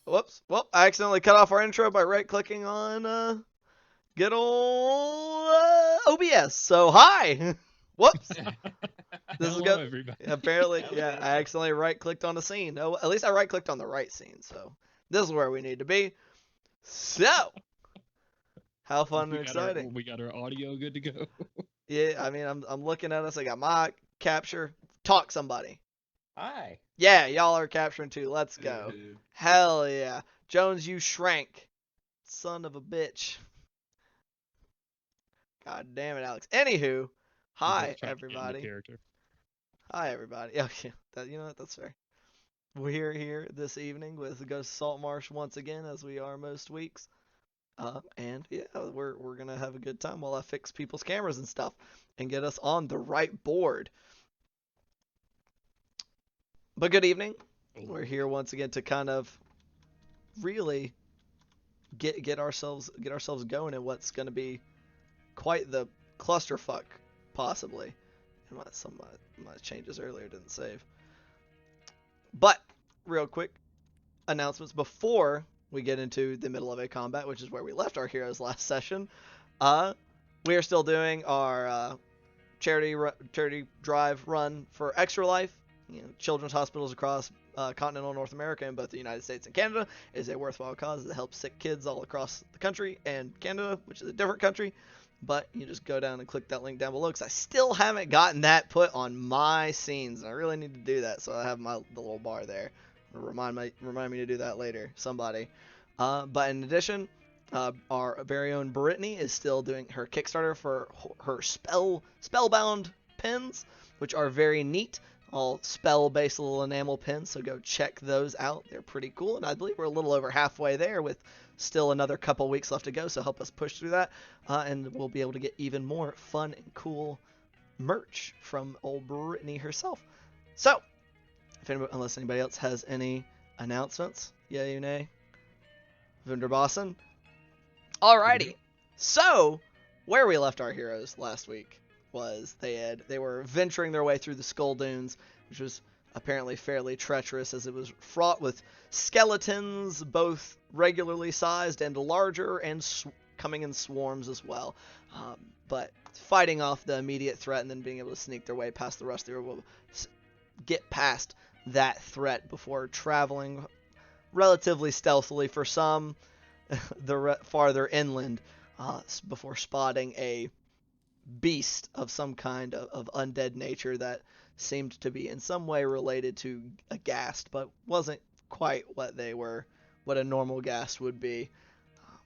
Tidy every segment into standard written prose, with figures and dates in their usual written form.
Whoops. Well, I accidentally cut off our intro by right-clicking on good old OBS. So, hi. Whoops. This is Hello, good. everybody. Apparently, yeah, Hello. I accidentally right-clicked on a scene. Oh, at least I right-clicked on the right scene. So, this is where we need to be. So, how fun and exciting. We got our audio good to go. Yeah, I mean, I'm looking at us. I got my capture. Talk somebody. Hi. Yeah, y'all are capturing too. Let's go. Hell yeah. Jones, you shrank. Son of a bitch. God damn it, Alex. Anywho, hi Just trying to get into everybody. character. Hi everybody. Okay, you know what? That's fair. We're here this evening with Ghost Saltmarsh once again, as we are most weeks. And yeah, we're gonna have a good time while I fix people's cameras and stuff and get us on the right board. But good evening. We're here once again to kind of really get ourselves going in what's gonna be quite the clusterfuck, possibly. And some of my changes earlier didn't save. But real quick announcements before we get into the middle of a combat, which is where we left our heroes last session. We are still doing our charity drive run for Extra Life. You know, children's hospitals across continental North America and both the United States and Canada is a worthwhile cause that helps sick kids all across the country and Canada, which is a different country. But you just go down and click that link down below because I still haven't gotten that put on my scenes. And I really need to do that, so I have the little bar there. Remind me to do that later, somebody. But in addition, our very own Brittany is still doing her Kickstarter for her spellbound pins, which are very neat. All spell-based little enamel pins, so go check those out. They're pretty cool, and I believe we're a little over halfway there with still another couple weeks left to go, so help us push through that, and we'll be able to get even more fun and cool merch from old Brittany herself. So, unless anybody else has any announcements, yay or nay, Wunderbossen. Alrighty, so where we left our heroes last week was they were venturing their way through the Skull Dunes, which was apparently fairly treacherous as it was fraught with skeletons, both regularly sized and larger, and coming in swarms as well. But fighting off the immediate threat and then being able to sneak their way past the rest, they were able to get past that threat before traveling relatively stealthily for some farther inland before spotting a beast of some kind of undead nature that seemed to be in some way related to a ghast, but wasn't quite what a normal ghast would be.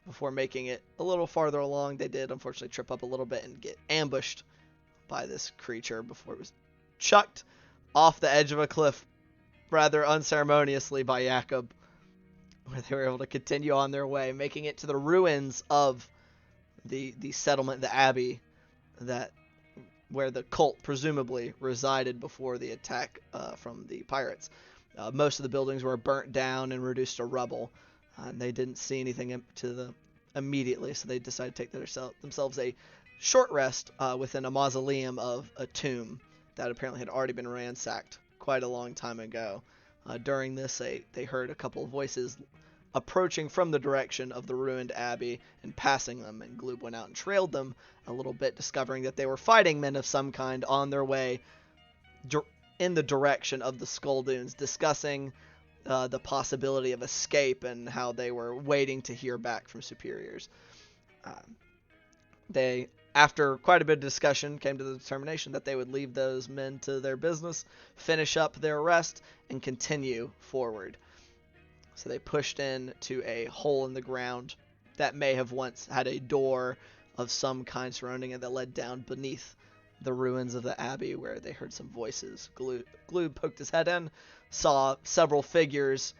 Before making it a little farther along, they did unfortunately trip up a little bit and get ambushed by this creature before it was chucked off the edge of a cliff rather unceremoniously by Jakob, where they were able to continue on their way, making it to the ruins of the settlement, the abbey, where the cult presumably resided before the attack from the pirates. Most of the buildings were burnt down and reduced to rubble, and they didn't see anything immediately, so they decided to take themselves a short rest within a mausoleum of a tomb that apparently had already been ransacked quite a long time ago. During this, they heard a couple of voices approaching from the direction of the ruined abbey and passing them, and Gloob went out and trailed them a little bit, discovering that they were fighting men of some kind on their way in the direction of the Skull Dunes, discussing the possibility of escape and how they were waiting to hear back from superiors. They, after quite a bit of discussion, came to the determination that they would leave those men to their business, finish up their rest, and continue forward. So they pushed in to a hole in the ground that may have once had a door of some kind surrounding it that led down beneath the ruins of the abbey, where they heard some voices. Gloob poked his head in, saw several figures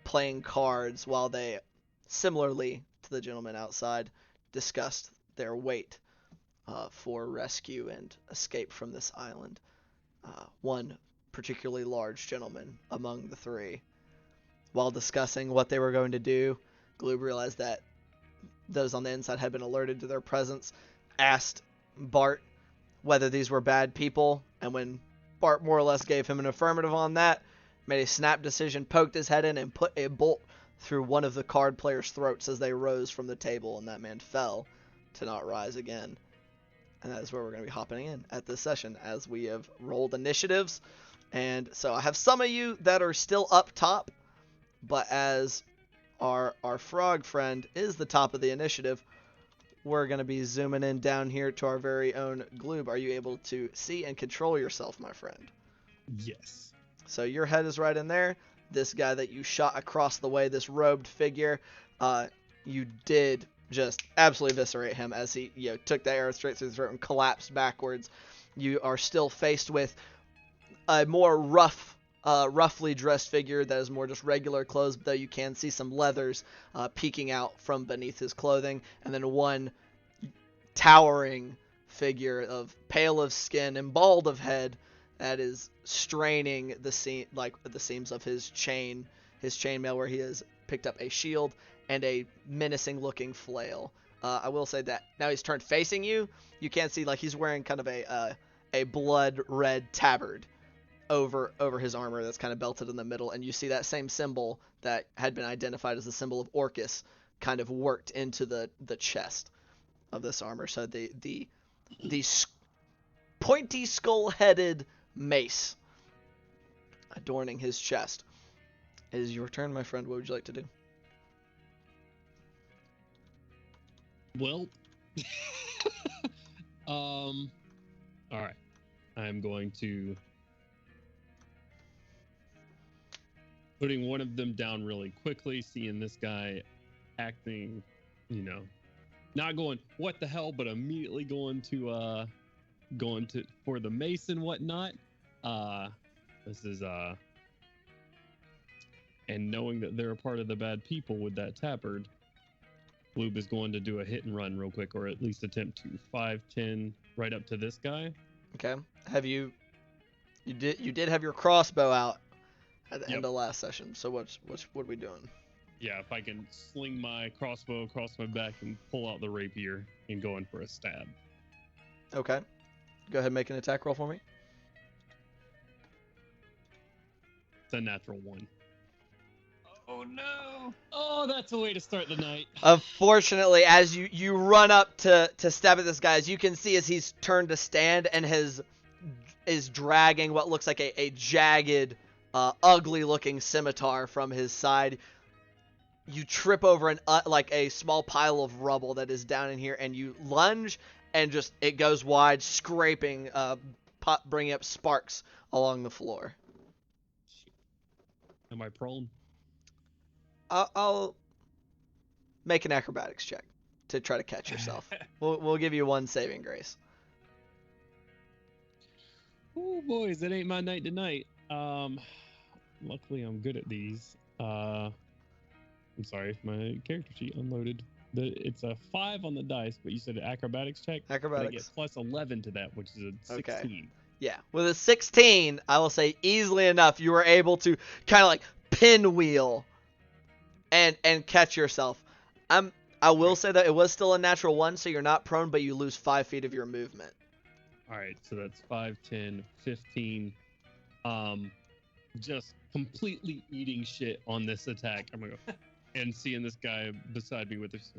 playing cards while they, similarly to the gentleman outside, discussed their wait for rescue and escape from this island. One particularly large gentleman among the three. While discussing what they were going to do, Gloob realized that those on the inside had been alerted to their presence, asked Bart whether these were bad people, and when Bart more or less gave him an affirmative on that, made a snap decision, poked his head in, and put a bolt through one of the card players' throats as they rose from the table, and that man fell to not rise again. And that is where we're going to be hopping in at this session, as we have rolled initiatives. And so I have some of you that are still up top, but as our frog friend is the top of the initiative, we're going to be zooming in down here to our very own Gloob. Are you able to see and control yourself, my friend? Yes. So your head is right in there. This guy that you shot across the way, this robed figure, you did just absolutely eviscerate him as he took that arrow straight through the throat and collapsed backwards. You are still faced with a more roughly dressed figure that is more just regular clothes, though you can see some leathers peeking out from beneath his clothing, and then one towering figure of pale of skin and bald of head that is straining the seams of his chainmail, where he has picked up a shield and a menacing looking flail. I will say that now he's turned facing you. You can't see, he's wearing kind of a blood red tabard over his armor that's kind of belted in the middle, and you see that same symbol that had been identified as the symbol of Orcus kind of worked into the chest of this armor. So the pointy skull-headed mace adorning his chest. It is your turn, my friend. What would you like to do? Well, all right. I'm going to putting one of them down really quickly, seeing this guy acting, not going what the hell, but immediately going to for the mace and whatnot. This is and knowing that they're a part of the bad people with that tabard, Gloob is going to do a hit and run real quick, or at least attempt to 5-10 right up to this guy. Okay. Have you did have your crossbow out at the end of last session. So what are we doing? Yeah, if I can sling my crossbow across my back and pull out the rapier and go in for a stab. Okay. Go ahead and make an attack roll for me. It's a natural 1. Oh no! Oh, that's a way to start the night. Unfortunately, as you run up to stab at this guy, as you can see as he's turned to stand and is dragging what looks like a jagged, ugly looking scimitar from his side. You trip over a small pile of rubble that is down in here, and you lunge, and just it goes wide, scraping, bringing up sparks along the floor. Am I prone? I'll make an acrobatics check to try to catch yourself. We'll give you one saving grace. Oh boys, it ain't my night tonight. Luckily I'm good at these. I'm sorry if my character sheet unloaded. It's a 5 on the dice, but you said an acrobatics check. Acrobatics. I get plus 11 to that, which is a 16. Okay. Yeah, with a 16, I will say easily enough, you were able to kind of pinwheel and catch yourself. I will say that it was still a natural 1, so you're not prone, but you lose 5 feet of your movement. All right, so that's 5, 10, 15. Just completely eating shit on this attack. I'm gonna go and seeing this guy beside me with this.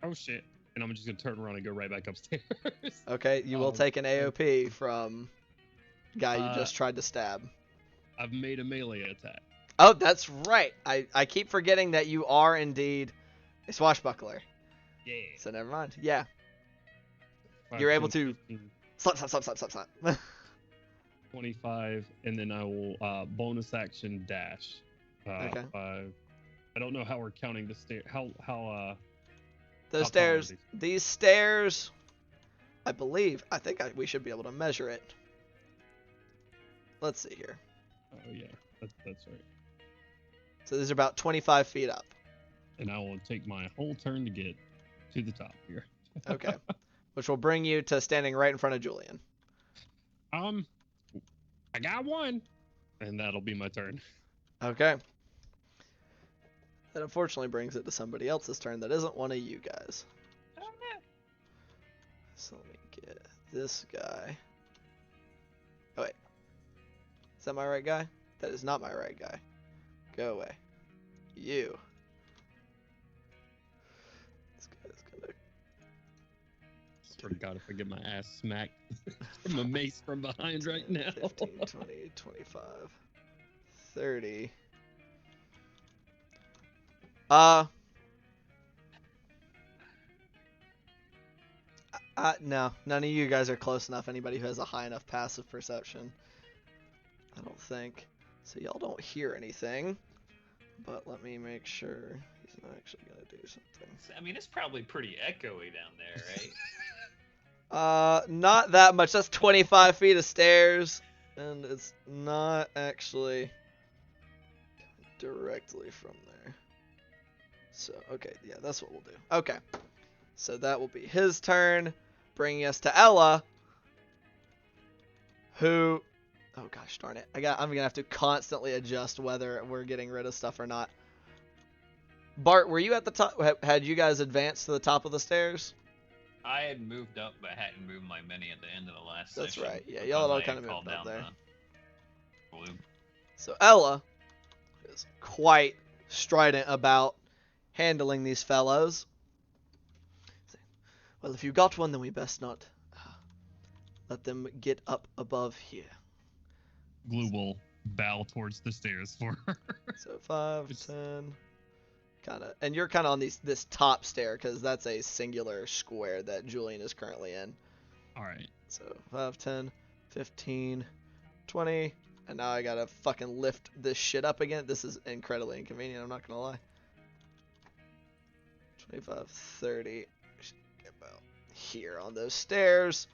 Oh shit! And I'm just gonna turn around and go right back upstairs. Okay, you will take an AOP from guy you just tried to stab. I've made a melee attack. Oh, that's right. I keep forgetting that you are indeed a swashbuckler. Yeah. So never mind. Yeah. 5, You're able 10, to 15, slap. 25, and then I will bonus action dash. Okay. 5. I don't know how we're counting the stair. Those stairs. These stairs. I think we should be able to measure it. Let's see here. Oh yeah, that's right. So these are about 25 feet up. And I will take my whole turn to get to the top here. Okay. Which will bring you to standing right in front of Julian. I got 1, and that'll be my turn. Okay. That unfortunately brings it to somebody else's turn that isn't one of you guys. Oh, no. So let me get this guy. Oh, wait. Is that my right guy? That is not my right guy. Go away. you. This guy's gonna. Swear to God, if I get my ass smacked from a mace from behind right now. 15, 20, 25, 30. No, none of you guys are close enough. Anybody who has a high enough passive perception, I don't think. So y'all don't hear anything. But let me make sure he's not actually gonna do something. I mean, it's probably pretty echoey down there, right? Not that much. That's 25 feet of stairs, and it's not actually directly from there. So, okay, yeah, that's what we'll do. Okay, so that will be his turn, bringing us to Ella, who, oh gosh darn it, I'm gonna have to constantly adjust whether we're getting rid of stuff or not. Bart, were you at the top? Had you guys advanced to the top of the stairs? I had moved up, but hadn't moved my mini at the end of the last That's session. right. Yeah, y'all all because I kind of had called moved up down there. the blue. So Ella is quite strident about handling these fellows. Well, if you got one, then we best not let them get up above here. Glue will bow towards the stairs for her. So 5, 10, kind of, and you're kind of on this top stair because that's a singular square that Julian is currently in. All right. So 5, 10, 15, 20, and now I gotta fucking lift this shit up again. This is incredibly inconvenient, I'm not gonna lie. 25, 30, about here on those stairs.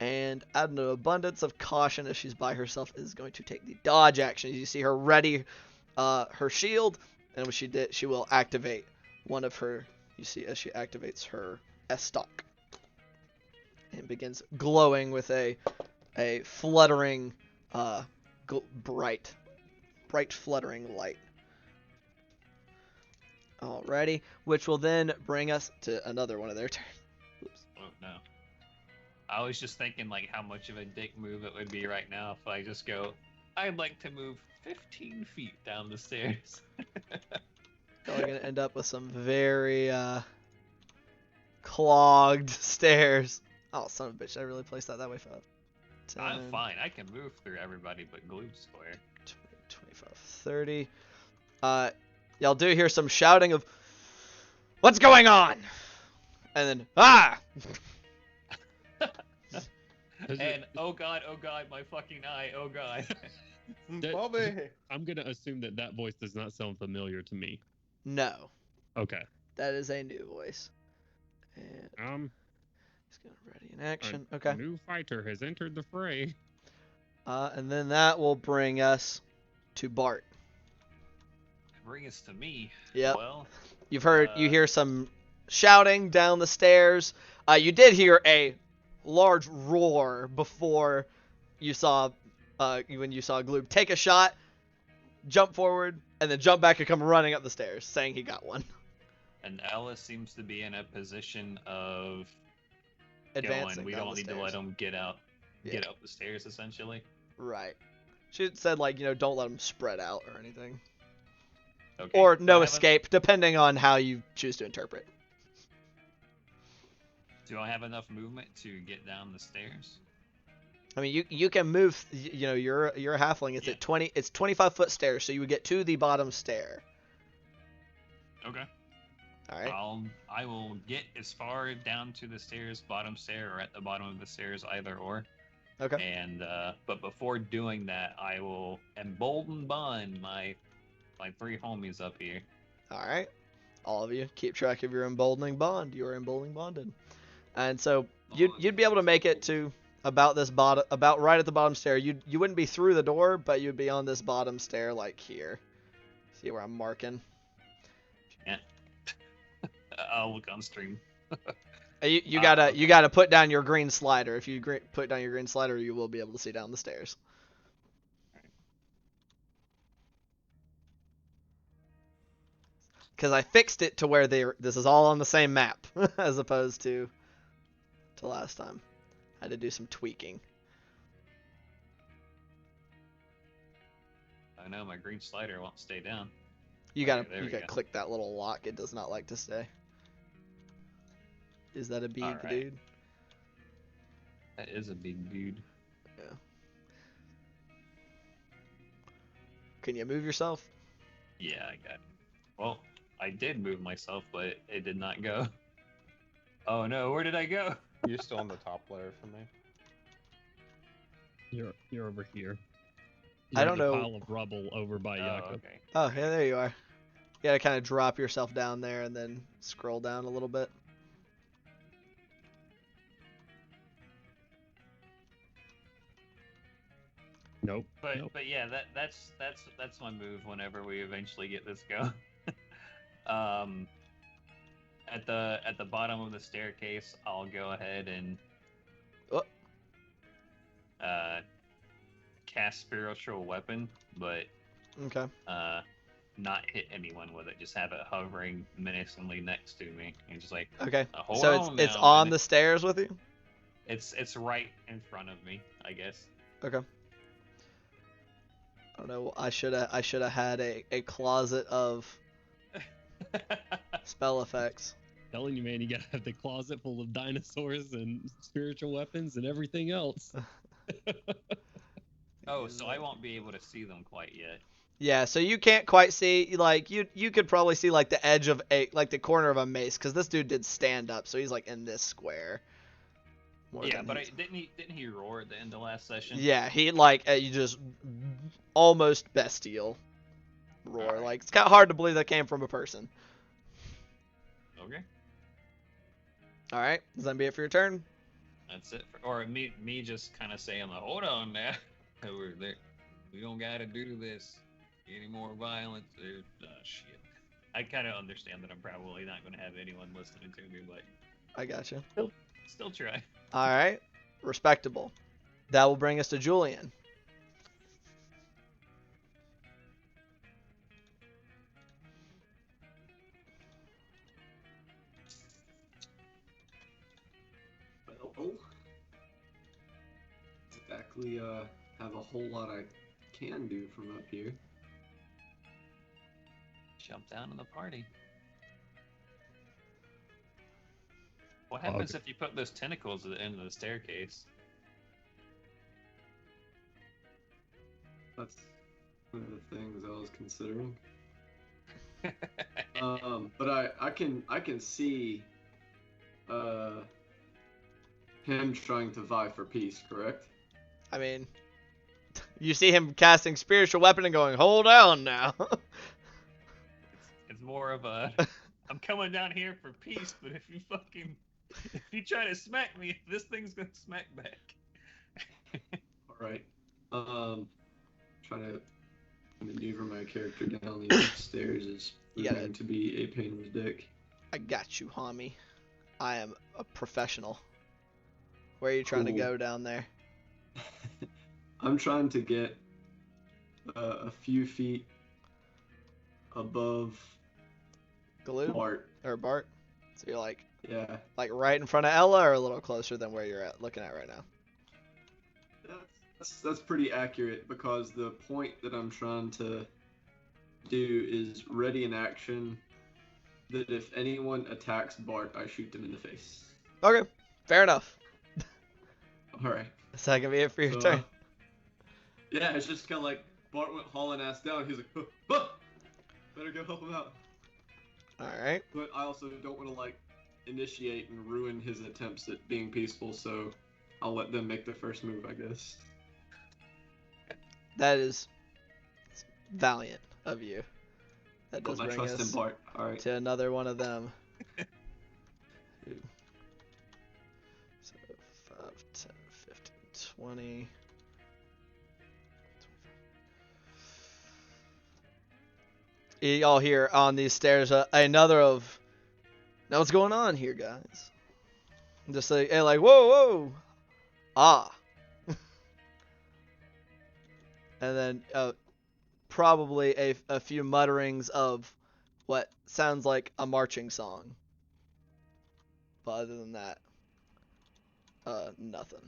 And out of an abundance of caution, if she's by herself, is going to take the dodge action. You see her ready her shield, and when she will activate one of her, you see as she activates her S-stock. And begins glowing with a fluttering, bright fluttering light. Alrighty, which will then bring us to another one of their turns. Oops. Oh no. I was just thinking like how much of a dick move it would be right now if I just go, I'd like to move 15 feet down the stairs. Y'all are gonna end up with some very clogged stairs. Oh, son of a bitch! I really placed that way. 5, 10, I'm fine. I can move through everybody but Glue Square. 20, 25, 30. Y'all do hear some shouting of, "What's going on?" And then, ah! And oh god, my fucking eye, oh god. Bobby! I'm gonna assume that voice does not sound familiar to me. No, Okay. that is a new voice. And he's gonna ready in action. A Okay. new fighter has entered the fray. And then that will bring us to Bart. Bring us to me. Yep. Well, You hear some shouting down the stairs. You did hear a large roar before you saw, when you saw Gloob take a shot, jump forward, and then jump back and come running up the stairs, saying he got one. and Ella seems to be in a position of Advancing going. We down don't the need to let stairs. him get Yeah. up the stairs, essentially. Right. She said, like, don't let them spread out or anything. Okay. Or Do I no have escape, depending on how you choose to interpret. Do I have enough movement to get down the stairs? I mean, you can move. You're a halfling. It's Yeah. at 20. It's 25-foot stairs, so you would get to the bottom stair. Okay. All right. I will get as far down to the stairs, bottom stair, or at the bottom of the stairs, either or. Okay. And but before doing that, I will embolden bond my 3 homies up here. All right. All of you keep track of your emboldening bond. You are emboldening bonded, and so you'd be able to make it to about right at the bottom stair. You wouldn't be through the door, but you'd be on this bottom stair, like here. See where I'm marking? Yeah. I'll look on stream. You gotta put down your green slider. If you put down your green slider, you will be able to see down the stairs. Because I fixed it to where this is all on the same map, as opposed to last time. I had to do some tweaking. I know my green slider won't stay down. You Okay, gotta there you we gotta go. click that little lock. It does not like to stay. Is that a big Alright. dude? That is a big dude. Yeah. Can you move yourself? Yeah, I got it. Well, I did move myself, but it did not go. Oh no, where did I go? You're still on the top layer for me. You're over here. I You're don't in the know. pile of rubble over by Oh, Jakob. okay. Oh, yeah, there you are. You gotta kind of drop yourself down there and then scroll down a little bit. Nope. But Nope. but yeah, that's my move whenever we eventually get this going. um, at the bottom of the staircase, I'll go ahead and Oh. cast spiritual weapon, but Okay. not hit anyone with it. Just have it hovering menacingly next to me, and just like Okay. hold So on it's now, on man. the stairs with you? It's right in front of me, I guess. Okay. I don't know. I should have had a closet of spell effects. Telling you, man, you gotta have the closet full of dinosaurs and spiritual weapons and everything else. Oh, so I won't be able to see them quite yet. Yeah, so you can't quite see, like, you could probably see like the edge of the corner of a mace, because this dude did stand up, so he's like in this square. More Yeah, than but he's- didn't he roar at the end of last session? Yeah, he like you just almost bestial roar. Alright. Like it's kind of hard to believe that came from a person. Okay, All right, does that be it for your turn? that's it. Or me just kind of saying, like, hold on now, we're there. We don't gotta do this. Any more violence? Shit. I kind of understand that I'm probably not going to have anyone listening to me, but I got you. still try. All right, respectable. That will bring us to Julian. Well, exactly have a whole lot I can do from up here. Jump down in the party. What happens if you put those tentacles at the end of the staircase? That's one of the things I was considering. But I can see him trying to vie for peace, correct? I mean, you see him casting spiritual weapon and going, "Hold on now." It's more of a, I'm coming down here for peace, but if you try to smack me, this thing's gonna smack back. All right. Trying to maneuver my character down these stairs is You gotta- going to be a pain in the dick. I got you, homie. I am a professional. Where are you trying to Cool. go down there? I'm trying to get a few feet above Glue Bart. or Bart? So you're like Yeah, right in front of Ella, or a little closer than where you're looking at right now? that's pretty accurate, because the point that I'm trying to do is ready in action. That if anyone attacks Bart, I shoot them in the face. Okay, fair enough. All right. So that can be it for your So, turn. yeah, it's just kind of like Bart went hauling ass down. He's like, "Huh, better go help him out." All right. But I also don't want to like initiate and ruin his attempts at being peaceful, so I'll let them make the first move, I guess. That is valiant of you. That Put does my bring trust in us Bart. All right. to another one of them. So 5, 10, 15, 20. Y'all hear on these stairs another of, now what's going on here, guys? Just like, hey, like, whoa, whoa, ah. And then probably a few mutterings of what sounds like a marching song. But other than that, nothing.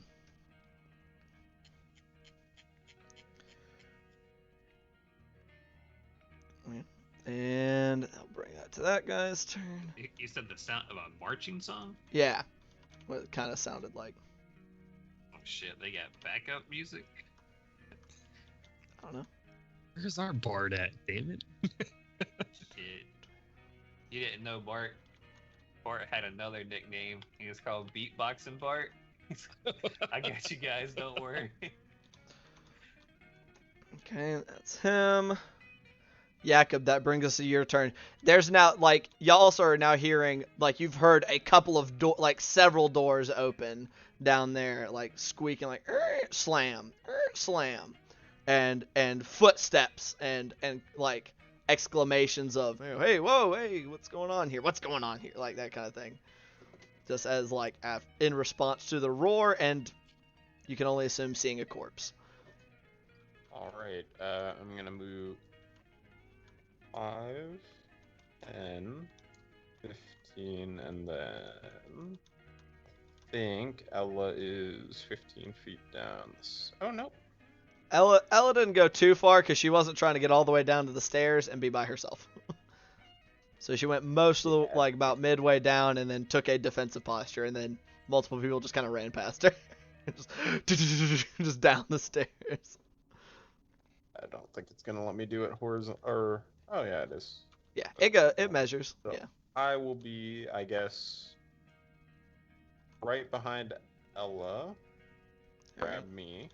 And I'll bring that to that guy's turn. You said the sound of a marching song? Yeah, what it kind of sounded like. Oh shit, they got backup music? I don't know. Where's our bard at? Damn it! Shit. You didn't know Bart had another nickname. He was called Beatboxing Bart. I got you guys, don't worry. Okay, that's him. Jakob, that brings us to your turn. There's now, like, y'all also are now hearing, like, you've heard a couple of several doors open down there, like, squeaking, like, slam, slam, and footsteps, and like, exclamations of, hey, whoa, hey, what's going on here, like, that kind of thing. Just as, like, in response to the roar, and you can only assume seeing a corpse. Alright, I'm gonna move 5, 10, 15, and then I think Ella is 15 feet down. Oh, no. Ella didn't go too far because she wasn't trying to get all the way down to the stairs and be by herself. So she went most of the, like, about midway down and then took a defensive posture, and then multiple people just kind of ran past her. just down the stairs. I don't think it's gonna let me do it horizontal, or, oh yeah, it is. Yeah, it measures. So Yeah. I will be, I guess, right behind Ella. Grab me.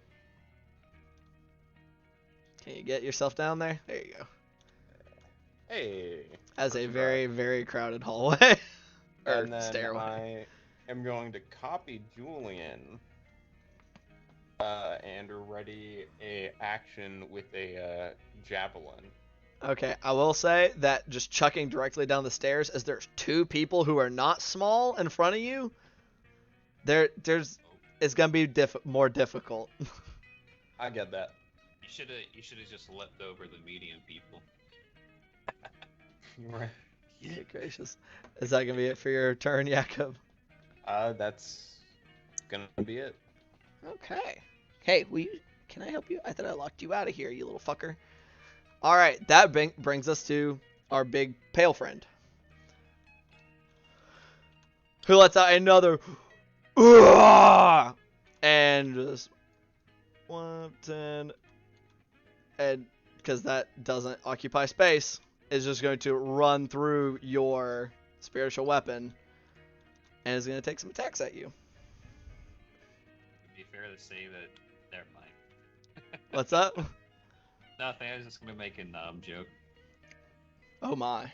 Can you get yourself down there? There you go. Hey. As a First very, try. very crowded hallway. Or And then stairway. I am going to copy Julian and ready a action with a javelin. Okay, I will say that just chucking directly down the stairs, as there's two people who are not small in front of you, it's gonna be more difficult. I get that. You should have just leapt over the medium people. Right. Good gracious. Is that gonna be it for your turn, Jakob? That's gonna be it. Okay. Hey, can I help you? I thought I locked you out of here, you little fucker. Alright, that brings us to our big pale friend. Who lets out another and just 1, 10, and because that doesn't occupy space, is just going to run through your spiritual weapon and is going to take some attacks at you. It'd be fair to say that. Never mind. What's up? Nothing. I was just gonna make a knob joke. Oh my.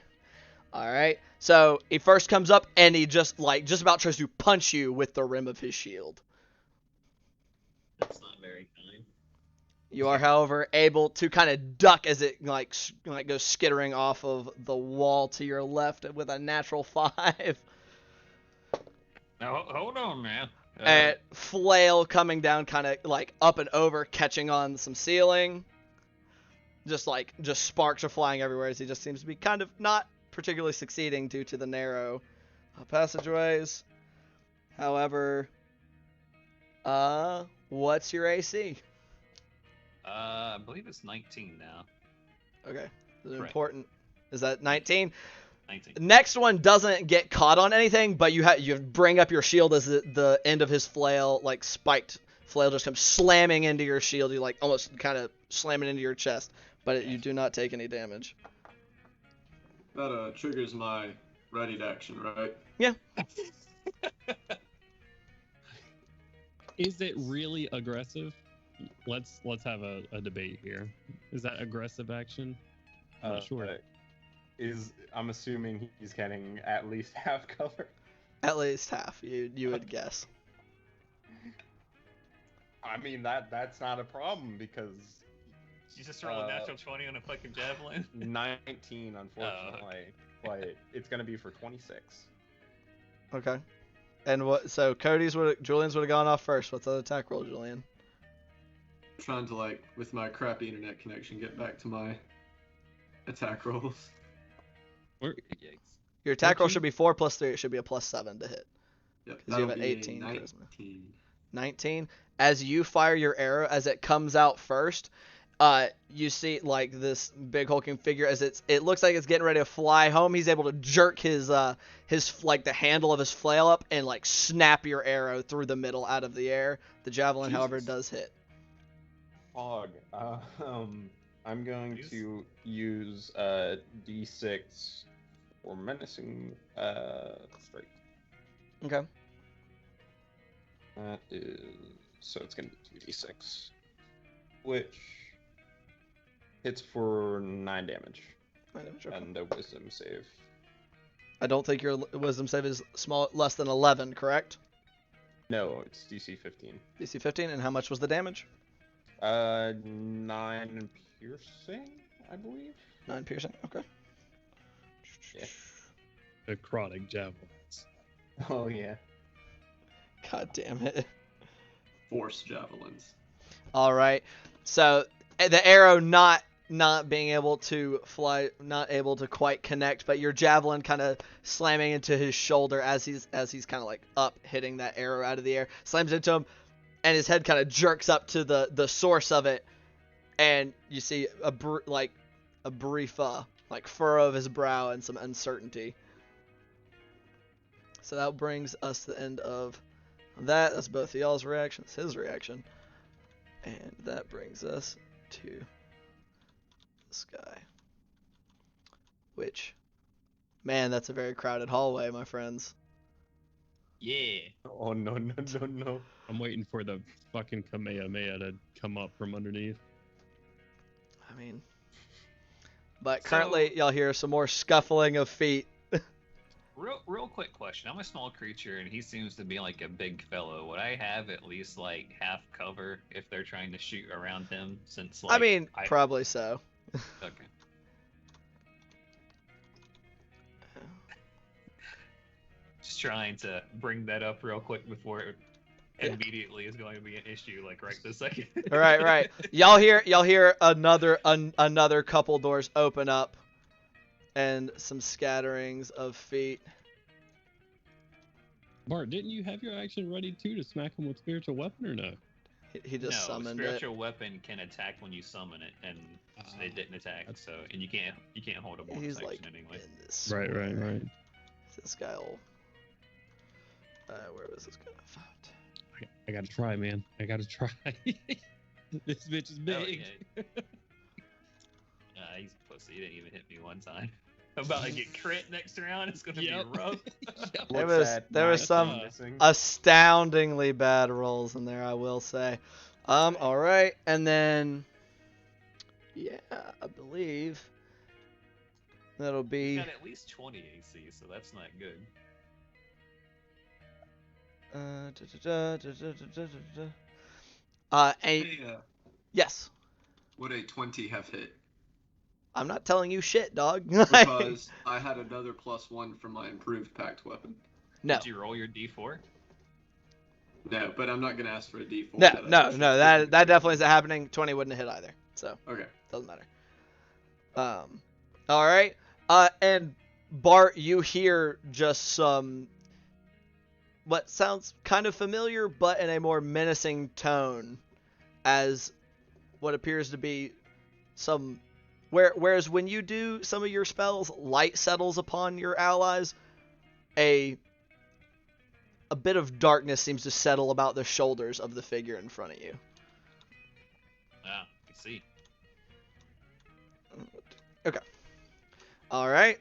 Alright. So he first comes up and he just about tries to punch you with the rim of his shield. That's not very kind. You are, however, able to kind of duck as it like goes skittering off of the wall to your left with a natural 5. Now hold on, man. And flail coming down, kind of like up and over, catching on some ceiling. Just sparks are flying everywhere as he just seems to be kind of not particularly succeeding due to the narrow passageways. However, what's your AC? I believe it's 19 now. Okay, this is Correct. important. Is that 19? 19. Next one doesn't get caught on anything, but you bring up your shield as the end of his flail, like spiked flail, just comes slamming into your shield. You like almost kind of slam it into your chest, but you do not take any damage. That triggers my ready to action, right? Yeah. Is it really aggressive? Let's have a debate here. Is that aggressive action? I'm not sure. I'm assuming he's getting at least half cover. At least half, you would guess. I mean that's not a problem because You just roll a natural 20 on a fucking javelin. 19, unfortunately, but it's gonna be for 26. Okay. And what? So Julian's would have gone off first. What's the attack roll, Julian? Trying to with my crappy internet connection get back to my attack rolls. Yikes. Your attack roll should be 4 plus 3. It should be a plus 7 to hit. Yep, 'Cause you have that'll an be 18 charisma. 19. 19. As you fire your arrow, as it comes out first, You see like this big hulking figure as it looks like it's getting ready to fly home. He's able to jerk his like the handle of his flail up and like snap your arrow through the middle out of the air. The javelin, however, Jesus. does hit. Fog. I'm going Please? to use D6 for menacing strike. Okay. That is so it's gonna be 2d6, which hits for 9 damage, and the wisdom save. I don't think your wisdom save is less than 11, correct? No, it's DC 15. DC 15, and how much was the damage? 9 piercing, I believe. 9 piercing. Okay. Yeah. Necrotic javelins. Oh yeah. God damn it. Force javelins. All right. So the arrow not being able to fly, not able to quite connect, but your javelin kind of slamming into his shoulder as he's kind of like up, hitting that arrow out of the air, slams into him, and his head kind of jerks up to the source of it, and you see a brief like furrow of his brow and some uncertainty. So that brings us to the end of that. That's both of y'all's reactions, his reaction, and that brings us to this guy. Which, man, that's a very crowded hallway, my friends. Yeah. Oh no. I'm waiting for the fucking Kamehameha to come up from underneath. I mean, but currently y'all hear some more scuffling of feet. Real quick question. I'm a small creature, and he seems to be like a big fellow. Would I have at least like half cover if they're trying to shoot around him? Since like, I mean, probably so. Okay. Just trying to bring that up real quick before it immediately is going to be an issue, like right this second. Right. Y'all hear another couple doors open up, and some scatterings of feet. Bart, didn't you have your action ready too to smack him with spiritual weapon or no? He just summoned spiritual weapon can attack when you summon it, and it didn't attack. That's- So, and you can't hold a bonus He's action like anyway. in this. Right. square. This guy will. Where was this guy found? I gotta try, man. I gotta try. This bitch is big. Oh, yeah. He's a pussy. He didn't even hit me one time. I'm about to get crit next round. It's gonna Yep. be rough. There was some astoundingly bad rolls in there, I will say. All right, and then yeah, I believe that'll He's be. got at least 20 AC, so that's not good. Hey, Yes. would a 20 have hit? I'm not telling you shit, dog. Because I had another +1 from my improved pact weapon. No. Did you roll your D4? No, but I'm not gonna ask for a D4. No. That definitely isn't happening. 20 wouldn't have hit either, so Okay. doesn't matter. All right. And Bart, you hear just some what sounds kind of familiar, but in a more menacing tone, as what appears to be some. Whereas when you do some of your spells, light settles upon your allies, a bit of darkness seems to settle about the shoulders of the figure in front of you. Ah, I see. Okay. All right.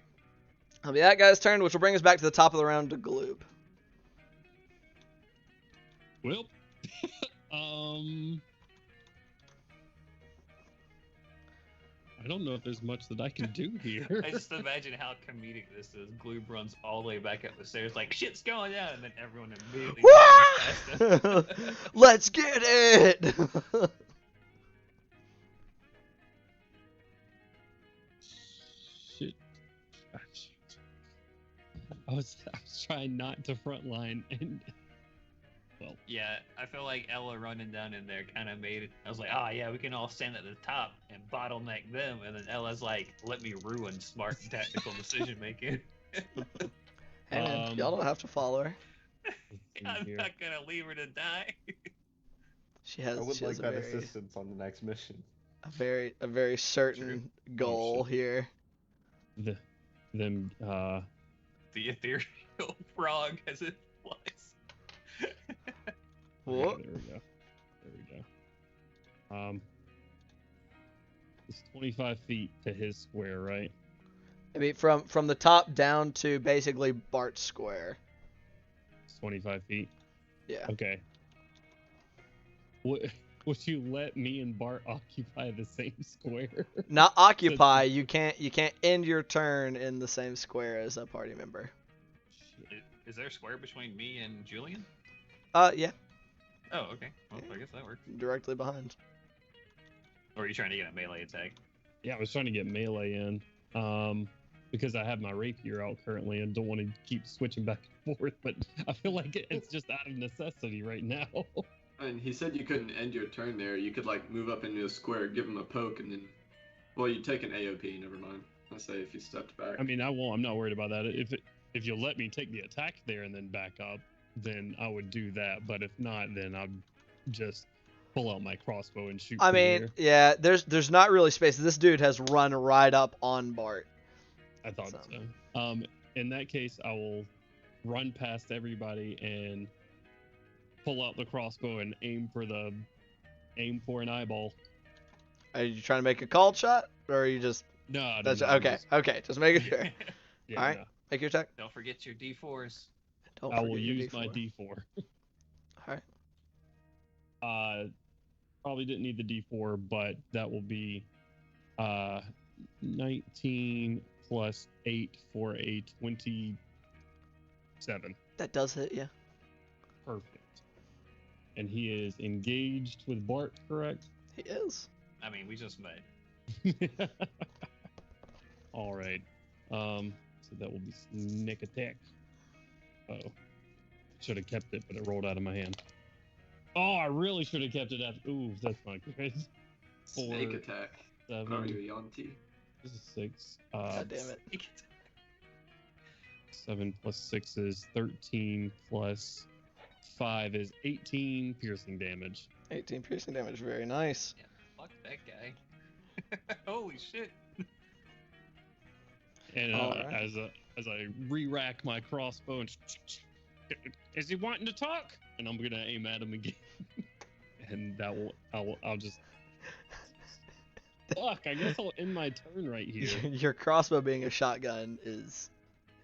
That'll be that guy's turn, which will bring us back to the top of the round to Gloob. Well, I don't know if there's much that I can do here. I just imagine how comedic this is. Gloob runs all the way back up the stairs like, shit's going down, and then everyone immediately runs past him. Let's get it! Shit. I was trying not to frontline, and well, Yeah, I feel like Ella running down in there kind of made it. I was like, oh yeah, we can all stand at the top and bottleneck them, and then Ella's like, let me ruin smart and tactical decision making. Hey man, y'all don't have to follow her. I'm not gonna leave her to die. She has. I would she like has that a very, assistance on the next mission. A very certain goal here. The ethereal frog as it flies. Whoa. There we go. It's 25 feet to his square, right? I mean, from the top down to basically Bart's square. It's 25 feet. Yeah. Okay. Would you let me and Bart occupy the same square? Not occupy. You can't end your turn in the same square as a party member. Is there a square between me and Julian? Yeah. Oh, okay. Well, I guess that works. Directly behind. Or are you trying to get a melee attack? Yeah, I was trying to get melee in. Because I have my rapier out currently and don't want to keep switching back and forth, but I feel like it's just out of necessity right now. And he said you couldn't end your turn there. You could like move up into a square, give him a poke, and then, well, you take an AOP. Never mind. I say if you stepped back. I mean, I won't. I'm not worried about that. If you'll let me take the attack there and then back up, then I would do that. But if not, then I'd just pull out my crossbow and shoot. I mean, yeah. There's not really space. This dude has run right up on Bart. I thought so. In that case, I will run past everybody and pull out the crossbow and aim for an eyeball. Are you trying to make a called shot, or are you just? No. Okay. Okay, just making sure. Yeah, all right, no. make your attack. Don't forget your D4s. I will use my D4. All right. Probably didn't need the D4, but that will be 19 plus 8 for a 27. That does hit, yeah. Perfect. And he is engaged with Bart, correct? He is. I mean, we just met. All right. So that will be sneak attack. Oh, should have kept it, but it rolled out of my hand. Oh, I really should have kept it after. Ooh, that's not good. Snake attack. 7. Are you Yanti? This is 6. God damn it. 7 plus 6 is 13 plus 5 is 18 piercing damage. 18 piercing damage, very nice. Yeah, fuck that guy. Holy shit. And right. as I re-rack my crossbow and is he wanting to talk? And I'm gonna aim at him again. And I'll just fuck. I guess I'll end my turn right here. Your crossbow being a shotgun is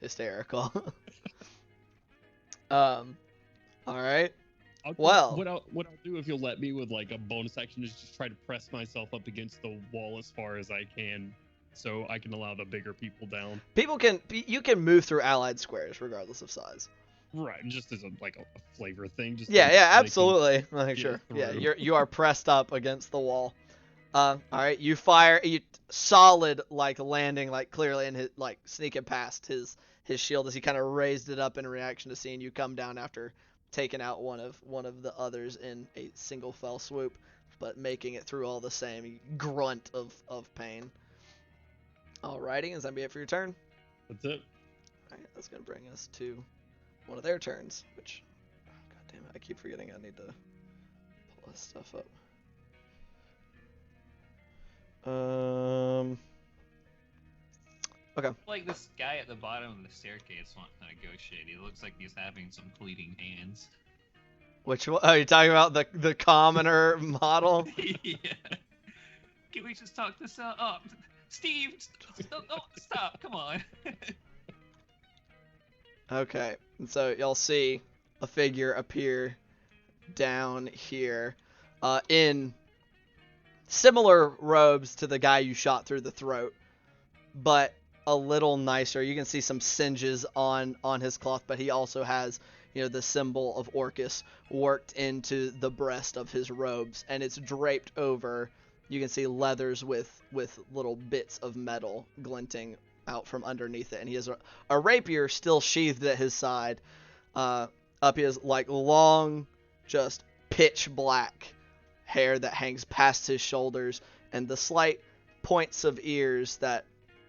hysterical. All right. Well, what I'll do if you'll let me with like a bonus action is just try to press myself up against the wall as far as I can, so I can allow the bigger people down. You can move through allied squares regardless of size. Right, just as a flavor thing. Just yeah, absolutely. Sure. through. Yeah, you are pressed up against the wall. All right, you fire, solid landing, clearly in his sneaking past his shield as he kind of raised it up in reaction to seeing you come down after taking out one of the others in a single fell swoop, but making it through all the same grunt of pain. Alrighty, is that be it for your turn? That's it. Alright, that's gonna bring us to one of their turns, which, god damn it, I keep forgetting I need to pull this stuff up. Okay. Like this guy at the bottom of the staircase wants to negotiate. He looks like he's having some bleeding hands. Which one? Oh, you're talking about the commoner model? Yeah. Can we just talk this up? Steve, stop, come on. Okay, and so y'all see a figure appear down here in similar robes to the guy you shot through the throat, but a little nicer. You can see some singes on his cloth, but he also has, the symbol of Orcus worked into the breast of his robes, and it's draped over. You can see leathers with little bits of metal glinting out from underneath it, and he has a rapier still sheathed at his side. Up his long, just pitch black hair that hangs past his shoulders, and the slight points of ears that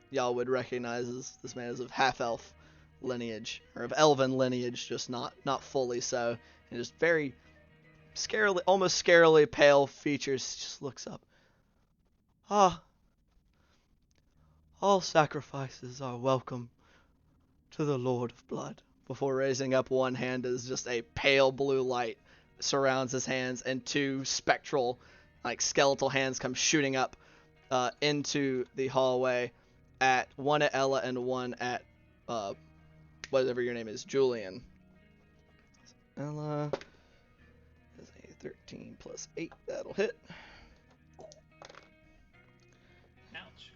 y'all would recognize as this man is of half-elf lineage, or of elven lineage, just not fully so, and just very almost scarily pale features. Just looks up. Ah, all sacrifices are welcome to the Lord of Blood. Before raising up one hand as just a pale blue light surrounds his hands, and two spectral, like skeletal hands come shooting up into the hallway, one at Ella and one at whatever your name is, Julian. Ella is a 13 plus 8. That'll hit. Ouch.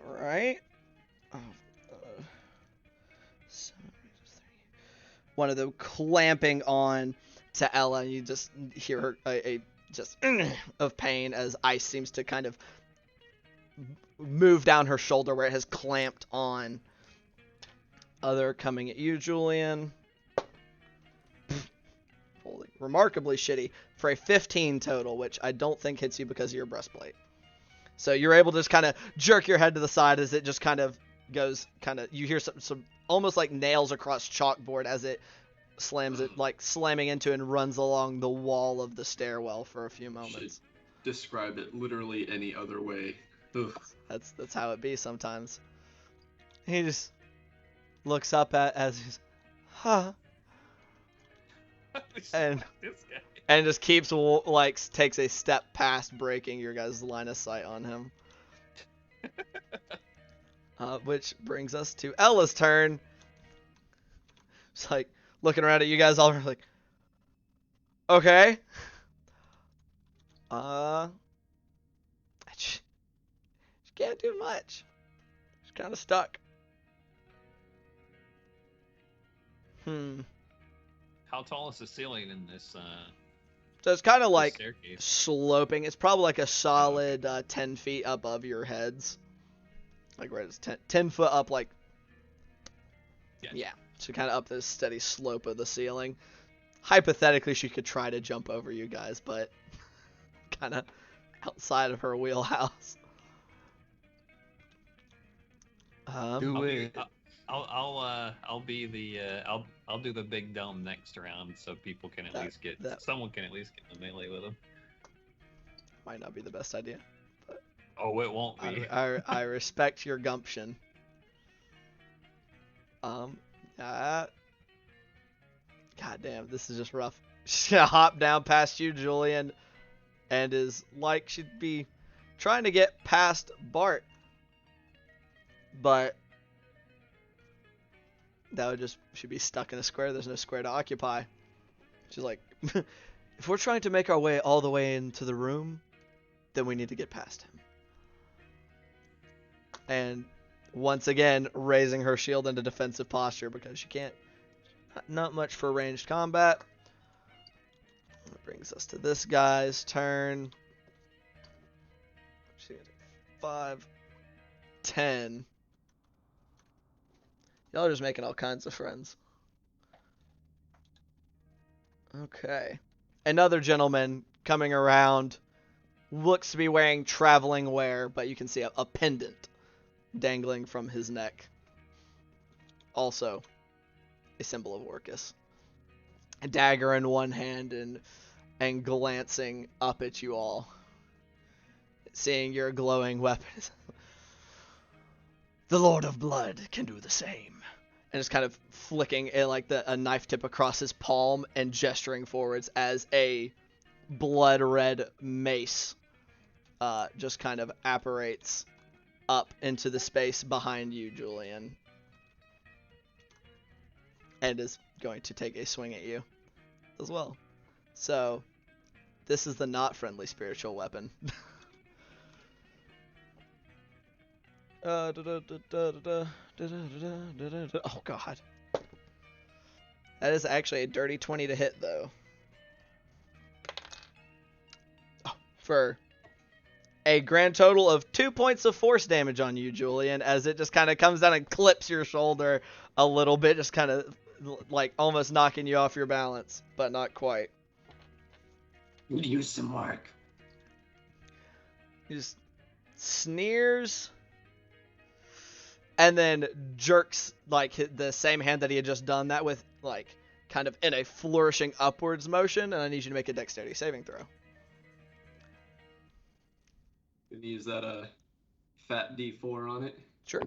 Alright. One of them clamping on to Ella, and you just hear her a just of pain as ice seems to kind of move down her shoulder where it has clamped on. Other coming at you, Julian. Holy, remarkably shitty for a 15 total, which I don't think hits you because of your breastplate. So you're able to just kind of jerk your head to the side as it just kind of goes, you hear some almost like nails across chalkboard as it slams it, like slamming into and runs along the wall of the stairwell for a few moments. Should describe it literally any other way. Ugh. That's how it be sometimes. He just looks up as he's, and just keeps takes a step past breaking your guys' line of sight on him. Which brings us to Ella's turn. It's like looking around at you guys all like, okay. She can't do much. She's kind of stuck. How tall is the ceiling in this? So it's kind of like staircase? Sloping. It's probably like a solid 10 feet above your heads. Like where it's 10 foot up, like, yeah. So kind of up this steady slope of the ceiling. Hypothetically, she could try to jump over you guys, but kind of outside of her wheelhouse. I'll be the I'll do the big dome next round so people can at least get someone can at least get the melee with them. Might not be the best idea. Oh, it won't be. I respect your gumption. God damn, this is just rough. She's gonna hop down past you, Julian, and is like she'd be trying to get past Bart, but that would just she'd be stuck in a square. There's no square to occupy. She's like, if we're trying to make our way all the way into the room, then we need to get past him. And once again, raising her shield into defensive posture because she can't. Not much for ranged combat. That brings us to this guy's turn. She's 5, 10. Y'all are just making all kinds of friends. Okay. Another gentleman coming around. Looks to be wearing traveling wear, but you can see a pendant dangling from his neck. Also a symbol of Orcus. A dagger in one hand and glancing up at you all. Seeing your glowing weapons. The Lord of Blood can do the same. And just kind of flicking a knife tip across his palm and gesturing forwards as a blood red mace just kind of apparates up into the space behind you, Julian. And is going to take a swing at you as well. So, this is the not friendly spiritual weapon. Oh god. That is actually a dirty 20 to hit though. Oh, for a grand total of 2 points of force damage on you, Julian, as it just kind of comes down and clips your shoulder a little bit, just kind of like almost knocking you off your balance, but not quite. Could use some work. He just sneers and then jerks like the same hand that he had just done that with, like kind of in a flourishing upwards motion, and I need you to make a dexterity saving throw. Gonna use that fat D4 on it. Sure.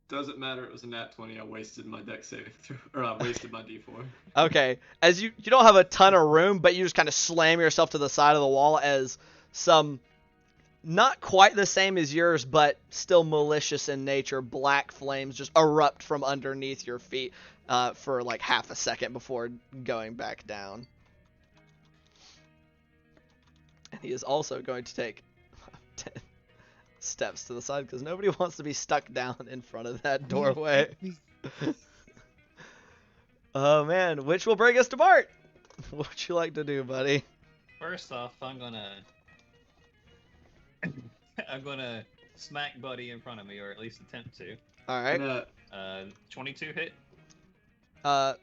Doesn't matter. It was a nat 20. I wasted my deck saving throw, or I wasted my D4. Okay. As you don't have a ton of room, but you just kind of slam yourself to the side of the wall as some not quite the same as yours, but still malicious in nature, black flames just erupt from underneath your feet for like half a second before going back down. And he is also going to take 10 steps to the side because nobody wants to be stuck down in front of that doorway. Oh man, which will bring us to Bart. What would you like to do, buddy? First off, I'm gonna smack Buddy in front of me, or at least attempt to. All right. 22 hit. Yeah,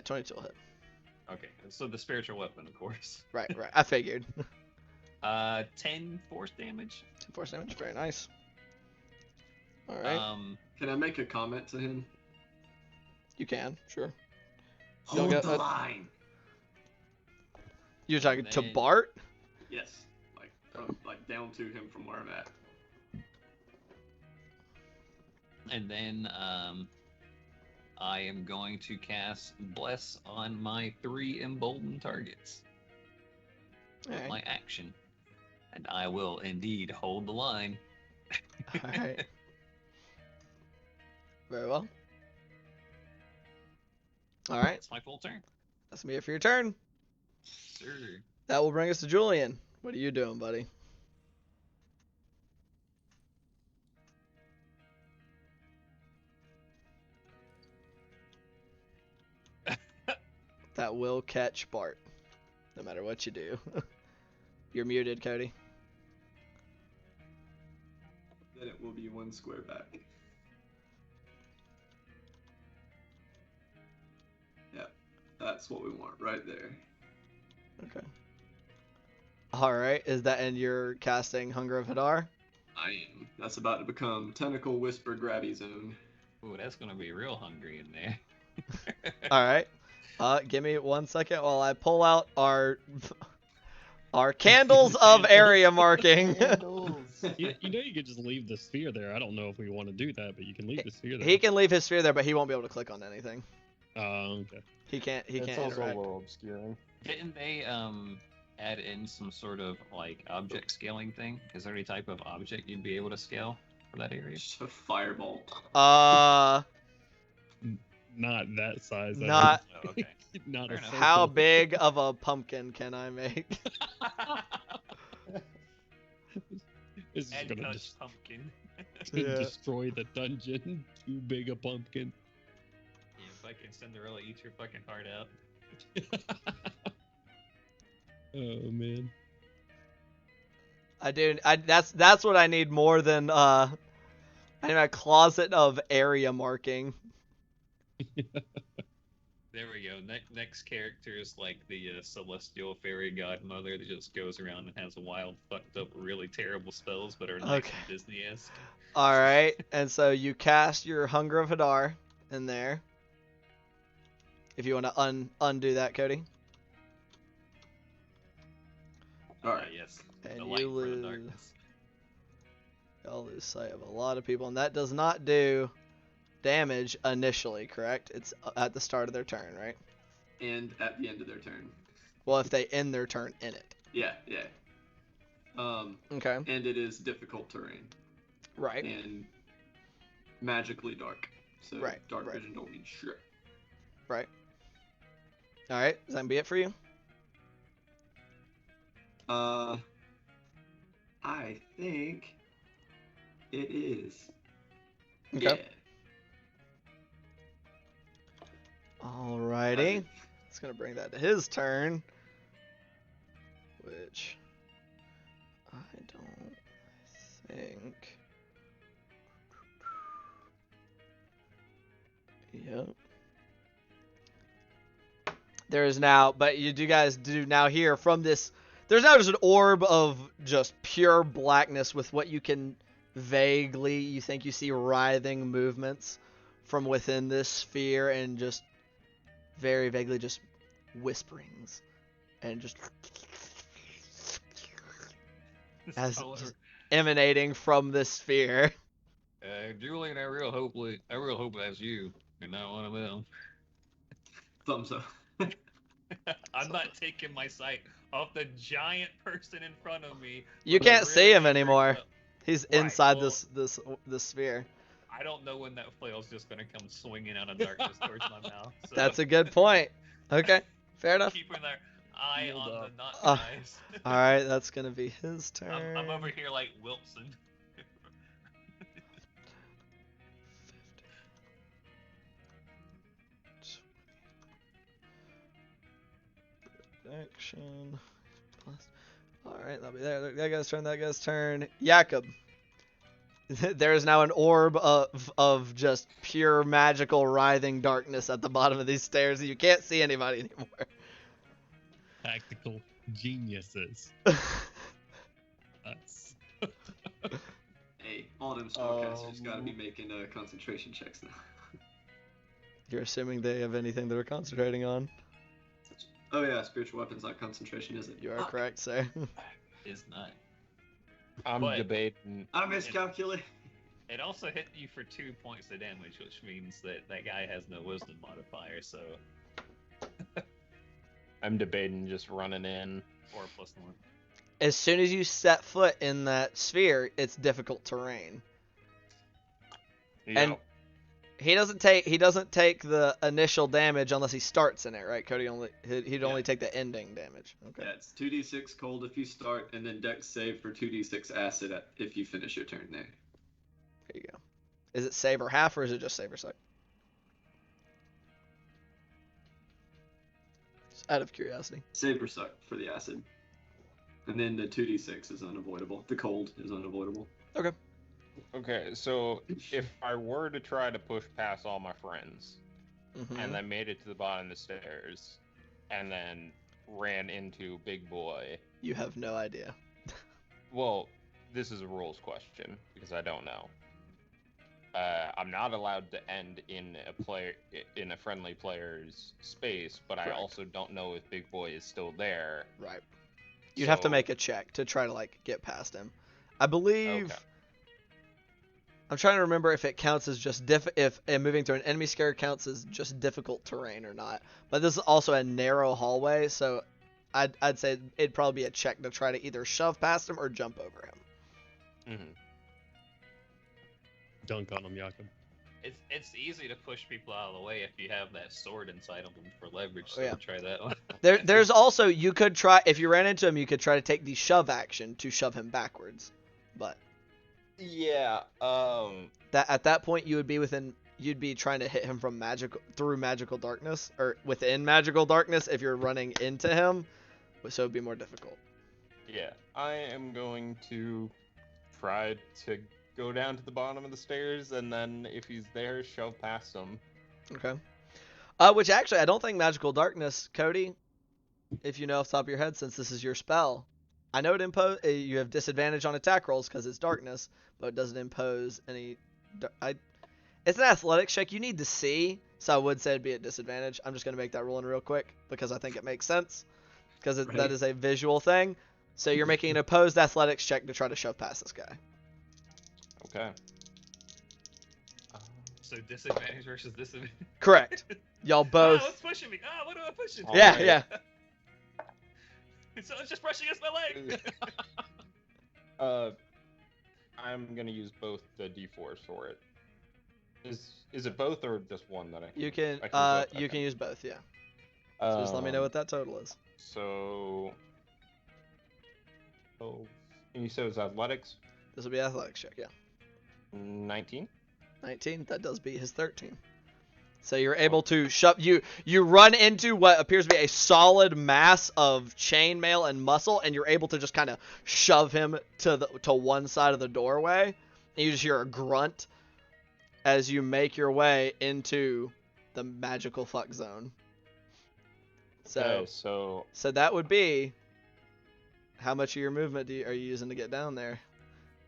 22 will hit. Okay, so the spiritual weapon, of course. Right. I figured. 10 force damage. 10 force damage, very nice. All right. Can I make a comment to him? You can, sure. Hold the line. You're talking to Bart? Yes, like down to him from where I'm at. And then I am going to cast Bless on my 3 emboldened targets. With my action. And I will indeed hold the line. Alright. Very well. Alright. That's my full turn. That's me for your turn. Sir. That will bring us to Julian. What are you doing, buddy? That will catch Bart. No matter what you do. You're muted, Cody. Then it will be 1 square back. Yeah, that's what we want right there. Okay. Alright, is that in your casting Hunger of Hadar? I am. That's about to become Tentacle Whisper Grabby Zone. Ooh, that's gonna be real hungry in there. Alright. Give me 1 second while I pull out our candles of area marking. You know you could just leave the sphere there. I don't know if we want to do that, but you can leave the sphere there. He can leave his sphere there, but he won't be able to click on anything. Oh, okay. He can't It's also interact. a little obscuring. Didn't they add in some sort of like object scaling thing? Is there any type of object you'd be able to scale for that area? Just a fireball. Not that size. Not. Oh, okay. Not Fair a enough. circle. How big of a pumpkin can I make? This is And gonna touch pumpkin. Yeah. destroy the dungeon. Too big a pumpkin. Yeah, fucking Cinderella, eat your fucking heart out. Oh man. That's what I need more than I need a closet of area marking. There we go. Next character is like the celestial fairy godmother that just goes around and has wild, fucked up, really terrible spells, but are nice Okay. and Disney-esque. All right, and so you cast your Hunger of Hadar in there. If you want to undo that, Cody. All right. Yes. And The light you for the lose. darkness. I'll lose sight of a lot of people, and that does not do damage initially, correct? It's at the start of their turn, right? And at the end of their turn. Well, if they end their turn in it. Yeah. Okay. And it is difficult terrain. Right. And magically dark. So dark vision don't mean shit. Right. All right. Does that be it for you? I think it is. Okay. Yeah. Alrighty. It's gonna bring that to his turn, which I don't think. Yep. There is now, but you guys do now hear from this. There's now just an orb of just pure blackness with what you can vaguely, you think you see writhing movements from within this sphere, and just very vaguely just whisperings and just as Solar. just emanating from this sphere. Julian, I real hope that's you and not one of them. Thumbs up. I'm not taking my sight off the giant person in front of me. You with a can't see really him angry anymore. flail. He's Right, inside well- this sphere. I don't know when that flail's just gonna come swinging out of darkness towards my mouth. So That's a good point. Okay, fair enough. keeping their eye Yield on up. the not Uh, guys. All right, that's gonna be his turn. I'm over here like Wilson. Action. Plus. All right, that'll be there. That guy's turn. That guy's turn. Jakob. There is now an orb of just pure magical writhing darkness at the bottom of these stairs. You can't see anybody anymore. Tactical geniuses. Us. Hey, all them spellcasters gotta be making concentration checks now. You're assuming they have anything they're concentrating on. Oh yeah, spiritual weapons not concentration, is it? You are correct, sir. Is not. I'm But- debating. I miscalculated. It also hit you for 2 points of damage, which means that that guy has no wisdom modifier, so I'm debating just running in. 4 plus 1. As soon as you set foot in that sphere, it's difficult terrain. And he doesn't take the initial damage unless he starts in it, right? Cody he'd only take the ending damage. Okay. Yeah, it's 2d6 cold if you start, and then dex save for 2d6 acid if you finish your turn there. There you go. Is it save or half, or is it just save or sight? Just out of curiosity. Save or suck for the acid. And then the 2d6 is unavoidable. The cold is unavoidable. Okay. Okay, so if I were to try to push past all my friends, Mhm. and I made it to the bottom of the stairs, and then ran into Big Boy, You have no idea. well, this is a rules question because I don't know. I'm not allowed to end in a friendly player's space, but I Correct. also don't know if Big Boy is still there. Right. You'd have to So- make a check to try to get past him. I believe. Okay. I'm trying to remember if it counts as just if moving through an enemy scare counts as just difficult terrain or not. But this is also a narrow hallway, so I'd say it'd probably be a check to try to either shove past him or jump over him. Mm-hmm. Dunk on him, Jakob. It's easy to push people out of the way if you have that sword inside of them for leverage. So yeah. try that one. There's also, you could try, if you ran into him, you could try to take the shove action to shove him backwards. But Yeah. that at that point you'd be trying to hit him from through magical darkness, or within magical darkness if you're running into him, so it'd be more difficult. Yeah. I am going to try to go down to the bottom of the stairs, and then if he's there, shove past him. Okay. Which actually, I don't think magical darkness, Cody, if you know off the top of your head, since this is your spell, I know you have disadvantage on attack rolls because it's darkness, but it doesn't impose any. It's an athletics check. You need to see, so I would say it'd be at disadvantage. I'm just gonna make that rule in real quick because I think it makes sense, because Right. that is a visual thing. So you're making an opposed athletics check to try to shove past this guy. Okay. So disadvantage versus disadvantage. Correct. Y'all both. Oh, it's pushing me. Oh, what am I pushing? Oh, Yeah, Alright. yeah. So it's just brushing against my leg. I'm gonna use both the D4s for it. Is it both or just one that I can? You can I can use both, you okay. can use both, yeah. So just let me know what that total is. So. Oh, and you said it was athletics. This will be athletics check, yeah. 19. 19, that does beat his 13. So you're able to shove you run into what appears to be a solid mass of chainmail and muscle, and you're able to just kind of shove him to one side of the doorway. And you just hear a grunt as you make your way into the magical fuck zone. Okay, So so that would be, how much of your movement are you using to get down there?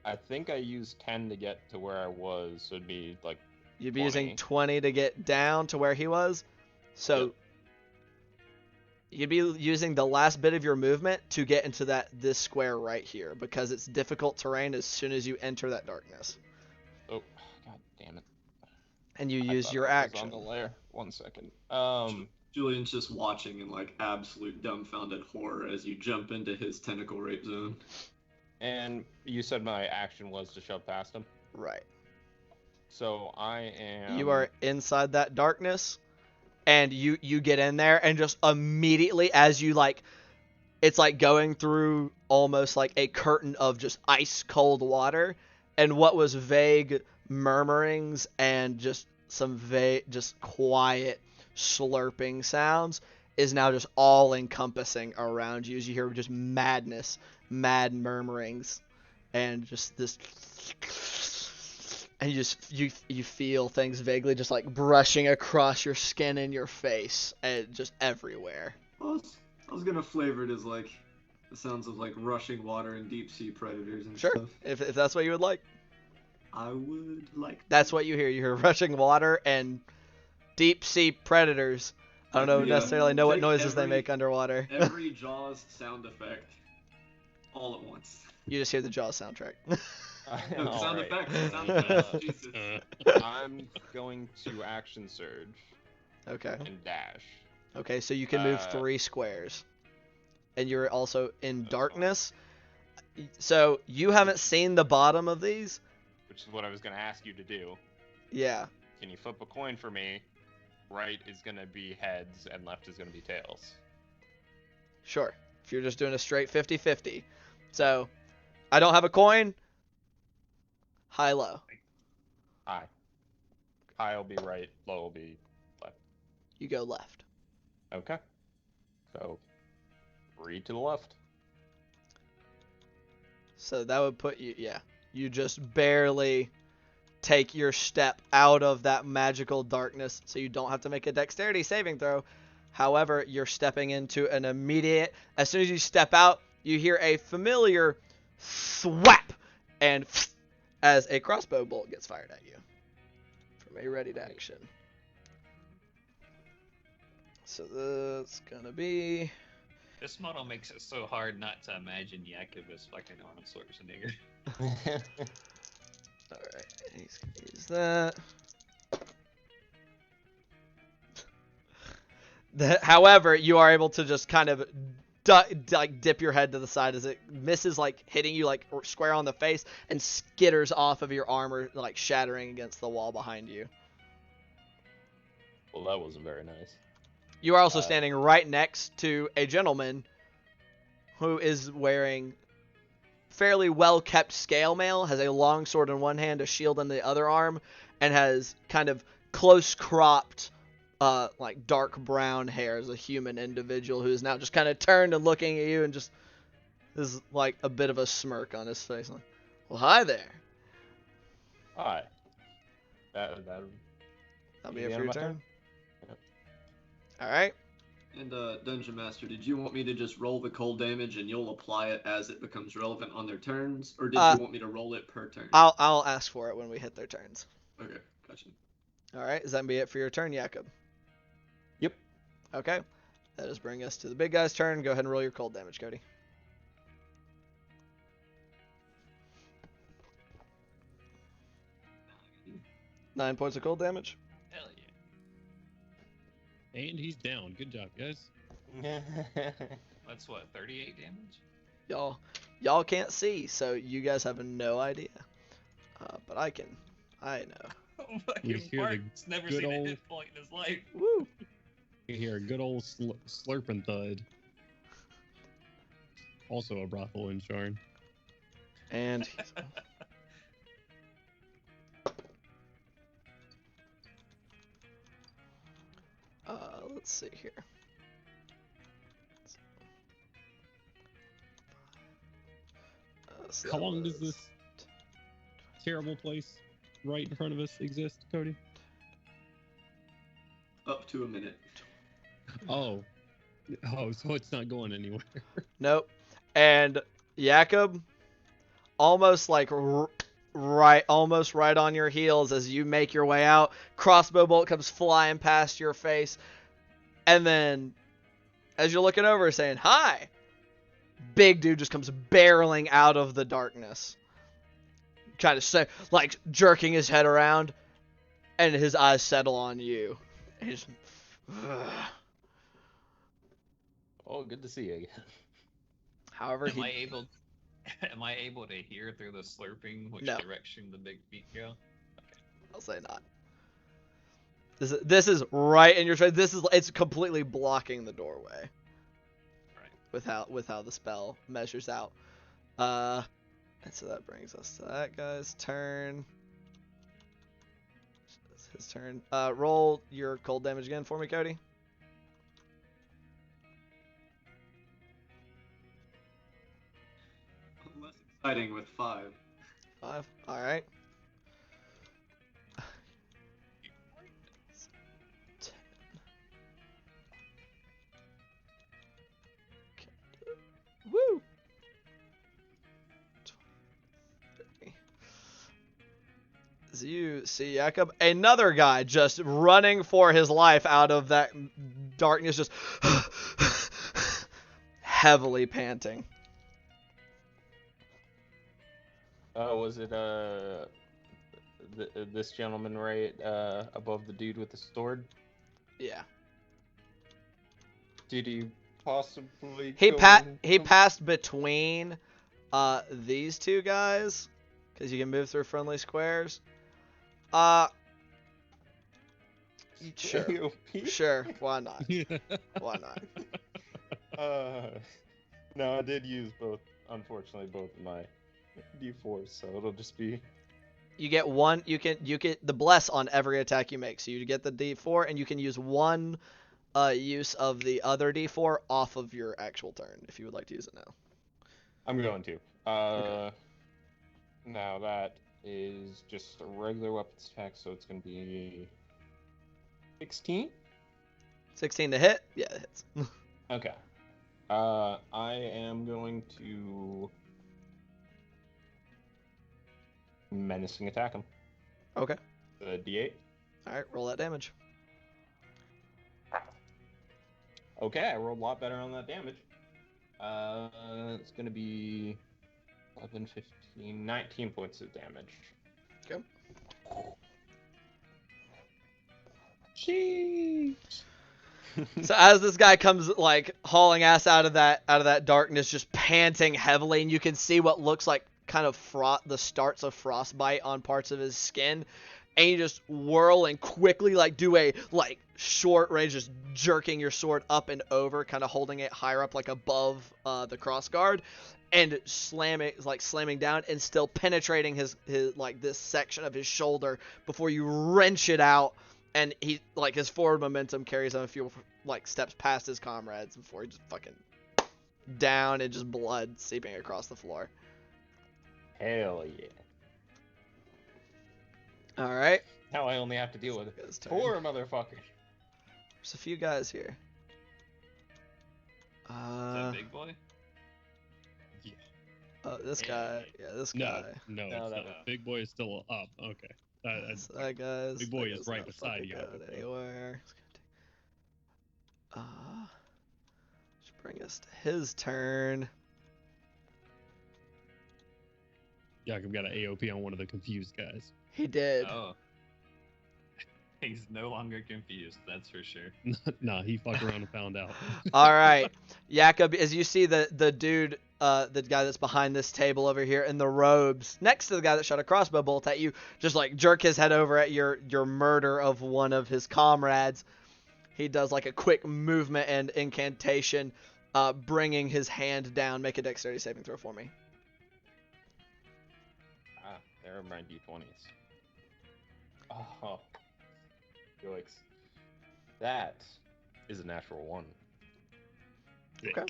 I think I used 10 to get to where I was, so it'd be like. You'd be using 20. 20 to get down to where he was. So Yep. You'd be using the last bit of your movement to get into this square right here because it's difficult terrain as soon as you enter that darkness. Oh, god damn it. And you I use thought your I was action. on the lair. 1 second. Julian's just watching in like absolute dumbfounded horror as you jump into his tentacle rape zone. And you said my action was to shove past him? Right. So I am... You are inside that darkness, and you get in there, and just immediately as you it's like going through almost like a curtain of just ice cold water, and what was vague murmurings and just some just quiet slurping sounds is now just all encompassing around you as you hear just madness, mad murmurings, and just this, and you feel things vaguely just like brushing across your skin and your face and just everywhere. I was gonna flavor it as like the sounds of like rushing water and deep sea predators and Sure, stuff. if that's what you would like. I would like. That's what you hear. You hear rushing water and deep sea predators. I don't know Yeah. necessarily know what Take noises they make underwater. Every Jaws sound effect, all at once. You just hear the Jaws soundtrack. No, All sound right. effects. Sound effects. Jesus. I'm going to action surge Okay. and dash. Okay, so you can move 3 squares. And you're also in darkness. So you haven't seen the bottom of these? Which is what I was going to ask you to do. Yeah. Can you flip a coin for me? Right is going to be heads and left is going to be tails. Sure. If you're just doing a straight 50-50. So, I don't have a coin. High-low. High. High will be right, low will be left. You go left. Okay. So, 3 to the left. So that would put you, yeah. You just barely take your step out of that magical darkness, so you don't have to make a dexterity saving throw. However, you're stepping into an immediate, as soon as you step out, you hear a familiar thwap, and as a crossbow bolt gets fired at you from a ready to action. So that's gonna be... This model makes it so hard not to imagine Jakob as fucking Arnold Schwarzenegger. Alright, he's gonna use that. However, you are able to just kind of dip your head to the side as it misses, like hitting you like square on the face and skitters off of your armor, like shattering against the wall behind you. Well, that wasn't very nice. You are also standing right next to a gentleman who is wearing fairly well-kept scale mail, has a long sword in one hand, a shield in the other arm, and has kind of close-cropped, like dark brown hair as a human individual who is now just kind of turned and looking at you and just is like a bit of a smirk on his face. Like, well, hi there. Hi. That'll That'll be be it the for end your of my turn. turn. Yep. All right. And Dungeon Master, did you want me to just roll the cold damage and you'll apply it as it becomes relevant on their turns, or did you want me to roll it per turn? I'll ask for it when we hit their turns. Okay, gotcha. All right. Is that gonna be it for your turn, Jakob? Yep. Okay. That does bring us to the big guy's turn. Go ahead and roll your cold damage, Cody. Nine points of cold damage. Hell yeah. And he's down. Good job, guys. That's what, 38 damage? Y'all can't see, so you guys have no idea. But I know. You Fucking hear the Mark's never good seen a old- hit point in his life. Woo! You hear a good old slurping thud. Also a brothel in Sharn. And let's see here. So How that long does was- this terrible place right in front of us exist, Cody? Up to a minute. Oh. Oh, so it's not going anywhere. Nope. And Jakob, almost like almost right on your heels as you make your way out. Crossbow bolt comes flying past your face, and then as you're looking over saying, "Hi!" Big dude just comes barreling out of the darkness. Kind of say, like, jerking his head around, and his eyes settle on you. He's, Oh, good to see you again. however, Am I able to hear through the slurping which No. direction the big feet go? I'll say not. This is right in your face. It's completely blocking the doorway. Right. With how the spell measures out. And so that brings us to that guy's turn. It's his turn. Roll your cold damage again for me, Cody. Less exciting with 5. 5. All right. 10. Woo! 20, 30. So you see Jakob, another guy just running for his life out of that darkness, just heavily panting. Was it this gentleman right above the dude with the sword? Yeah. Did he possibly? He go and he come- passed between these two guys because you can move through friendly squares. Sure. AOP? Sure, why not? Why not? No, I did use both. Unfortunately, both of my D4s, so it'll just be. You get one. You get the bless on every attack you make. So you get the D4, and you can use one use of the other D4 off of your actual turn if you would like to use it now. I'm going to. Okay. Now that is just a regular weapons attack, so it's going to be 16. 16 to hit. Yeah, it hits. Okay. I am going to menacing attack him. Okay. The D8. All right, roll that damage. Okay, I rolled a lot better on that damage. It's going to be 11, 15, 19 points of damage. Okay. Sheesh. So as this guy comes like hauling ass out of that darkness, just panting heavily, and you can see what looks like kind of the starts of frostbite on parts of his skin, and you just whirl and quickly like do a like short range, just jerking your sword up and over, kind of holding it higher up like above the crossguard, and slamming down and still penetrating his like this section of his shoulder before you wrench it out. And he, like, his forward momentum carries him a few, like, steps past his comrades before he just fucking down and just blood seeping across the floor. Hell yeah. Alright. Now I only have to deal with His turn. 4 motherfuckers. There's a few guys here. Is that big boy? This guy. Yeah, this guy. No, No, it's that not. Big boy is still up. Okay. So that guy's. Big boy that is guy's right not beside fucking you. going anywhere. Should bring us to his turn. Jakob got an AOP on one of the confused guys. He did. Oh. He's no longer confused, that's for sure. Nah, he fucked around and found out. All right, Jakob, as you see the dude, the guy that's behind this table over here in the robes, next to the guy that shot a crossbow bolt at you, just like jerk his head over at your murder of one of his comrades. He does like a quick movement and incantation, bringing his hand down. Make a dexterity saving throw for me. Ah, there are my D20s. Oh. Yikes. That is a natural 1. Okay.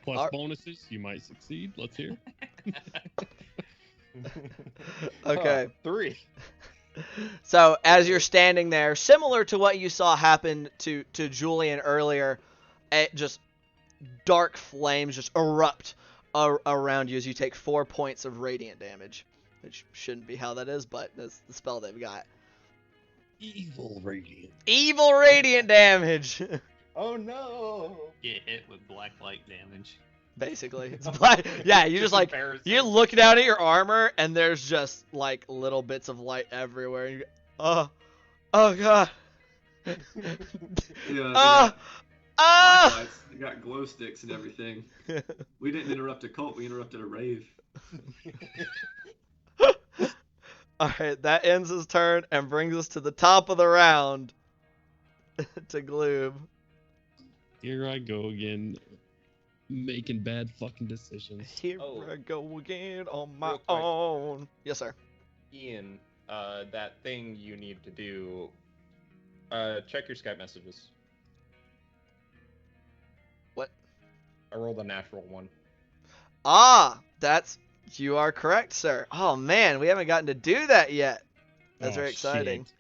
Plus Alright. bonuses, you might succeed. Let's hear. Okay. 3. So as you're standing there, similar to what you saw happen to Julian earlier, just dark flames just erupt around you as you take 4 points of radiant damage, which shouldn't be how that is, but that's the spell they've got. Evil radiant. Evil radiant damage. Oh no! Get hit with black light damage. Basically, it's black. Yeah, you just like embarrassing. you're looking down at your armor, and there's just like little bits of light everywhere. And you go, oh god. Yeah, they Ah! got Ah! blacklights, they got glow sticks and everything. We didn't interrupt a cult, we interrupted a rave. Alright, that ends his turn and brings us to the top of the round. To Gloob. Here I go again, making bad fucking decisions. Here Oh. I go again on my Real quick. own. Yes, sir. Ian, that thing you need to do. Check your Skype messages. What? I rolled a natural one. Ah, you are correct, sir. Oh man, we haven't gotten to do that yet. That's Oh, very exciting. shit.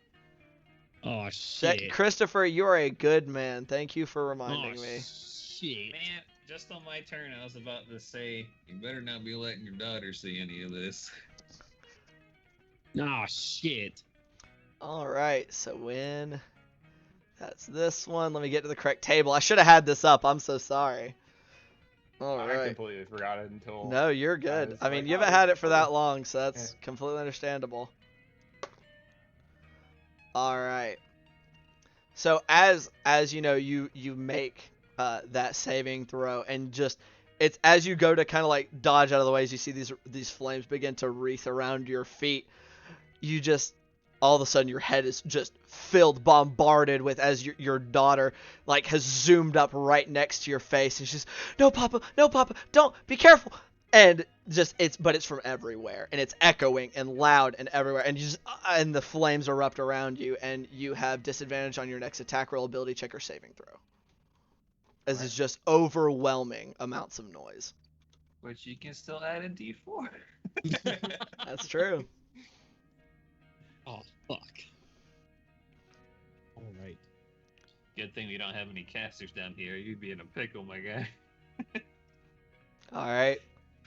Oh shit. Christopher, you are a good man. Thank you for reminding Oh, me. shit. Man, just on my turn, I was about to say, you better not be letting your daughter see any of this. Oh shit. All right, so when that's this one, let me get to the correct table. I should have had this up. I'm so sorry. All I right. completely forgot it until. No, you're good. was I mean, like, you oh, haven't had this it is for cool. that long, so that's completely understandable. All right. So as you know, you make that saving throw, and just it's as you go to kind of like dodge out of the way, as you see these flames begin to wreath around your feet, you just all of a sudden your head is just bombarded with, as your daughter like has zoomed up right next to your face, and she's no papa, don't, be careful. And just it's from everywhere, and it's echoing and loud and everywhere, and and the flames erupt around you, and you have disadvantage on your next attack roll, ability check, or saving throw, as it's just overwhelming amounts of noise. But you can still add a D4. That's true. Oh fuck. All right. Good thing we don't have any casters down here. You'd be in a pickle, my guy. All right,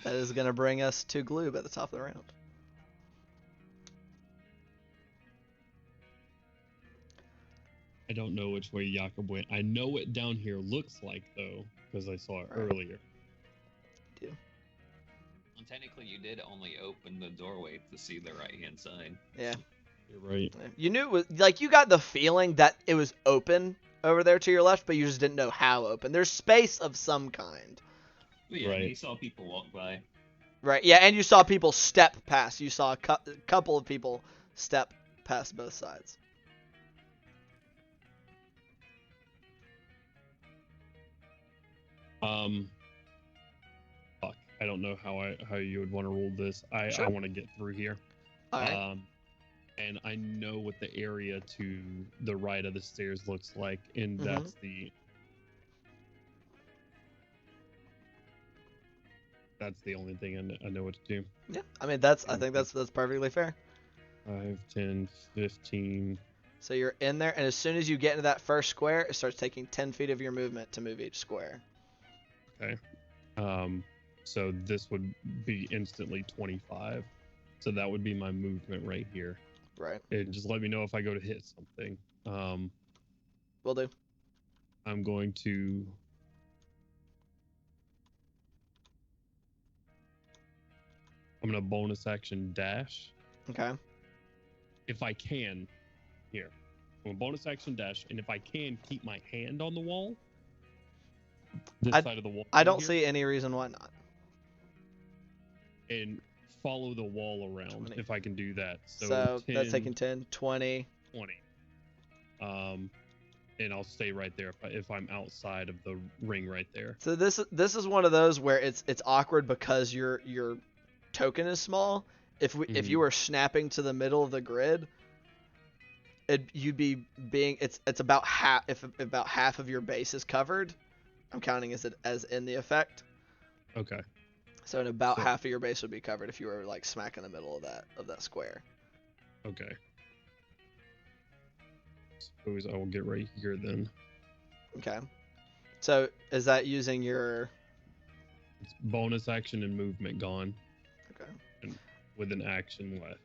that is gonna bring us to Gloob at the top of the round. I don't know which way Jakob went. I know what down here looks like though, because I saw it Right. earlier. Well, technically, you did only open the doorway to see the right-hand side. Yeah. You're right. You knew it was like you got the feeling that it was open over there to your left, but you just didn't know how open. There's space of some kind. But yeah, Right. you saw people walk by. Right. Yeah, and you saw people step past. You saw a couple of people step past both sides. Fuck. I don't know how you would want to rule this. I Sure. want to get through here. All right. And I know what the area to the right of the stairs looks like, and Mhm. that's the only thing I know what to do. Yeah. I mean, I think that's perfectly fair. 5, 10, 15. So you're in there, and as soon as you get into that first square, it starts taking 10 feet of your movement to move each square. Okay. So this would be instantly 25. So that would be my movement right here. Right. And just let me know if I go to hit something. Will do. I'm going to. I'm going to bonus action dash. Okay. If I can, here. I'm going to bonus action dash, and if I can, keep my hand on the wall. This side of the wall. I don't here, see any reason why not. And follow the wall around 20. if I can do that. So 10, that's taking 10, 20. 20. And I'll stay right there if I'm outside of the ring right there. So this is one of those where it's awkward because your token is small. If you were snapping to the middle of the grid, you'd be being it's about half if about half of your base is covered. I'm counting as in the effect. Okay. So about half of your base would be covered if you were like smack in the middle of that square. Okay. Suppose I will get right here then. Okay. So is that using your It's bonus action and movement gone. Okay. And with an action left.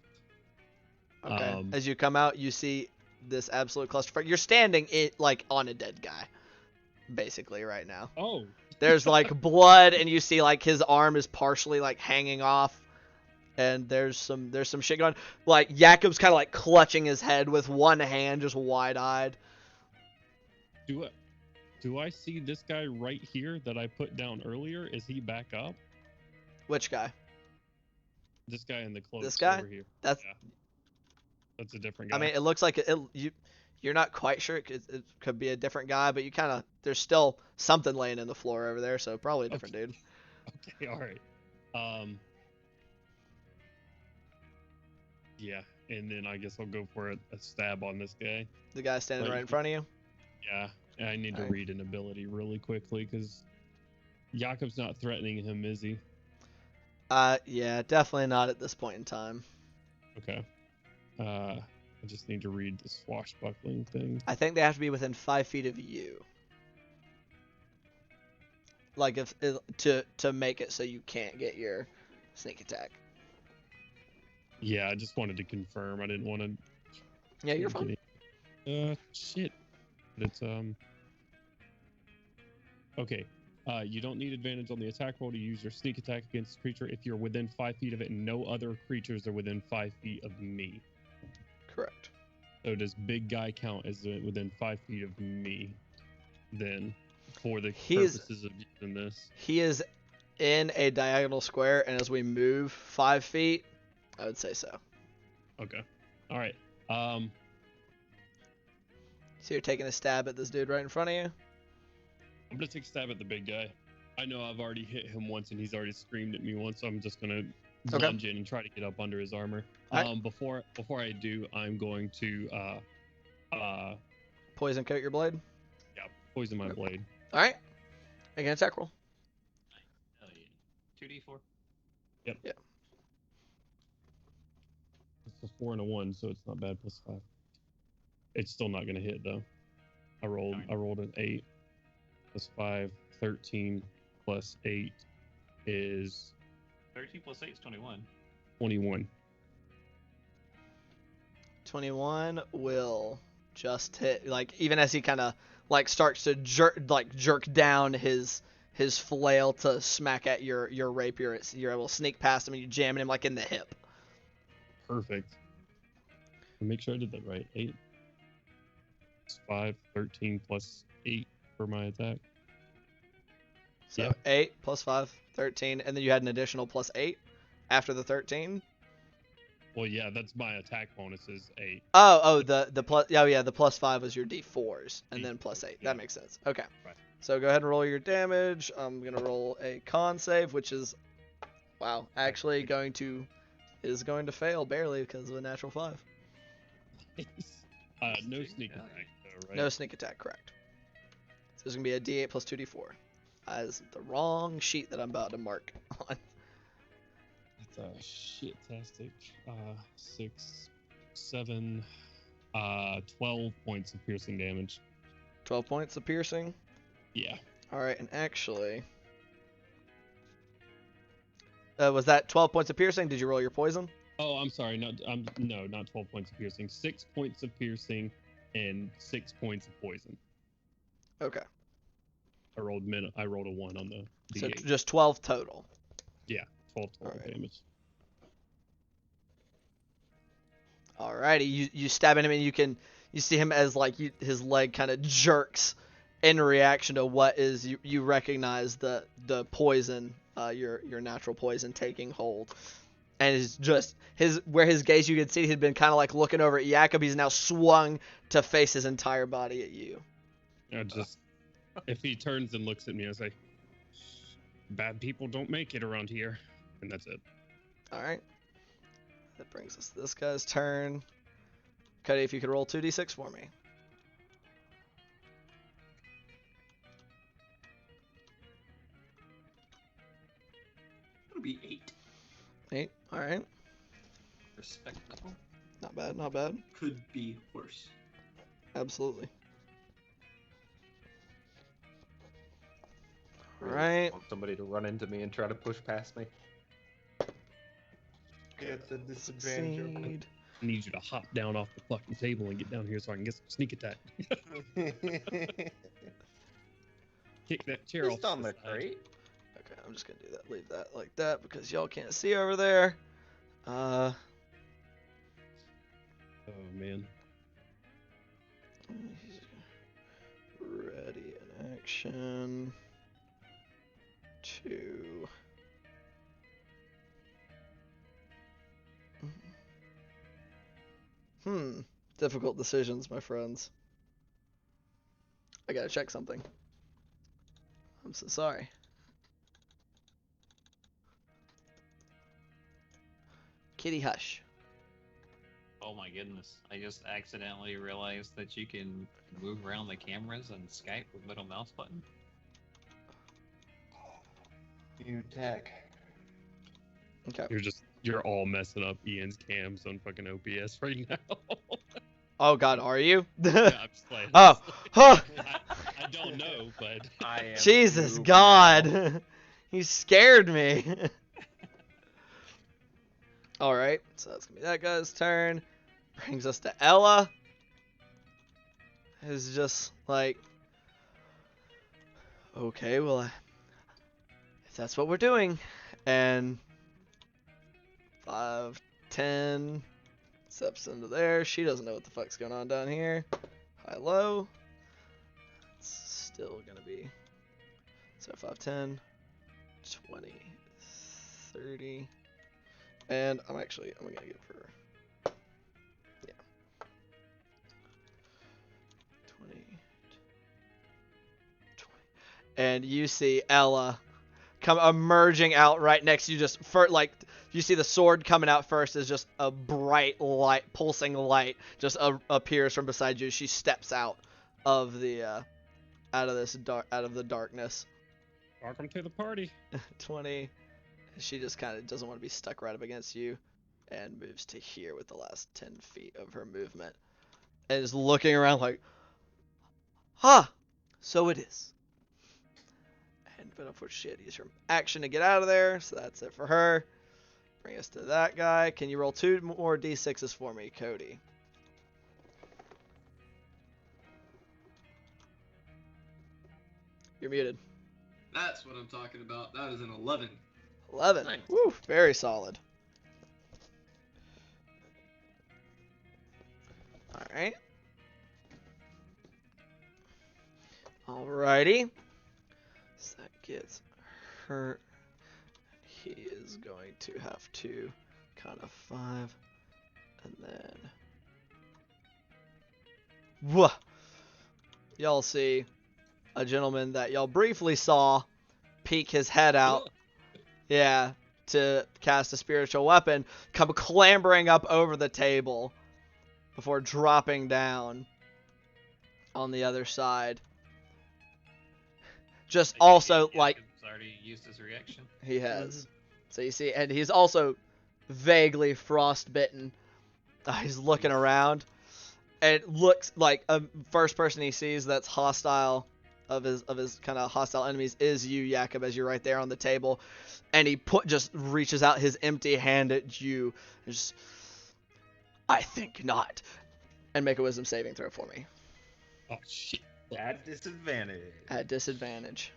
Okay. As you come out, you see this absolute clusterfuck. You're standing like on a dead guy. basically, right now. Oh. There's like blood, and you see like his arm is partially like hanging off, and there's some shit going. Like Jakob's kind of like clutching his head with one hand, just wide-eyed. Do I see this guy right here that I put down earlier? Is he back up? Which guy? This guy in the clothes. This guy? Over here. That's. Yeah. That's a different guy. I mean, it looks like you're not quite sure. It could be a different guy, but you kind of there's still something laying in the floor over there, so probably a different dude. Okay, all right. Yeah, and then I guess I'll go for a stab on this guy. The guy standing right in front of you. Yeah, I need to read an ability really quickly because Jakob's not threatening him, is he? Yeah, definitely not at this point in time. Okay. I just need to read the swashbuckling thing. I think they have to be within 5 feet of you. Like to make it so you can't get your sneak attack. Yeah, I just wanted to confirm. I didn't want to. Yeah, you're fine. Shit. But it's Okay. You don't need advantage on the attack roll to use your sneak attack against the creature if you're within 5 feet of it and no other creatures are within 5 feet of me. Correct. So does big guy count as within 5 feet of me? Then, for the purposes of using this, he is in a diagonal square, and as we move 5 feet, I would say so. Okay. All right. So you're taking a stab at this dude right in front of you? I'm gonna take a stab at the big guy. I know I've already hit him once, and he's already screamed at me once, so I'm just gonna lunge in and try to get up under his armor. Right. Before I do, I'm going to Poison coat your blade? Yeah, poison my blade. Alright. Make an attack roll. 2d4. Yep. Yeah. It's a 4 and a 1, so it's not bad. +5. It's still not gonna hit though. I rolled an 8 +5, 13 + 8 is 13 + 8 is 21. 21. 21 will just hit, like, even as he kind of like starts to jerk down his flail to smack at your rapier. You're able to sneak past him and you jamming him like in the hip. Perfect. Make sure I did that right. 8 + 5, 13 + 8 for my attack. So Yep. 8 + 5, 13, and then you had an additional +8 after the 13. Well, yeah, that's my attack bonus is 8. The plus. Yeah, the +5 was your D4s, and then +8. Yeah. That makes sense. Okay. Right. So go ahead and roll your damage. I'm gonna roll a con save, which is, wow, actually is going to fail barely because of a natural 5. No sneak attack though, right? No sneak attack, correct. So it's gonna be a D8 + 2D4. As the wrong sheet that I'm about to mark on. That's shit-tastic. 6, 7, 12 points of piercing damage. 12 points of piercing. Yeah. All right, and actually, was that 12 points of piercing? Did you roll your poison? Oh, I'm sorry. No, not 12 points of piercing. 6 points of piercing and 6 points of poison. Okay. I rolled a 1 on the D8. So just 12 total. Yeah, 12 total Alright. damage. Alrighty, you stab at him and you see him as like his leg kind of jerks in reaction to what is you recognize the poison, your natural poison taking hold, and it's just where his gaze, you could see he'd been kind of like looking over at Jakob. He's now swung to face his entire body at you. If he turns and looks at me, I say, "Bad people don't make it around here," and that's it. All right. That brings us to this guy's turn. Cody, if you could roll 2d6 for me. It'll be 8. 8. All right. Respectable. Not bad. Not bad. Could be worse. Absolutely. All right. Want somebody to run into me and try to push past me. Get the disadvantage. Succeed. I need you to hop down off the fucking table and get down here so I can get some sneak attack. Kick that chair off. Just on the side. crate. Okay, I'm just gonna do that. Leave that like that because y'all can't see over there. Oh man. Ready in action. 2. Difficult decisions, my friends. I gotta check something. I'm so sorry. Kitty, hush. Oh my goodness! I just accidentally realized that you can move around the cameras on Skype with middle mouse button. New tech. Okay. You're all messing up Ian's cams on fucking OBS right now. Oh God, are you? Yeah, I'm just playing. Oh, huh. I don't know, but I am Jesus too God, you scared me. All right, so that's gonna be that guy's turn. Brings us to Ella. Who's just like, okay, well, if that's what we're doing, and 5, 10 steps into there. She doesn't know what the fuck's going on down here. High, low. It's still gonna be so 5, 10, 20, 30, and I'm gonna give her 20, and you see Ella come emerging out right next to you. Just you see the sword coming out first as just a bright light, pulsing light, just appears from beside you. She steps out of the out of the darkness. welcome to the party. 20. She just kind of doesn't want to be stuck right up against you, and moves to here with the last 10 feet of her movement, and is looking around like, so it is. But unfortunately, she had to use her action to get out of there, so that's it for her. Bring us to that guy. Can you roll 2 more d6s for me, Cody? You're muted. That's what I'm talking about. That is an 11. 11. Nice. Woo, very solid. Alright. Alrighty. So that gets her. He is going to have to kind of 5. And then. Whoa! Y'all see a gentleman that y'all briefly saw peek his head out. Yeah, to cast a spiritual weapon, come clambering up over the table before dropping down on the other side. Just also like He's already used his reaction. he has. So you see, and he's also vaguely frostbitten. He's looking around, and it looks like a first person he sees that's hostile of his kind of hostile enemies is you, Jakob, as you're right there on the table, and he just reaches out his empty hand at you, and just, I think not, and make a wisdom saving throw for me. Oh shit. At disadvantage. At disadvantage.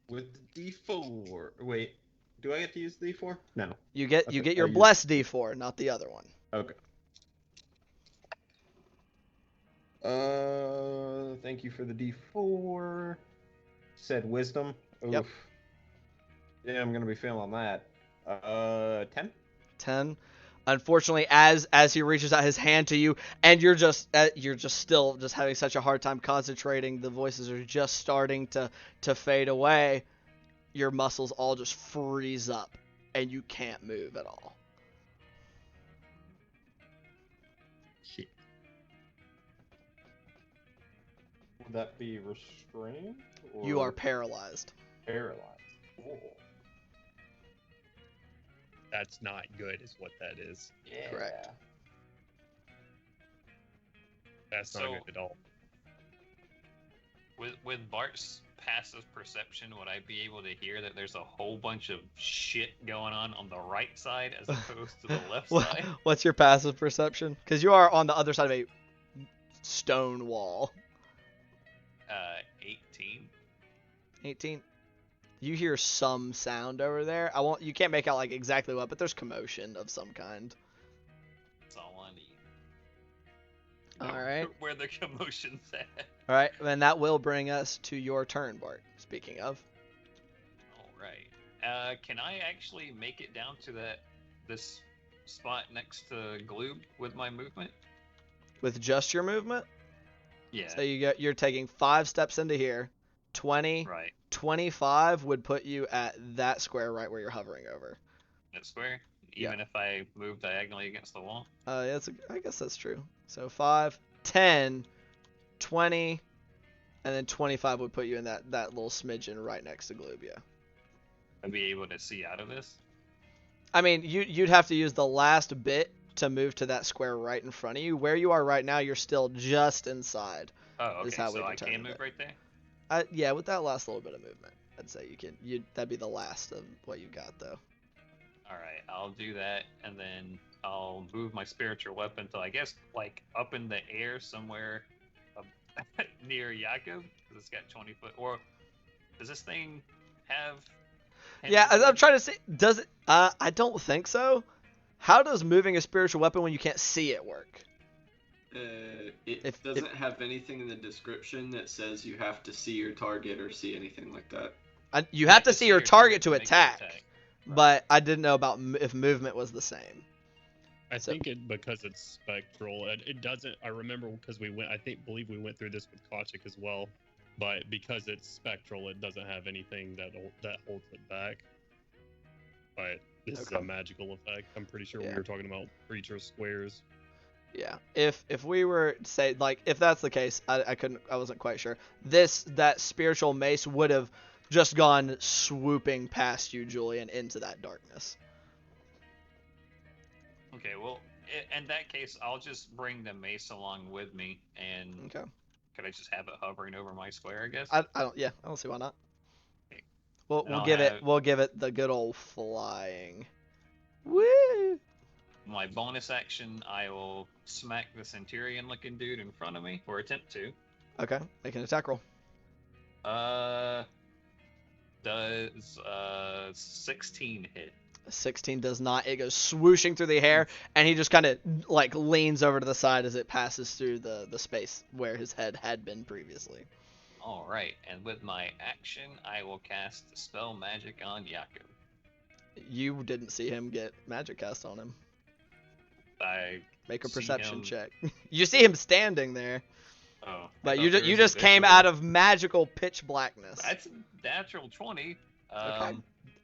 With the D4. Wait, do I get to use the D4? No. You get Okay, your I use- blessed D4, not the other one. Okay. Thank you for the D4. Said wisdom. Oof. Yep. Yeah, I'm gonna be feeling that. 10. 10. Unfortunately, as he reaches out his hand to you, and you're just still just having such a hard time concentrating, the voices are just starting to fade away. Your muscles all just freeze up, and you can't move at all. Shit. Would that be restrained? Or You are paralyzed. paralyzed. Cool. That's not good, is what that is. Yeah. Correct. That's not So- good at all. With Bart's passive perception, would I be able to hear that there's a whole bunch of shit going on the right side as opposed to the left side? What's your passive perception? Because you are on the other side of a stone wall. 18. 18. You hear some sound over there. You can't make out like exactly what, but there's commotion of some kind. That's all I need. All right. Where the commotion's at. All right, and that will bring us to your turn, Bart. Speaking of. All right. Can I actually make it down to this spot next to Gloob with my movement? With just your movement? Yeah. So you're taking 5 steps into here. 20. Right. 25 would put you at that square right where you're hovering over. That square? Yeah. Even if I move diagonally against the wall? I guess that's true. So 5, 10, 20, and then 25 would put you in that little smidgen right next to Gloob, yeah. I'd be able to see out of this? I mean, you'd have to use the last bit to move to that square right in front of you. Where you are right now, you're still just inside. Oh, okay. Is how we So I determine can move it. right there? Yeah, with that last little bit of movement, I'd say that'd be the last of what you got, though. All right, I'll do that, and then I'll move my spiritual weapon to, I guess, like up in the air somewhere near Jakob, because it's got 20 foot. Or does this thing have? Yeah, I'm trying to say, does it? I don't think so. How does moving a spiritual weapon when you can't see it work? It doesn't have anything in the description that says you have to see your target or see anything like that. You have to see your target to make the attack, Right. but I didn't know about if movement was the same. I think because it's spectral, it doesn't. I remember because believe we went through this with Kochik as well, but because it's spectral, it doesn't have anything that holds it back. But this is a magical effect. I'm pretty sure we were talking about creature squares. Yeah, if we were say like if that's the case, I wasn't quite sure. That spiritual mace would have just gone swooping past you, Julian, into that darkness. Okay, well, in that case, I'll just bring the mace along with me, and Okay. could I just have it hovering over my square? I guess. I don't see why not. Okay. We'll give it the good old flying. Woo! My bonus action, I will smack the Centurion-looking dude in front of me, or attempt to. Okay, make an attack roll. Does 16 hit? 16 does not. It goes swooshing through the air, and he just kind of like leans over to the side as it passes through the space where his head had been previously. All right, and with my action, I will cast Dispel Magic on Jakob. You didn't see him get magic cast on him. I Make a see perception him- check. You see him standing there, Oh, but I you thought there you was a just came visual. out of magical pitch blackness. That's a natural 20. Okay.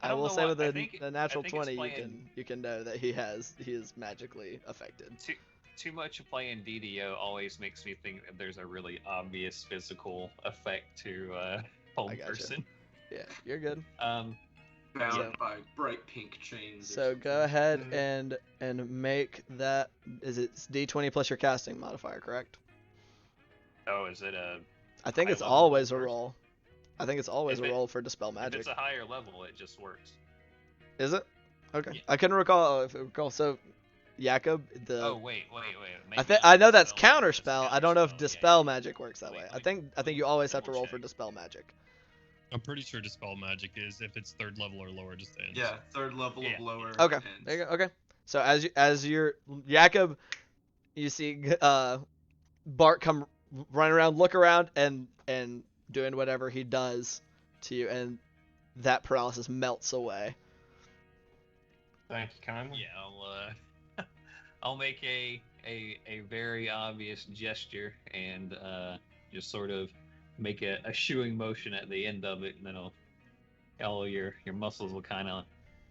I don't will know say what- with I the think- natural I think it's 20, playing- you can know that he is magically affected. Too much of playing DDO always makes me think that there's a really obvious physical effect to home gotcha. person. Yeah, you're good. Um, Bound Yeah. by bright pink chains. or So something. go ahead and make that. Is it D20 plus your casting modifier, correct? oh, is it a? I think High it's level always a first? roll. I think it's always If a it- roll for dispel If magic. it's a higher level, it just works. Is it? Okay. Yeah. I couldn't recall if it recall. So, Jakob, Oh wait. I know that's Dispel, counter it's spell. I don't know if counterspell, dispel yeah. magic works that Wait, way. let I think you always have to roll for double-check. dispel magic. I'm pretty sure dispel magic is if it's 3rd level or lower, just ends. Yeah, third level Yeah. of lower. Okay. ends. There you go. Okay. So as you're Jakob, you see Bart come running around, look around, and doing whatever he does to you, and that paralysis melts away. Thank you kindly. Yeah, I'll make a very obvious gesture and just sort of make a shooing motion at the end of it, and then all your muscles will kind of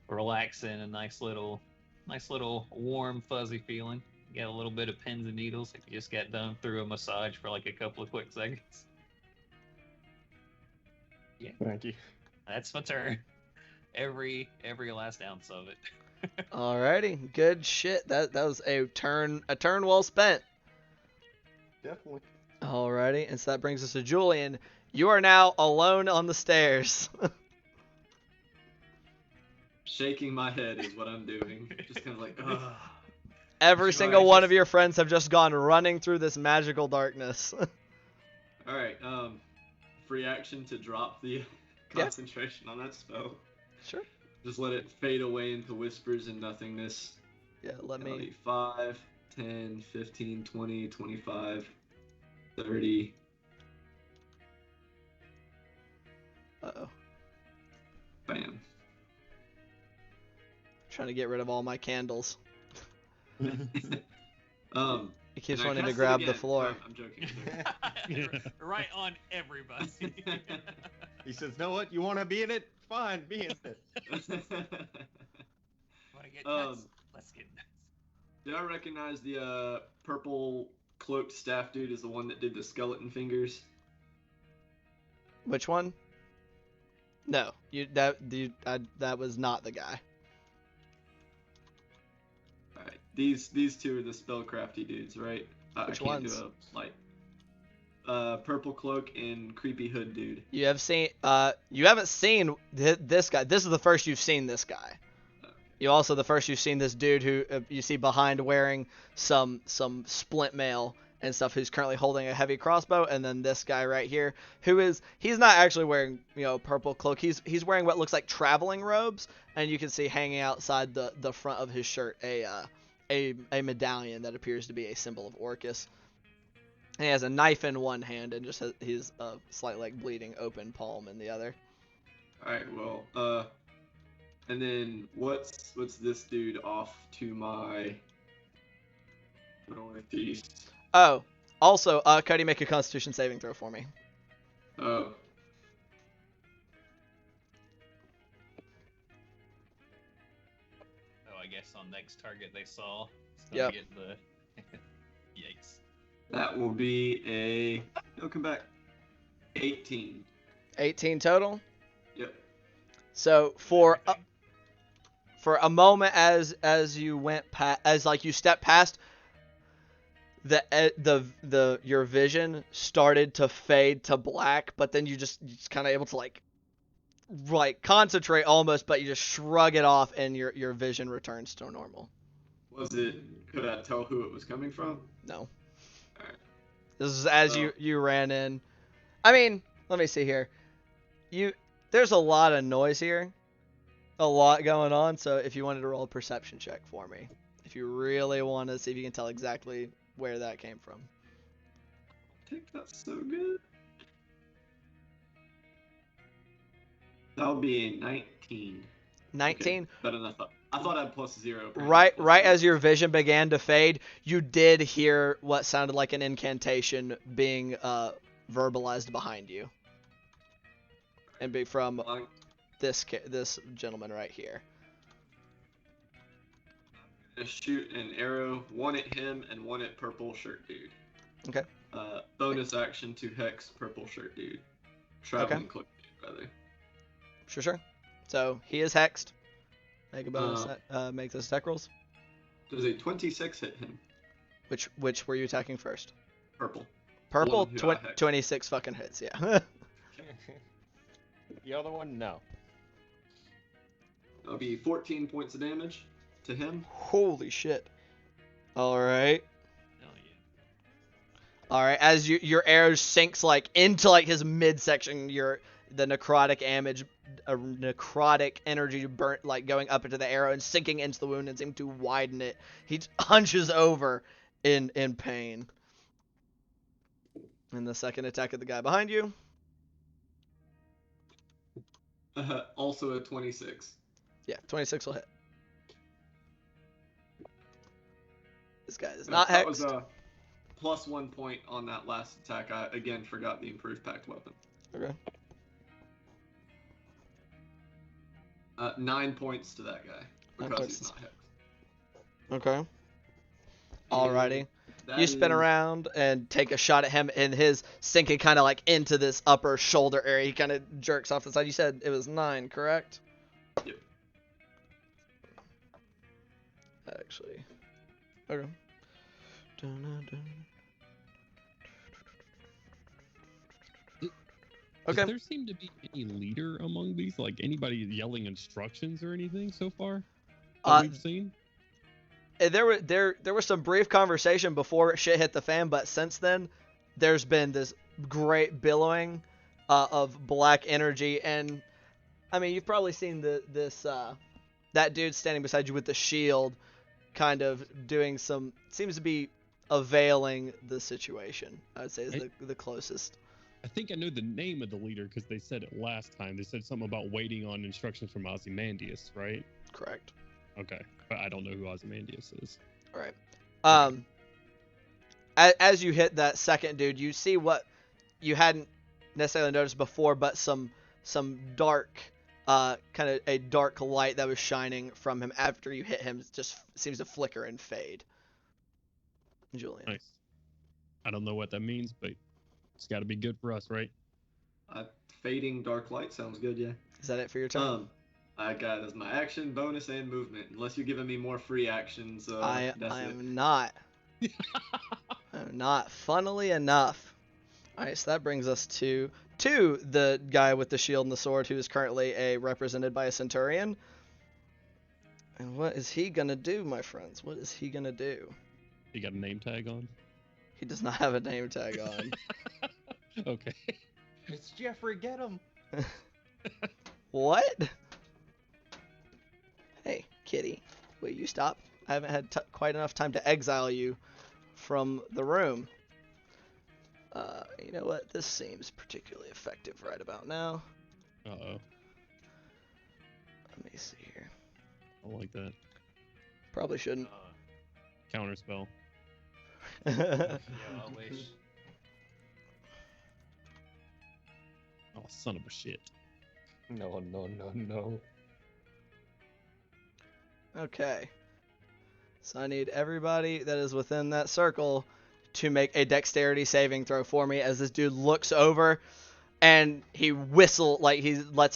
relax in a nice little warm fuzzy feeling. You get a little bit of pins and needles if you just got done through a massage for like a couple of quick seconds. Yeah, Thank you. that's my turn. Every last ounce of it. Alrighty, good shit. That was a turn well spent. Definitely. Alrighty, and so that brings us to Julian. You are now alone on the stairs. Shaking my head is what I'm doing. Just kind of like, ugh. Every Should single I one just- of your friends have just gone running through this magical darkness. All right. Free action to drop the Yeah. concentration on that spell. Sure. Just let it fade away into whispers and nothingness. Yeah, let I'll me. need 5, 10, 15, 20, 25, 30. Uh-oh. Bam. Trying to get rid of all my candles. It keeps and I wanting to cast it grab the again. floor. No, I'm joking. Right on everybody. He says, "Know what? You want to be in it? Fine, be in it." Want to get nuts? Let's get nuts. Did I recognize the purple cloaked staff dude as the one that did the skeleton fingers? Which one? No, that was not the guy. Alright, these two are the spellcrafty dudes, right? Which I can't ones? do a light. Purple cloak and creepy hood dude. You haven't seen this guy. This is the first you've seen this guy. Okay. You also the first you've seen this dude who you see behind wearing some splint mail and stuff, who's currently holding a heavy crossbow, and then this guy right here he's not actually wearing purple cloak. He's wearing what looks like traveling robes, and you can see hanging outside the front of his shirt a medallion that appears to be a symbol of Orcus. And he has a knife in one hand and just has his slight bleeding open palm in the other. Alright, well, and then what's this dude off to my northeast? Oh, also, Cody, make a Constitution saving throw for me. Oh. I guess on next target they saw. So Yep. get the yikes. That will be it'll come back. 18. 18 total. Yep. So for a moment, as you went past, you stepped past, your vision started to fade to black, but then you just kind of able to like concentrate almost, but you just shrug it off and your vision returns to normal. Could I tell who it was coming from? No. Alright. This is as you ran in. I mean, let me see here. There's a lot of noise here. A lot going on, so if you wanted to roll a perception check for me. If you really want to see if you can tell exactly where that came from. I think that's so good. That'll be a 19. 19? Okay, better than I thought. I thought I had +0. Right as your vision began to fade, you did hear what sounded like an incantation being verbalized behind you. And be from this gentleman right here. I'm gonna shoot an arrow, one at him and one at purple shirt dude. Okay. Bonus action to hex purple shirt dude. Traveling cloak dude, rather. Sure. So he is hexed. Make a bonus. Make those attack rolls. Does a 26 hit him? Which were you attacking first? Purple. Purple. The one who I hexed. 26 fucking hits. Yeah. The other one, no. That'll be 14 points of damage to him. Holy shit. All right. Hell yeah. All right. As your arrow sinks into his midsection, the necrotic energy burnt going up into the arrow and sinking into the wound and seeming to widen it. He hunches over in pain. And the second attack of the guy behind you. Also a 26. Yeah, 26 will hit. This guy is not hexed. That was a +1 point on that last attack. I again forgot the improved pact weapon. Okay. 9 points to that guy because he's not hexed. Okay. Alrighty. That You spin is- around and take a shot at him, and his sinking kind of into this upper shoulder area. He kind of jerks off the side. You said it was 9, correct? Yep. Actually. Okay. Okay. Does there seem to be any leader among these? Like anybody yelling instructions or anything so far that we've seen? There was some brief conversation before shit hit the fan, but since then, there's been this great billowing of black energy. And I mean, you've probably seen that dude standing beside you with the shield, kind of doing some, seems to be availing the situation. I'd say is the closest. I think I know the name of the leader because they said it last time. They said something about waiting on instructions from Ozymandias, right? Correct. Okay, but I don't know who Ozymandias is. All right. As you hit that second dude, you see what you hadn't necessarily noticed before, but some dark, kind of a dark light that was shining from him after you hit him just seems to flicker and fade. Julian. Nice. I don't know what that means, but it's got to be good for us, right? Fading dark light sounds good, yeah. Is that it for your turn? I got it as my action, bonus, and movement. Unless you're giving me more free actions, I that's it. am not. I'm not. Funnily enough. All right, so that brings us to the guy with the shield and the sword, who is currently represented by a centurion. And what is he gonna do, my friends? What is he gonna do? You got a name tag on? He does not have a name tag on. Okay. It's Jeffrey, get him. What? Hey, kitty, will you stop? I haven't had quite enough time to exile you from the room. You know what? This seems particularly effective right about now. Uh-oh. Let me see here. I don't like that. Probably shouldn't. Counterspell. Yeah, I wish. Oh, son of a shit. No. Okay. So I need everybody that is within that circle to make a dexterity saving throw for me as this dude looks over and he lets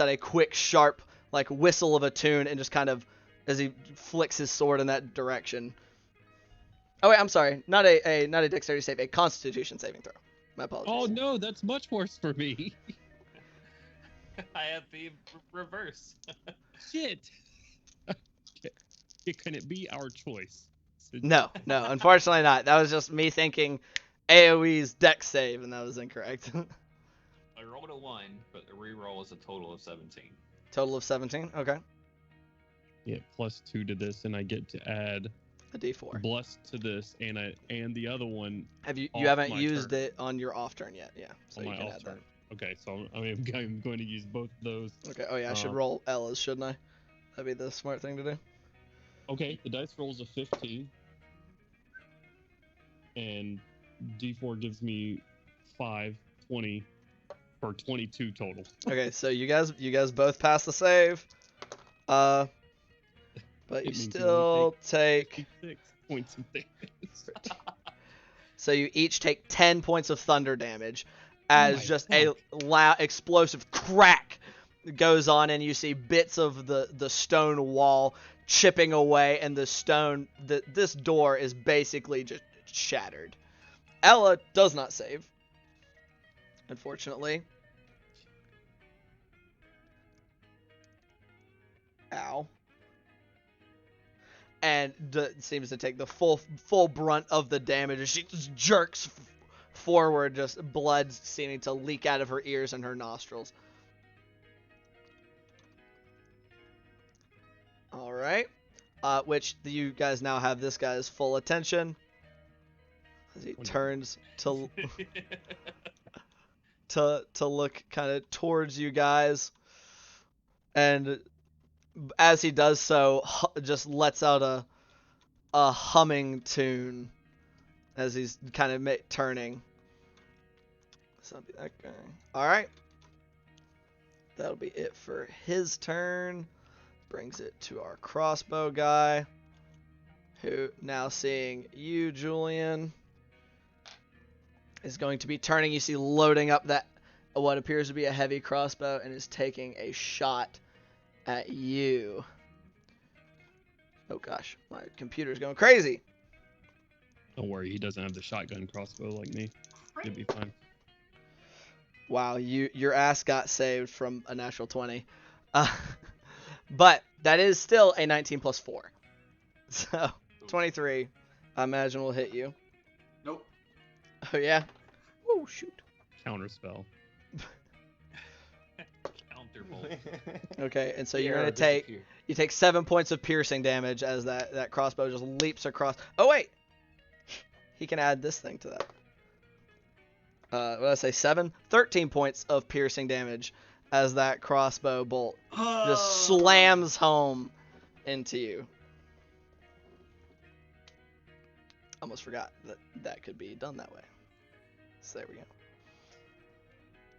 out a quick, sharp, whistle of a tune and just kind of, as he flicks his sword in that direction. Oh wait, I'm sorry. Not a dexterity save, a constitution saving throw. My apologies. Oh no, that's much worse for me. I had the reverse. Shit. Can it be our choice? No, unfortunately not. That was just me thinking AoE's dex save, and that was incorrect. I rolled a 1, but the reroll is a total of 17. Total of 17? Okay. Yeah, +2 to this, and I get to add A d4. bless to this, and the other one. You off haven't my used turn. it on your off turn yet, yeah. So On you my can off add turn. Okay, so I'm going to use both of those. that. Okay. Oh yeah, I should Um, roll Ella's, shouldn't I? That'd be the smart thing to do. Okay, the dice rolls a 15, and D4 gives me 5, 20, for 22 total. Okay, so you guys both pass the save. But It you means you still only take 56 points of damage. so you each take 10 points of thunder damage as my just fuck. a loud explosive crack goes on, and you see bits of the stone wall chipping away, and this door is basically just shattered. Ella does not save, unfortunately. Ow. And seems to take the full brunt of the damage as she just jerks forward, just blood seeming to leak out of her ears and her nostrils. All right, which you guys now have this guy's full attention as he turns to look kind of towards you guys, and as he does so, just lets out a humming tune as he's kind of turning. So that'll be that guy. All right, that'll be it for his turn. Brings it to our crossbow guy, who, now seeing you, Julian, is going to be turning. You see loading up that what appears to be a heavy crossbow and is taking a shot at you. Oh gosh, my computer's going crazy. Don't worry, he doesn't have the shotgun crossbow like me. It'd be fine. Wow, your ass got saved from a natural 20. But that is still a 19 plus 4. So, 23, I imagine will hit you. Nope. Oh, yeah? Oh, shoot. Counterspell. bolt. Okay, and so The you're arrow gonna take disappeared. you take 7 points of piercing damage as that crossbow just leaps across. Oh wait, he can add this thing to that. What did I say? 7, 13 points of piercing damage as that crossbow bolt just slams home into you. Almost forgot that could be done that way. So there we go.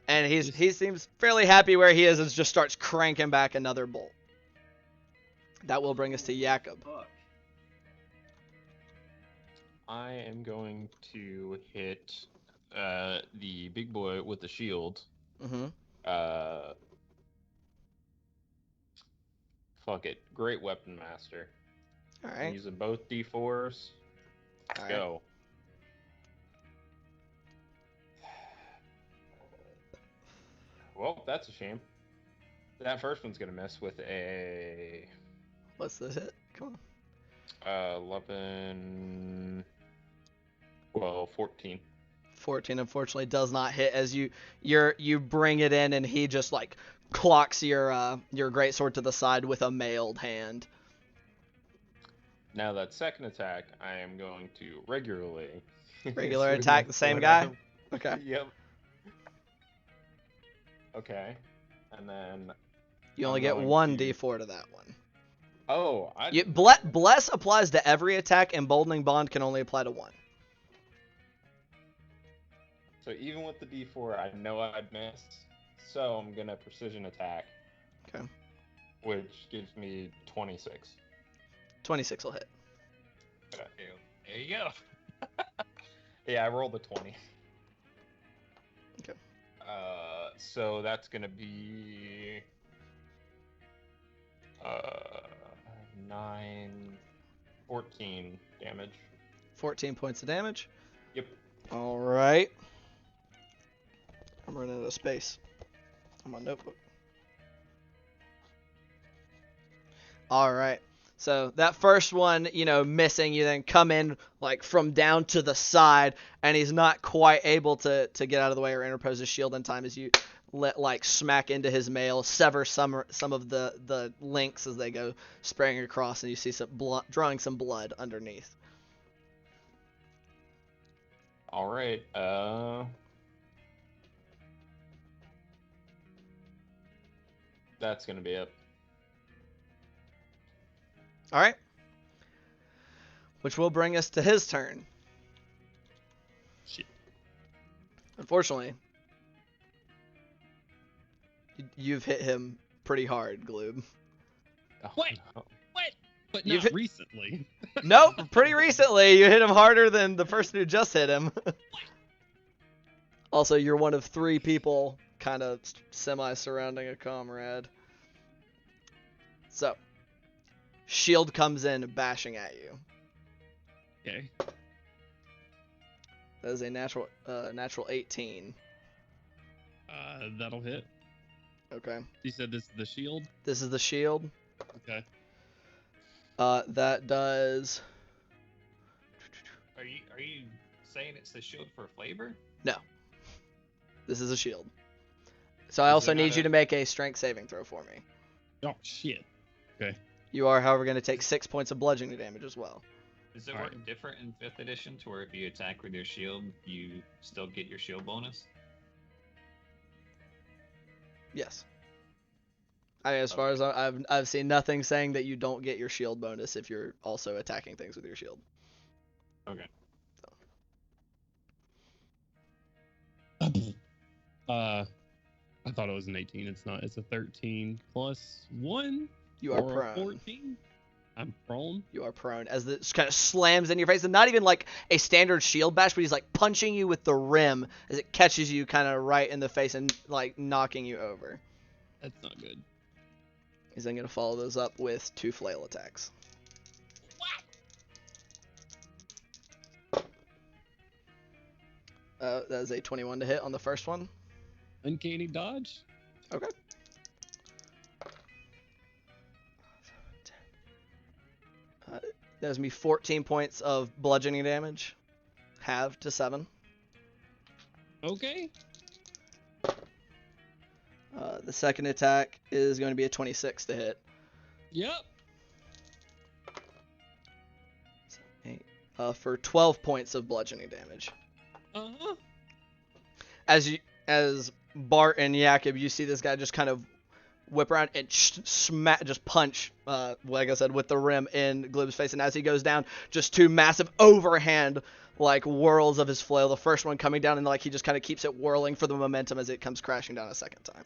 And he seems fairly happy where he is and just starts cranking back another bolt. That will bring us to Jakob. Fuck. I am going to hit the big boy with the shield. Mm-hmm. Fuck it. Great weapon master. All I'm right. using both D4s. Let's All right. go. Well, that's a shame. That first one's gonna miss with a What's the hit? Come on. 11, 12, 14. 14 unfortunately does not hit as you bring it in and he just like clocks your greatsword to the side with a mailed hand. Now that second attack, I am going to regularly Regular shoot attack him the same when guy? I'm- Okay. Yep. Okay. And then You only I'm get going one to- d4 to that one. oh, Bless applies to every attack, and Emboldening Bond can only apply to one. So even with the D4, I know I'd miss. So I'm gonna precision attack. Okay. Which gives me 26. 26 will hit. There you go. Yeah, I rolled a 20. Okay. So that's gonna be 9, 14 damage. 14 points of damage. Yep. All right. I'm running out of space on my notebook. All right. So that first one, missing, you then come in like from down to the side, and he's not quite able to get out of the way or interpose his shield in time as you smack into his mail, sever some of the links as they go spraying across, and you see some blood, drawing some blood underneath. All right. That's gonna be it. All right. Which will bring us to his turn. Shit. Unfortunately, you've hit him pretty hard, Gloob. Oh, What? no. What? But You've not hit- recently. Nope, pretty recently you hit him harder than the person who just hit him. Also, you're one of 3 people kind of semi-surrounding a comrade. So, shield comes in bashing at you. Okay. That is a natural 18. That'll hit. Okay. You said this is the shield? This is the shield. Okay. That does... Are you saying it's the shield for flavor? No. This is a shield. So I Is also there need not you a- to make a strength saving throw for me. Oh, shit. Okay. You are, however, going to take 6 points of bludgeoning damage as well. Does it Alright. work different in 5th edition to where if you attack with your shield, you still get your shield bonus? Yes. As far as I've seen nothing saying that you don't get your shield bonus if you're also attacking things with your shield. Okay. I thought it was an 18. It's not. It's a 13 plus 1. You are or a prone. 14. I'm prone. You are prone as this kind of slams in your face, and not even like a standard shield bash, but he's like punching you with the rim as it catches you kind of right in the face and like knocking you over. That's not good. He's then going to follow those up with 2 flail attacks. That is a 21 to hit on the first one. Uncanny dodge. Okay. That was me 14 points of bludgeoning damage. Halved to 7. Okay. The second attack is going to be a 26 to hit. Yep. 8, for 12 points of bludgeoning damage. Uh-huh. As Bart and Jakob, you see this guy just kind of whip around and just punch, like I said, with the rim in Gloob's face. And as he goes down, just 2 massive overhand like whirls of his flail. The first one coming down, and like he just kind of keeps it whirling for the momentum as it comes crashing down a second time.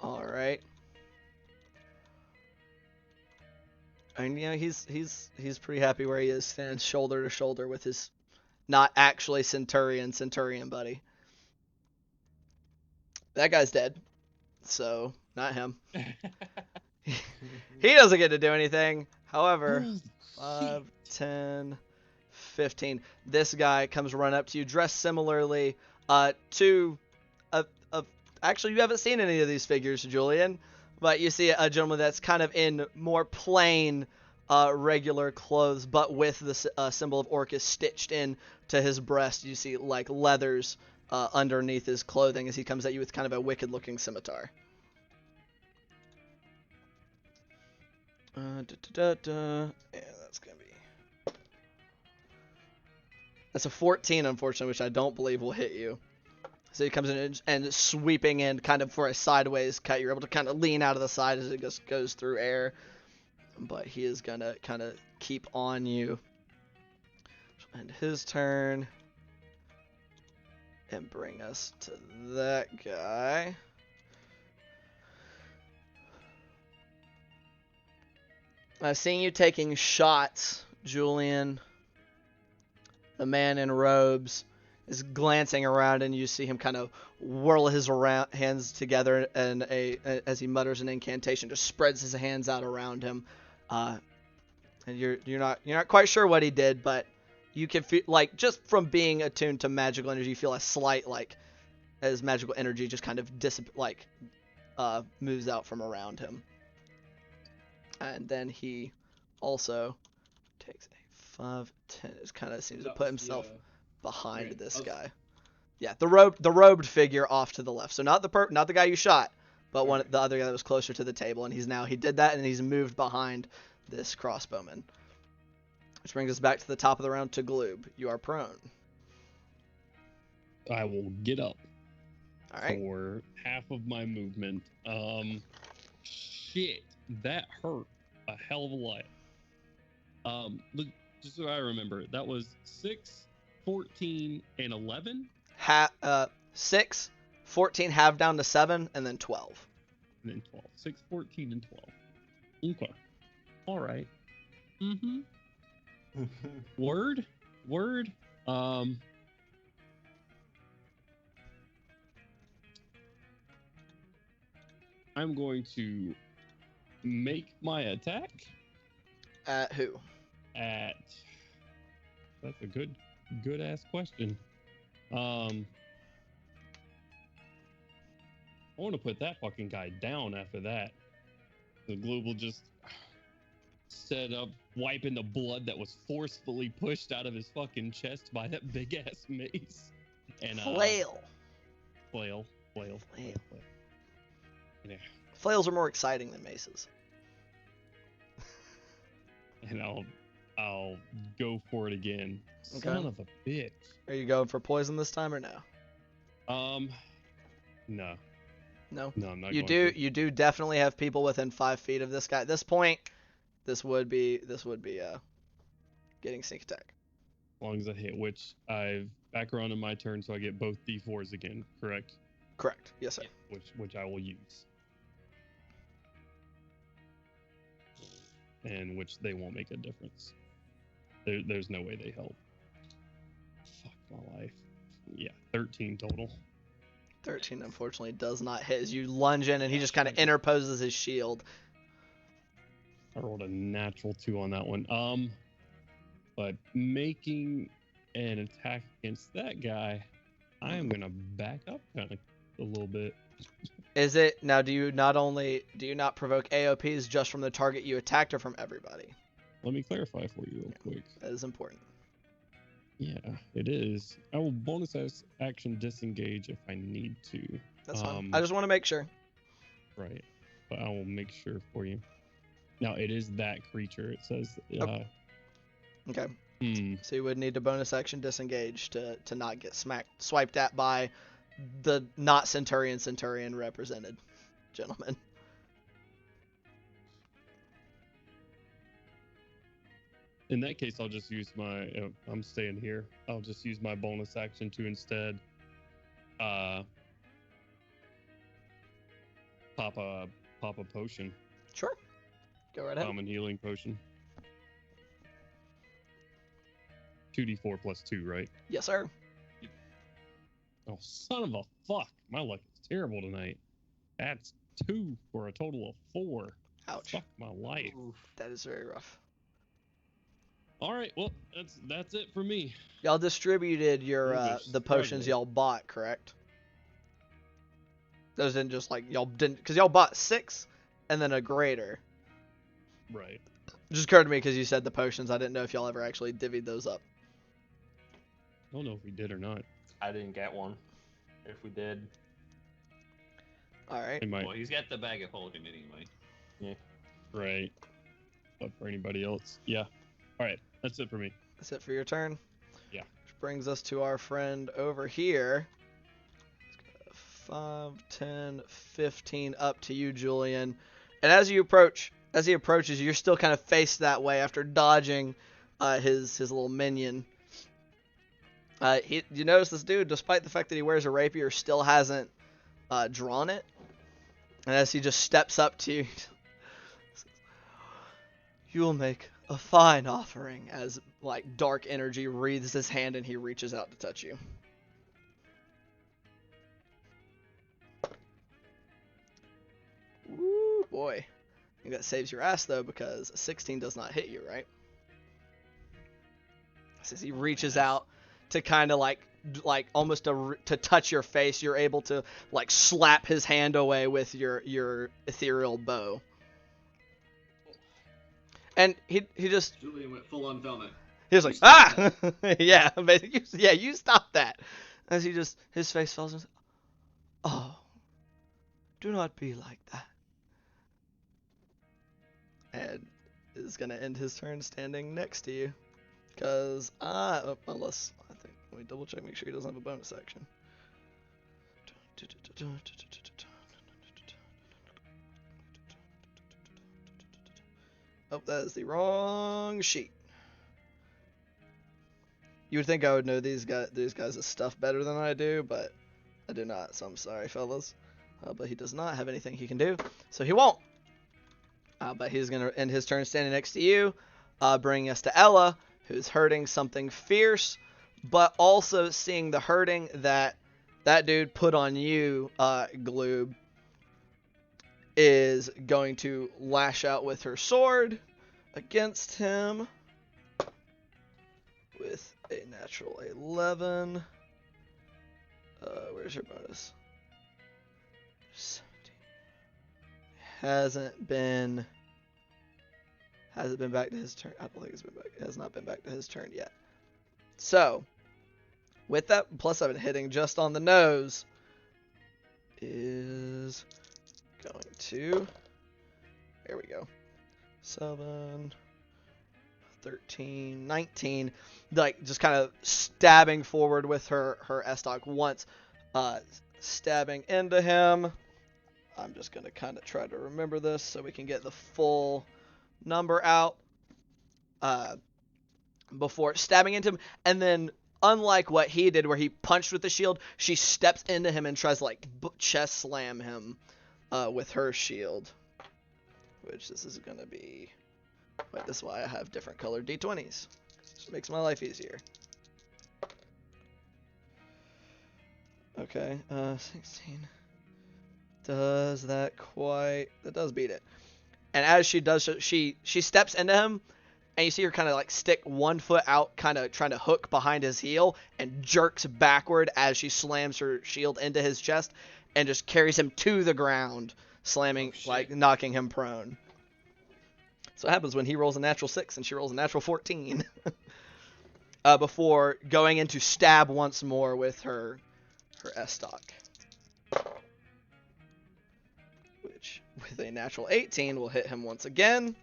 All right. And yeah, he's pretty happy where he is, stands shoulder to shoulder with his not actually Centurion buddy. That guy's dead, so not him. He doesn't get to do anything. However, 5, 10, 15. This guy comes run up to you, dressed similarly to actually, you haven't seen any of these figures, Julian, but you see a gentleman that's kind of in more plain, regular clothes, but with the symbol of Orcus stitched in to his breast. You see like leathers underneath his clothing as he comes at you with kind of a wicked-looking scimitar. Yeah, that's gonna be. That's a 14, unfortunately, which I don't believe will hit you. So he comes in and sweeping in kind of for a sideways cut. You're able to kind of lean out of the side as it goes through air. But he is going to kind of keep on you. And his turn. And bring us to that guy. Seeing you taking shots, Julian, the man in robes, is glancing around, and you see him kind of whirl his hands together, and as he mutters an incantation, just spreads his hands out around him. And you're not quite sure what he did, but you can feel like just from being attuned to magical energy, you feel a slight as magical energy just kind of moves out from around him. And then he also takes a 5, 10. It kind of seems to put himself behind this guy. Yeah, the robed figure off to the left. So not the guy you shot, but the other guy that was closer to the table. And he did that, and he's moved behind this crossbowman. Which brings us back to the top of the round to Gloob. You are prone. I will get up. All right. For half of my movement. Shit, that hurt a hell of a lot. Look, just so I remember, that was 6, 14, and 11. 6, 14, half down to 7, and then 12. And then 12. 6, 14, and 12. Okay. All right. Mm-hmm. Word. I'm going to make my attack. At who? That's a good ass question. I want to put that fucking guy down after that. The Gloob will just set up, wiping the blood that was forcefully pushed out of his fucking chest by that big ass mace. And Flail. Yeah. Flails are more exciting than maces. And I'll go for it again. Okay. Son of a bitch. Are you going for poison this time or no? No. No. No, I'm not. You do definitely have people within 5 feet of this guy. At this point, this would be getting sneak attack. As long as I hit, which I've back around in my turn, so I get both D4s again. Correct. Correct. Yes, sir. Which I will use. And which they won't make a difference. There's no way they help. Fuck my life. Yeah, 13 total. 13 unfortunately does not hit as you lunge in, and he just kind of interposes his shield. I rolled a natural 2 on that one. But making an attack against that guy, I am gonna back up kind of a little bit. Is it now? Do you not provoke AOPs just from the target you attacked, or from everybody? Let me clarify for you real quick. That is important. Yeah, it is. I will bonus action disengage if I need to. That's fine. I just want to make sure. Right. But I will make sure for you. Now, it is that creature. It says... Okay. So you would need to bonus action disengage to not get swiped at by the not Centurion represented gentleman. In that case, I'll just use my... I'm staying here. I'll just use my bonus action to instead pop a potion. Sure. Go right ahead. Common healing potion. 2d4 plus 2, right? Yes, sir. Oh, son of a fuck. My luck is terrible tonight. That's 2 for a total of 4. Ouch. Fuck my life. Oof. That is very rough. All right, well, that's it for me. Y'all distributed your Ooh, the potions struggling. y'all bought, correct? Those didn't just like y'all didn't because y'all bought 6 and then a greater. Right. It just occurred to me because you said the potions. I didn't know if y'all ever actually divvied those up. I don't know if we did or not. I didn't get one. If we did, All right. We might. Well, he's got the bag of holding anyway. Right. But for anybody else, yeah. All right, that's it for me. That's it for your turn? Yeah. Which brings us to our friend over here. 5, 10, 15, up to you, Julian. And as he approaches, you're still kind of faced that way after dodging his little minion. You notice this dude, despite the fact that he wears a rapier, still hasn't drawn it. And as he just steps up to you, you will make a fine offering, as like dark energy wreathes his hand and he reaches out to touch you. Ooh, boy. I think that saves your ass though, because a 16 does not hit you, right? As he reaches out to kind of like almost to touch your face, you're able to like slap his hand away with your ethereal bow. And he just Julian went full on Velma. he was like, ah, yeah, you stop that. As he just his face falls and says, oh, do not be like that. And is gonna end his turn standing next to you, because unless I think let me double check, make sure he doesn't have a bonus action. Oh, that is the wrong sheet. You would think I would know these guys' stuff better than I do, but I do not, so I'm sorry, fellas. But he does not have anything he can do, so he won't. But he's going to end his turn standing next to you, bringing us to Ella, who's hurting something fierce, but also seeing the hurting that dude put on you, Gloob, is going to lash out with her sword against him with a natural 11. Where's your bonus? 17. Hasn't been back to his turn. I don't think it's been back. It has not been back to his turn yet. So, with that +7 hitting just on the nose is going to, there we go, 7, 13, 19, like just kind of stabbing forward with her S-Stock once, stabbing into him. I'm just going to kind of try to remember this so we can get the full number out before stabbing into him. And then, unlike what he did where he punched with the shield, she steps into him and tries to like chest slam him with her shield. Which this is going to be... Wait, this is why I have different colored D20s. Just makes my life easier. Okay, 16... Does that quite... That does beat it. And as she does, she steps into him, and you see her kind of like stick one foot out, kind of trying to hook behind his heel, and jerks backward as she slams her shield into his chest, and just carries him to the ground, slamming, like knocking him prone. So what happens when he rolls a natural 6 and she rolls a natural 14. before going in to stab once more with her S-stock. Which, with a natural 18, will hit him once again.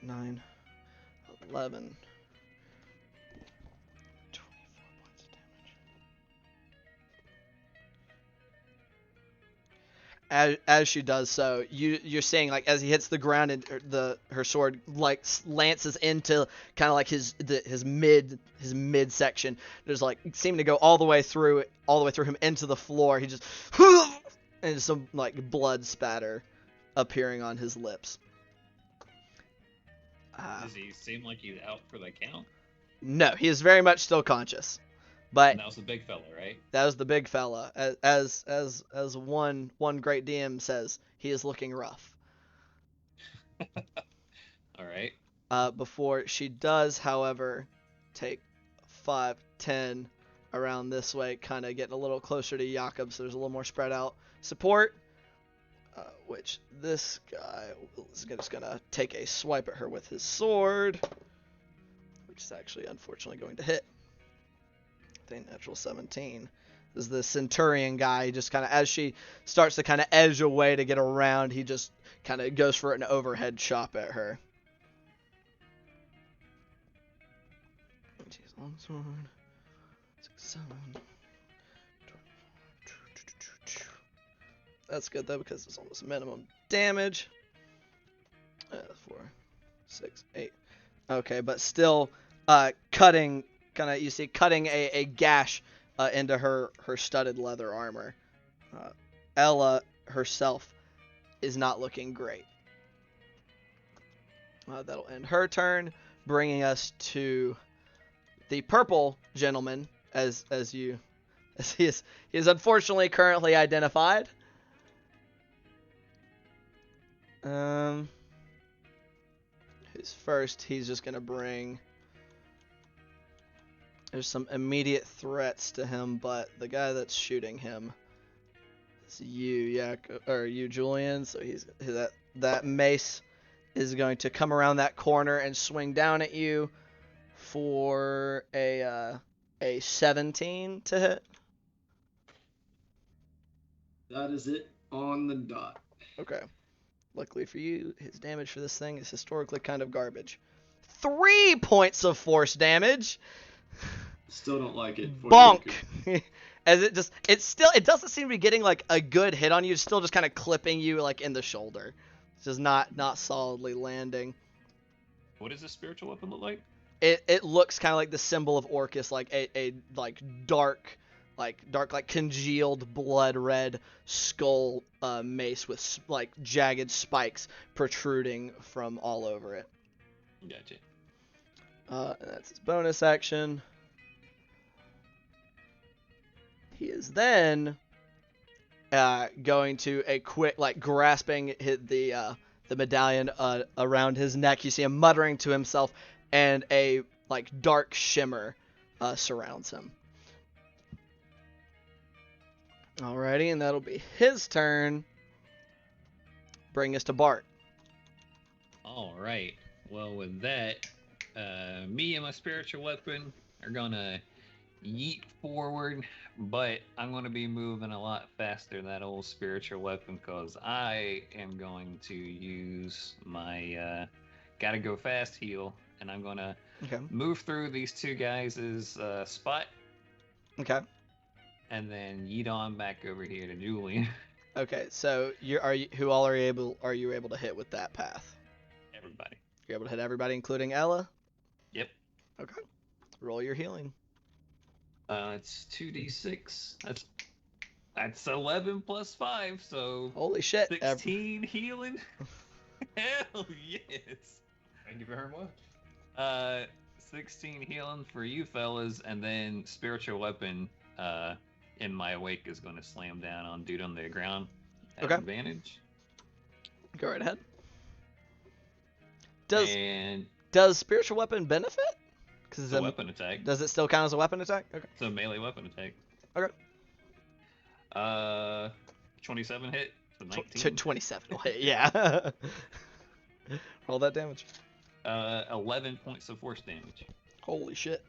9, 11, 24 points of damage. As she does so, you're seeing like as he hits the ground and her sword like lances into kind of like his mid section. There's like seeming to go all the way through him into the floor. He just and some like blood spatter appearing on his lips. Does he seem like he's out for the count? No, he is very much still conscious. But And that was the big fella, right? that was the big fella. As one great DM says, he is looking rough. All right. Before she does, however, take 5, 10 around this way, kind of getting a little closer to Jakob, so there's a little more spread out support. Which this guy is just going to take a swipe at her with his sword, which is actually unfortunately going to hit. A natural 17. This is the Centurion guy. He just kind of, as she starts to kind of edge away to get around, he just kind of goes for an overhead chop at her. Jeez, long sword. 6, 7. That's good though because it's almost minimum damage. 4, 6, 8. Okay, but still cutting, kind of you see cutting a gash into her studded leather armor. Ella herself is not looking great. That'll end her turn, bringing us to the purple gentleman, as he is unfortunately currently identified. Who's first? He's just gonna bring. There's some immediate threats to him, but the guy that's shooting him is you, Julian. So that mace is going to come around that corner and swing down at you for a 17 to hit. That is it on the dot. Okay. Luckily for you, his damage for this thing is historically kind of garbage. 3 points of force damage. Still don't like it. Bonk. As it doesn't seem to be getting like a good hit on you. It's still just kind of clipping you like in the shoulder. It's just not solidly landing. What does this spiritual weapon look like? It looks kind of like the symbol of Orcus, like a dark congealed blood red skull mace with like jagged spikes protruding from all over it. Gotcha. That's his bonus action. He is then going to a quick, like grasping the medallion around his neck. You see him muttering to himself, and a like dark shimmer surrounds him. Alrighty, and that'll be his turn. Bring us to Bart. All right. Well, with that, me and my spiritual weapon are gonna yeet forward, but I'm gonna be moving a lot faster than that old spiritual weapon because I am going to use my gotta go fast heal, and I'm gonna move through these two guys' spot. Okay. And then yeet on back over here to Julian. Okay, so are you able to hit with that path? Everybody. You're able to hit everybody, including Ella? Yep. Okay. Roll your healing. It's 2d6. That's 11 plus 5, so holy shit. 16 healing. Hell yes. Thank you very much. 16 healing for you fellas, and then spiritual weapon in my wake is going to slam down on dude on the ground. At advantage. Go right ahead. Does spiritual weapon benefit? Because it's a weapon attack. Does it still count as a weapon attack? Okay. It's a melee weapon attack. Okay. 27 hit. So 19. 27 will hit, yeah. Roll that damage. 11 points of force damage. Holy shit.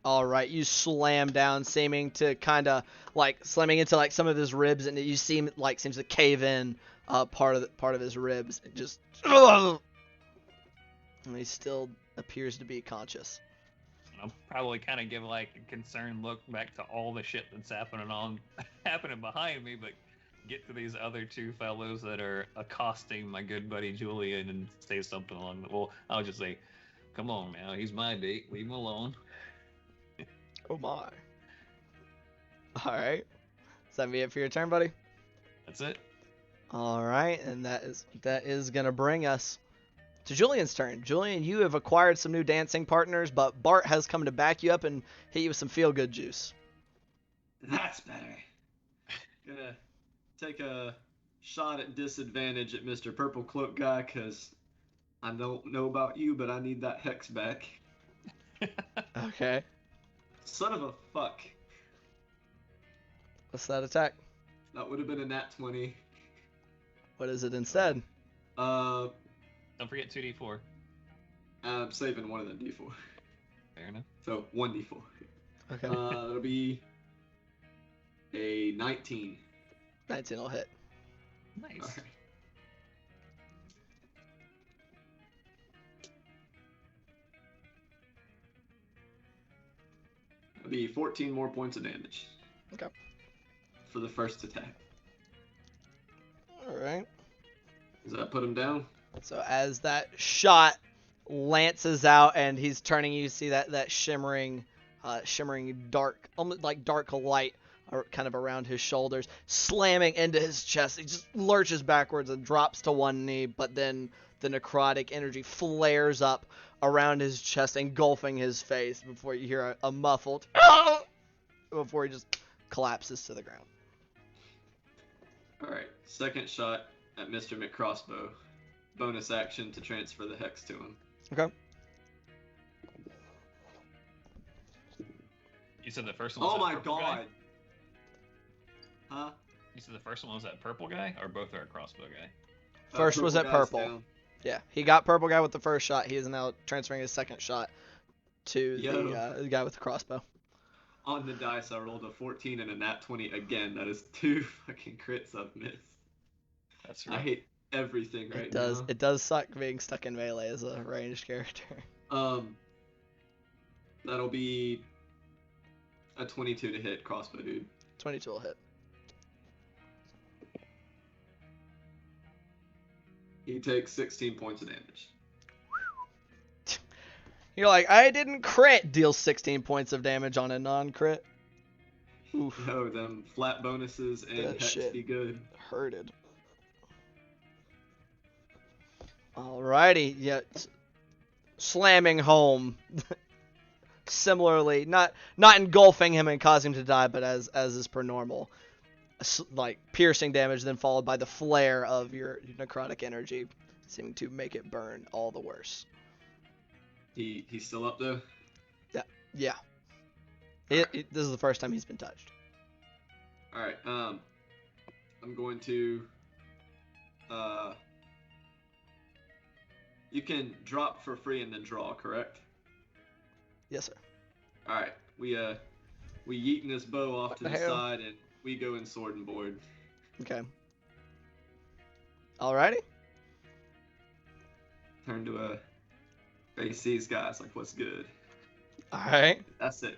All right, you slam down, seeming to kind of like slamming into like some of his ribs, and you seem like seems to cave in part of his ribs. It just, and he still appears to be conscious. I'll probably kind of give like a concerned look back to all the shit that's happening behind me, but get to these other two fellows that are accosting my good buddy Julian and say something along the. Well, I'll just say, "Come on now, he's my date. Leave him alone." Oh my. Alright. Does that be it for your turn, buddy? That's it. Alright, and that is gonna bring us to Julian's turn. Julian, you have acquired some new dancing partners, but Bart has come to back you up and hit you with some feel-good juice. That's better. Gonna take a shot at disadvantage at Mr. Purple Cloak guy, because I don't know about you, but I need that hex back. Okay. Son of a fuck. What's that attack? That would have been a nat 20. What is it instead? Uh, Don't forget 2d4. I'm saving one of them d4. Fair enough. So 1d4. Okay. That'll be a 19. 19 will hit. Nice. Alright. That'll be 14 more points of damage. Okay. For the first attack. Alright. Does that put him down? So as that shot lances out and he's turning, you see that shimmering dark, almost like dark light kind of around his shoulders, slamming into his chest. He just lurches backwards and drops to one knee, but then the necrotic energy flares up around his chest, engulfing his face before you hear a muffled before he just collapses to the ground. Alright, second shot at Mr. McCrossbow. Bonus action to transfer the hex to him. Okay. You said the first one was Oh that my purple god! guy? Huh? You said the first one was that purple guy, or both are a crossbow guy? First was at guy's purple. down. Yeah, he got purple guy with the first shot. He is now transferring his second shot to the guy with the crossbow. On the dice, I rolled a 14 and a nat 20 again. That is 2 fucking crits I've missed. That's I right. hate everything right now. It does suck being stuck in melee as a ranged character. That'll be a 22 to hit crossbow dude. 22 will hit. He takes 16 points of damage. You're like, I didn't crit. Deals 16 points of damage on a non-crit. Oof. Yo, them flat bonuses and That hex shit. be good. Hurted. Alrighty, yeah. Slamming home. Similarly, not engulfing him and causing him to die, but as is per normal. Like piercing damage, then followed by the flare of your necrotic energy, seeming to make it burn all the worse. He's still up though? Yeah. This is the first time he's been touched. Alright, I'm going to you can drop for free and then draw, correct? Yes, sir. Alright, we yeeting this bow off to the the hell? side and we go in sword and board. Okay. Alrighty. Turn to face these guys like what's good. Alright. That's it.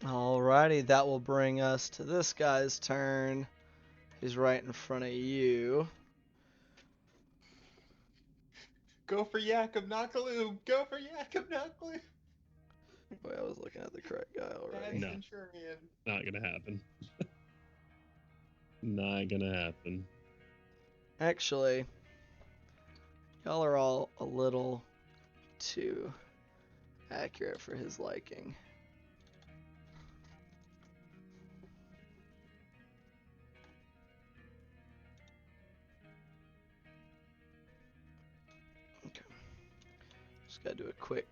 Alrighty, that will bring us to this guy's turn. He's right in front of you. Go for Yakub Nakaloom! Go for Yakub Nakaloom! Boy, I was looking at the correct guy already. No. Centurion. Not gonna happen. Not gonna happen. Actually, y'all are all a little too accurate for his liking. Okay. Just gotta do a quick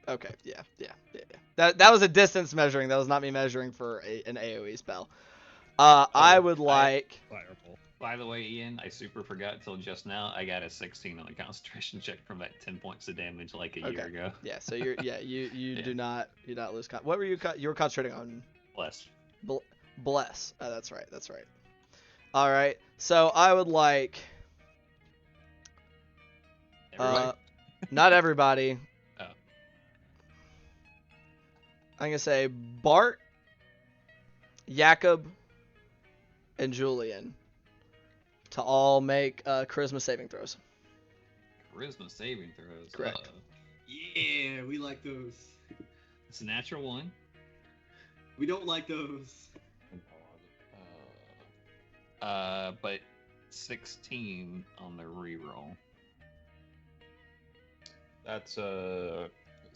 Okay, yeah. That was a distance measuring. That was not me measuring for an AoE spell. I would like. Fireball. By the way, Ian, I super forgot till just now. I got a 16 on the concentration check from that 10 points of damage like a year ago. Yeah, so you Yeah. do not lose. What were you? You were concentrating on Bless. bless. Oh, that's right. All right. So I would like. Everybody? Not everybody. Oh. I'm gonna say Bart, Jakob, and Julian to all make charisma saving throws. Charisma saving throws. Correct. Yeah, we like those. It's a natural 1. We don't like those. But 16 on the reroll. That's Oh,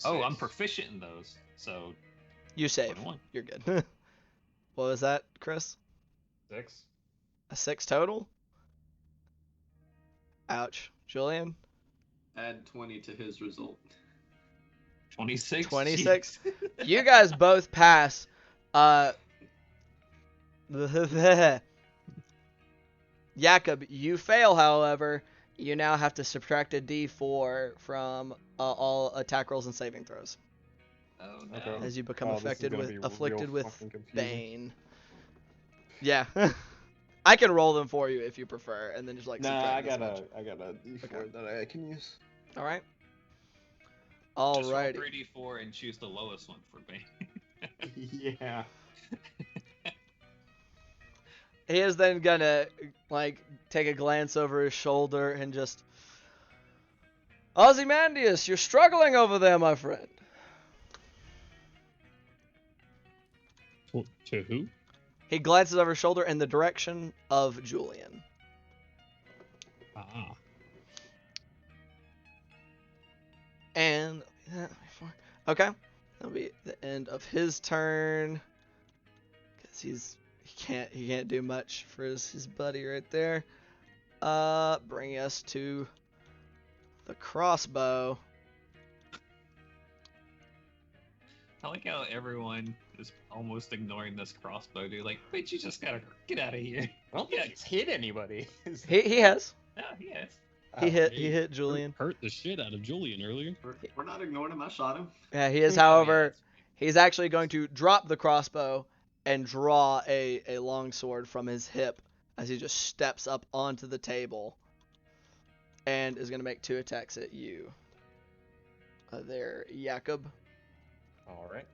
I'm six. proficient in those. So You save. 21. You're good. What was that, Chris? 6. A 6 total? Ouch. Julian? Add 20 to his result. 26. 26. You guys both pass. Jakob, you fail, however. You now have to subtract a d4 from all attack rolls and saving throws Oh no. Okay. as you become Oh, this is afflicted gonna with be real afflicted with fucking confusing. bane. Yeah. I can roll them for you if you prefer, and then just like Nah, subtract I this much. got a D4 Okay. that I can use. All right. Just roll Alrighty. 3d4 and choose the lowest one for me. Yeah. He is then gonna like take a glance over his shoulder and just, Ozymandias, you're struggling over there, my friend. To who? He glances over his shoulder in the direction of Julian. Ah. And okay, that'll be the end of his turn. Cause he can't do much for his buddy right there. Bringing us to the crossbow. I like how everyone is almost ignoring this crossbow, dude. Like, bitch, you just gotta get out of here. I don't think it's hit anybody. He has. No, yes. He Oh, hit Julian. Hurt the shit out of Julian earlier. We're not ignoring him. I shot him. Yeah, he is. Oh, yeah, However, that's right. he's actually going to drop the crossbow and draw a long sword from his hip as he just steps up onto the table and is going to make 2 attacks at you. There, Jakob. All right.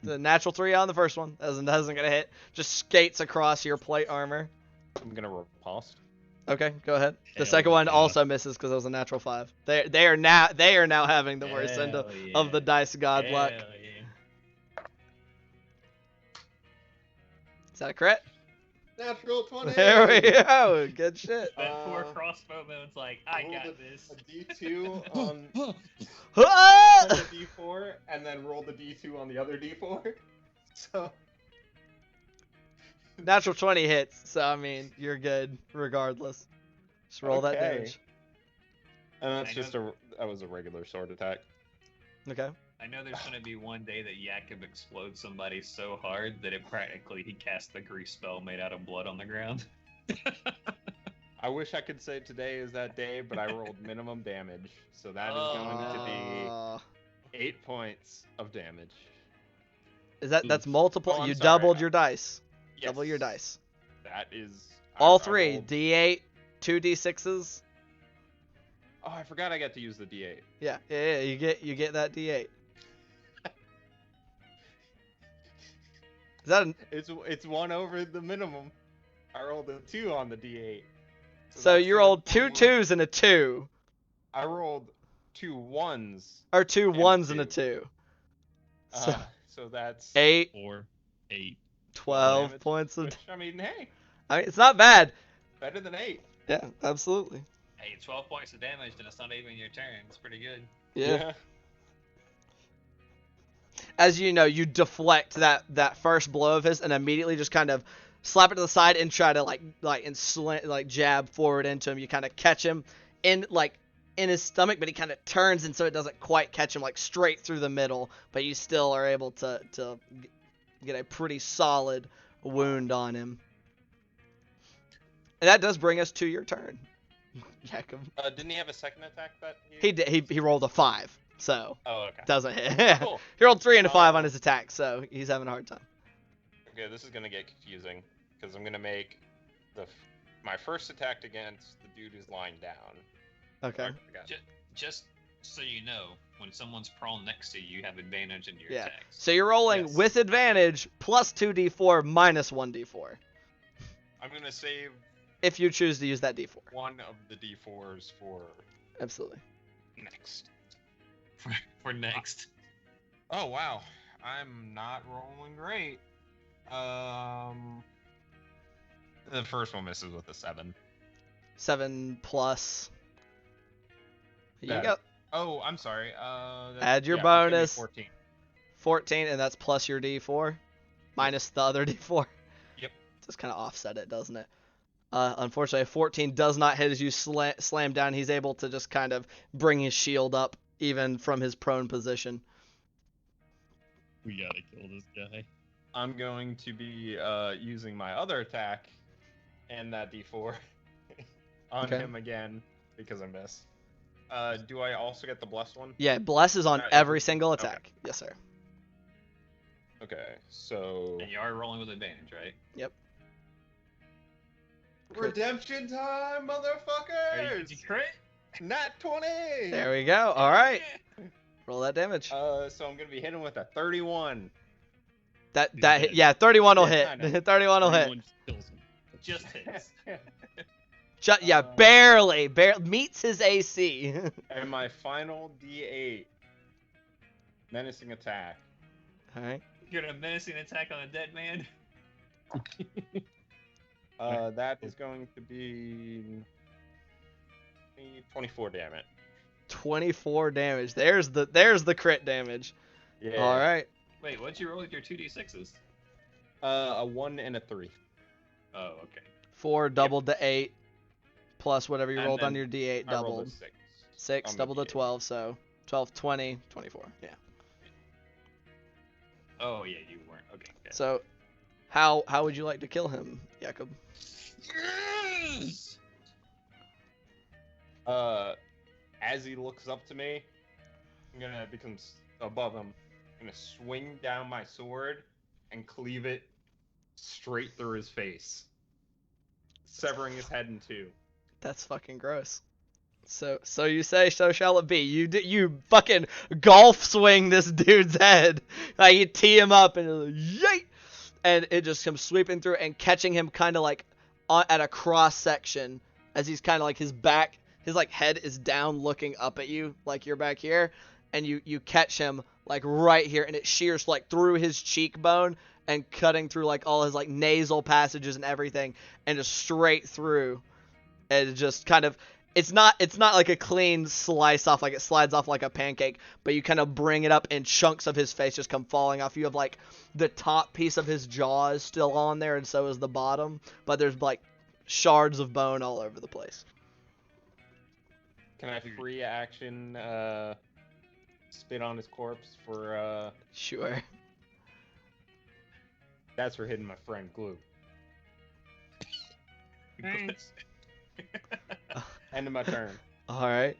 The natural 3 on the first one doesn't gonna hit. Just skates across your plate armor. I'm gonna riposte. Okay, go ahead. The Hell second one yeah. also misses because it was a natural 5. They are now having the worst end Hell of the yeah. dice god luck. Hell yeah. Is that a crit? Natural 20. There we go. Good shit. That poor crossbowman's like, I rolled got a- this. A D2 on Ah! the D4, and then roll the D2 on the other D4. So Natural 20 hits, so I mean you're good regardless. Just roll that Okay. damage. and that's I just that was a regular sword attack. Okay. I know there's gonna be one day that Jakob explodes somebody so hard that he cast the grease spell made out of blood on the ground. I wish I could say today is that day, but I rolled minimum damage, so that is going to Uh, be 8 points of damage. that's multiple? Oh, I'm you sorry. doubled your dice. Yes. Double your dice. That is All I 3. rolled- D8, 2 D6s. Oh, I forgot I got to use the D8. Yeah. You get that D8. Is that It's 1 over the minimum. I rolled a 2 on the D8. so that's you gonna rolled be 2 one. 2s and a 2, I rolled 2 1s. or 2 And a 1s and a 2. 2. So So that's 8, 4, 8. 12 damage, points of. which, I mean, hey, I mean, it's not bad. better than 8. Yeah, absolutely. Hey, 12 points of damage, and it's not even your turn. It's pretty good. Yeah. As you know, you deflect that first blow of his and immediately just kind of slap it to the side and try to like jab forward into him. You kind of catch him in like in his stomach, but he kind of turns, and so it doesn't quite catch him like straight through the middle. But you still are able to get a pretty solid wound on him. And that does bring us to your turn, Jacob. Didn't he have a second attack that He did. He rolled a 5, so Oh, okay. doesn't hit. Cool. He rolled 3 and a 5 on his attack, so he's having a hard time. Okay, this is gonna get confusing because I'm gonna make my first attack against the dude who's lying down. Okay. I forgot. Just so you know, when someone's prone next to you, you have advantage in your Yeah. attacks. So you're rolling Yes. with advantage plus 2d4 minus 1d4 I'm gonna save if you choose to use that d4. one of the d4s for Absolutely. next. For next. Oh wow, I'm not rolling great. The first one misses with a 7. 7 plus. You Yeah. go. Oh, I'm sorry. Add your it's gonna be bonus. 14. 14, and that's plus your d4 minus the other d4. Yep. Just kind of offset it, doesn't it? Unfortunately, a 14 does not hit as you slam down. He's able to just kind of bring his shield up even from his prone position. We gotta kill this guy. I'm going to be using my other attack and that d4 on Okay. him again because I missed. Do I also get the blessed one? Yeah, bless is on every single attack. Yes, sir. Okay, so And you are rolling with advantage, right? Yep. redemption time, motherfuckers! Did you crit? Nat 20. There we go. All right. Roll that damage. So I'm gonna be hitting with a 31. That He's hit, dead. yeah, 31 will Yeah, I hit. know. 31 will hit. Everyone just kills him. Just hits. Yeah, barely meets his AC. And my final D8 menacing attack. All right. You're gonna menacing attack on a dead man. That is going to be 24 damage. 24 damage. There's the crit damage. Yeah. All right. Wait, what'd you roll with your 2d6s? A 1 and a 3. Oh, okay. 4 doubled to 8 plus whatever you And rolled on then your d8 I rolled doubled. a 6. 6 on the doubled to D8. 12, so 12, 20, 24. Yeah. Oh yeah, you weren't. Okay. Good. So how would you like to kill him, Jakob? Yes! As he looks up to me, I'm gonna become above him. I'm gonna swing down my sword and cleave it straight through his face, severing his head in 2. That's fucking gross. So you say, so shall it be. You fucking golf swing this dude's head. Like you tee him up and yay, and it just comes sweeping through and catching him kind of like at a cross section as he's kind of like his back, his like head is down looking up at you like you're back here, and you catch him like right here, and it shears like through his cheekbone and cutting through like all his like nasal passages and everything, and just straight through, and it just kind of. It's not like a clean slice off, like it slides off like a pancake, but you kind of bring it up and chunks of his face just come falling off. You have like the top piece of his jaw is still on there, and so is the bottom, but there's like shards of bone all over the place. Can I free action spit on his corpse for Sure. that's for hitting my friend Glue. Thanks. End of my turn. All right.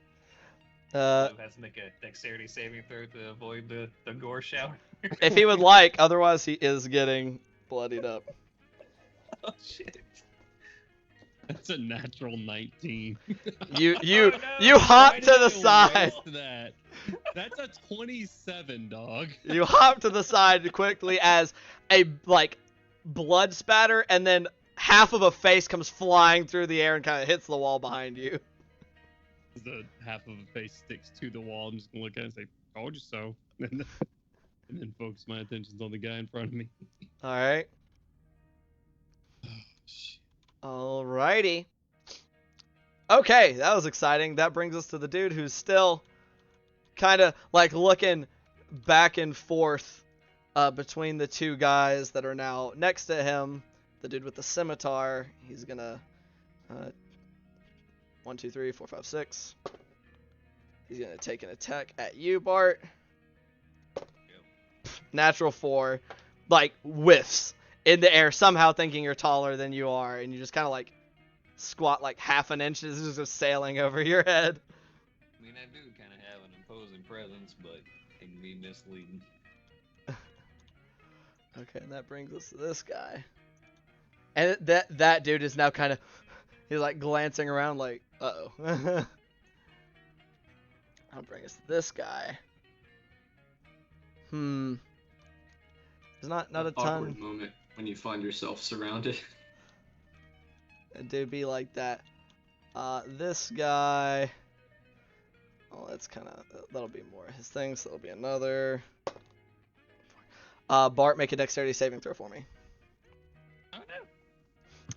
Has to make a dexterity saving throw to avoid the gore shower. If he would like, otherwise he is getting bloodied up. Oh shit. That's a natural 19. You Oh, no. you hop Why to did the I side. waste that? That's a 27, dog. You hop to the side quickly as a like blood spatter, and then half of a face comes flying through the air and kind of hits the wall behind you. The half of a face sticks to the wall. I'm just gonna look at it and say, "Told you so," and then focus my attentions on the guy in front of me. All right. Oh, shit. Alrighty. Okay, that was exciting. That brings us to the dude who's still kind of like looking back and forth between the two guys that are now next to him. The dude with the scimitar. He's gonna 1, 2, 3, 4, 5, 6. He's gonna take an attack at you, Bart. Natural 4, like whiffs in the air, somehow thinking you're taller than you are, and you just kind of like squat like half an inch. This is just sailing over your head. I mean, I do kind of have an imposing presence, but it can be misleading. Okay, and that brings us to this guy. And that dude is now kind of, he's like glancing around like, uh-oh. I'll bring us to this guy. There's not a Awkward ton. moment when you find yourself surrounded. It do be like that. This guy. Oh, that's kind of, that'll be more of his thing, so that'll be another. Bart, make a dexterity saving throw for me. Oh no.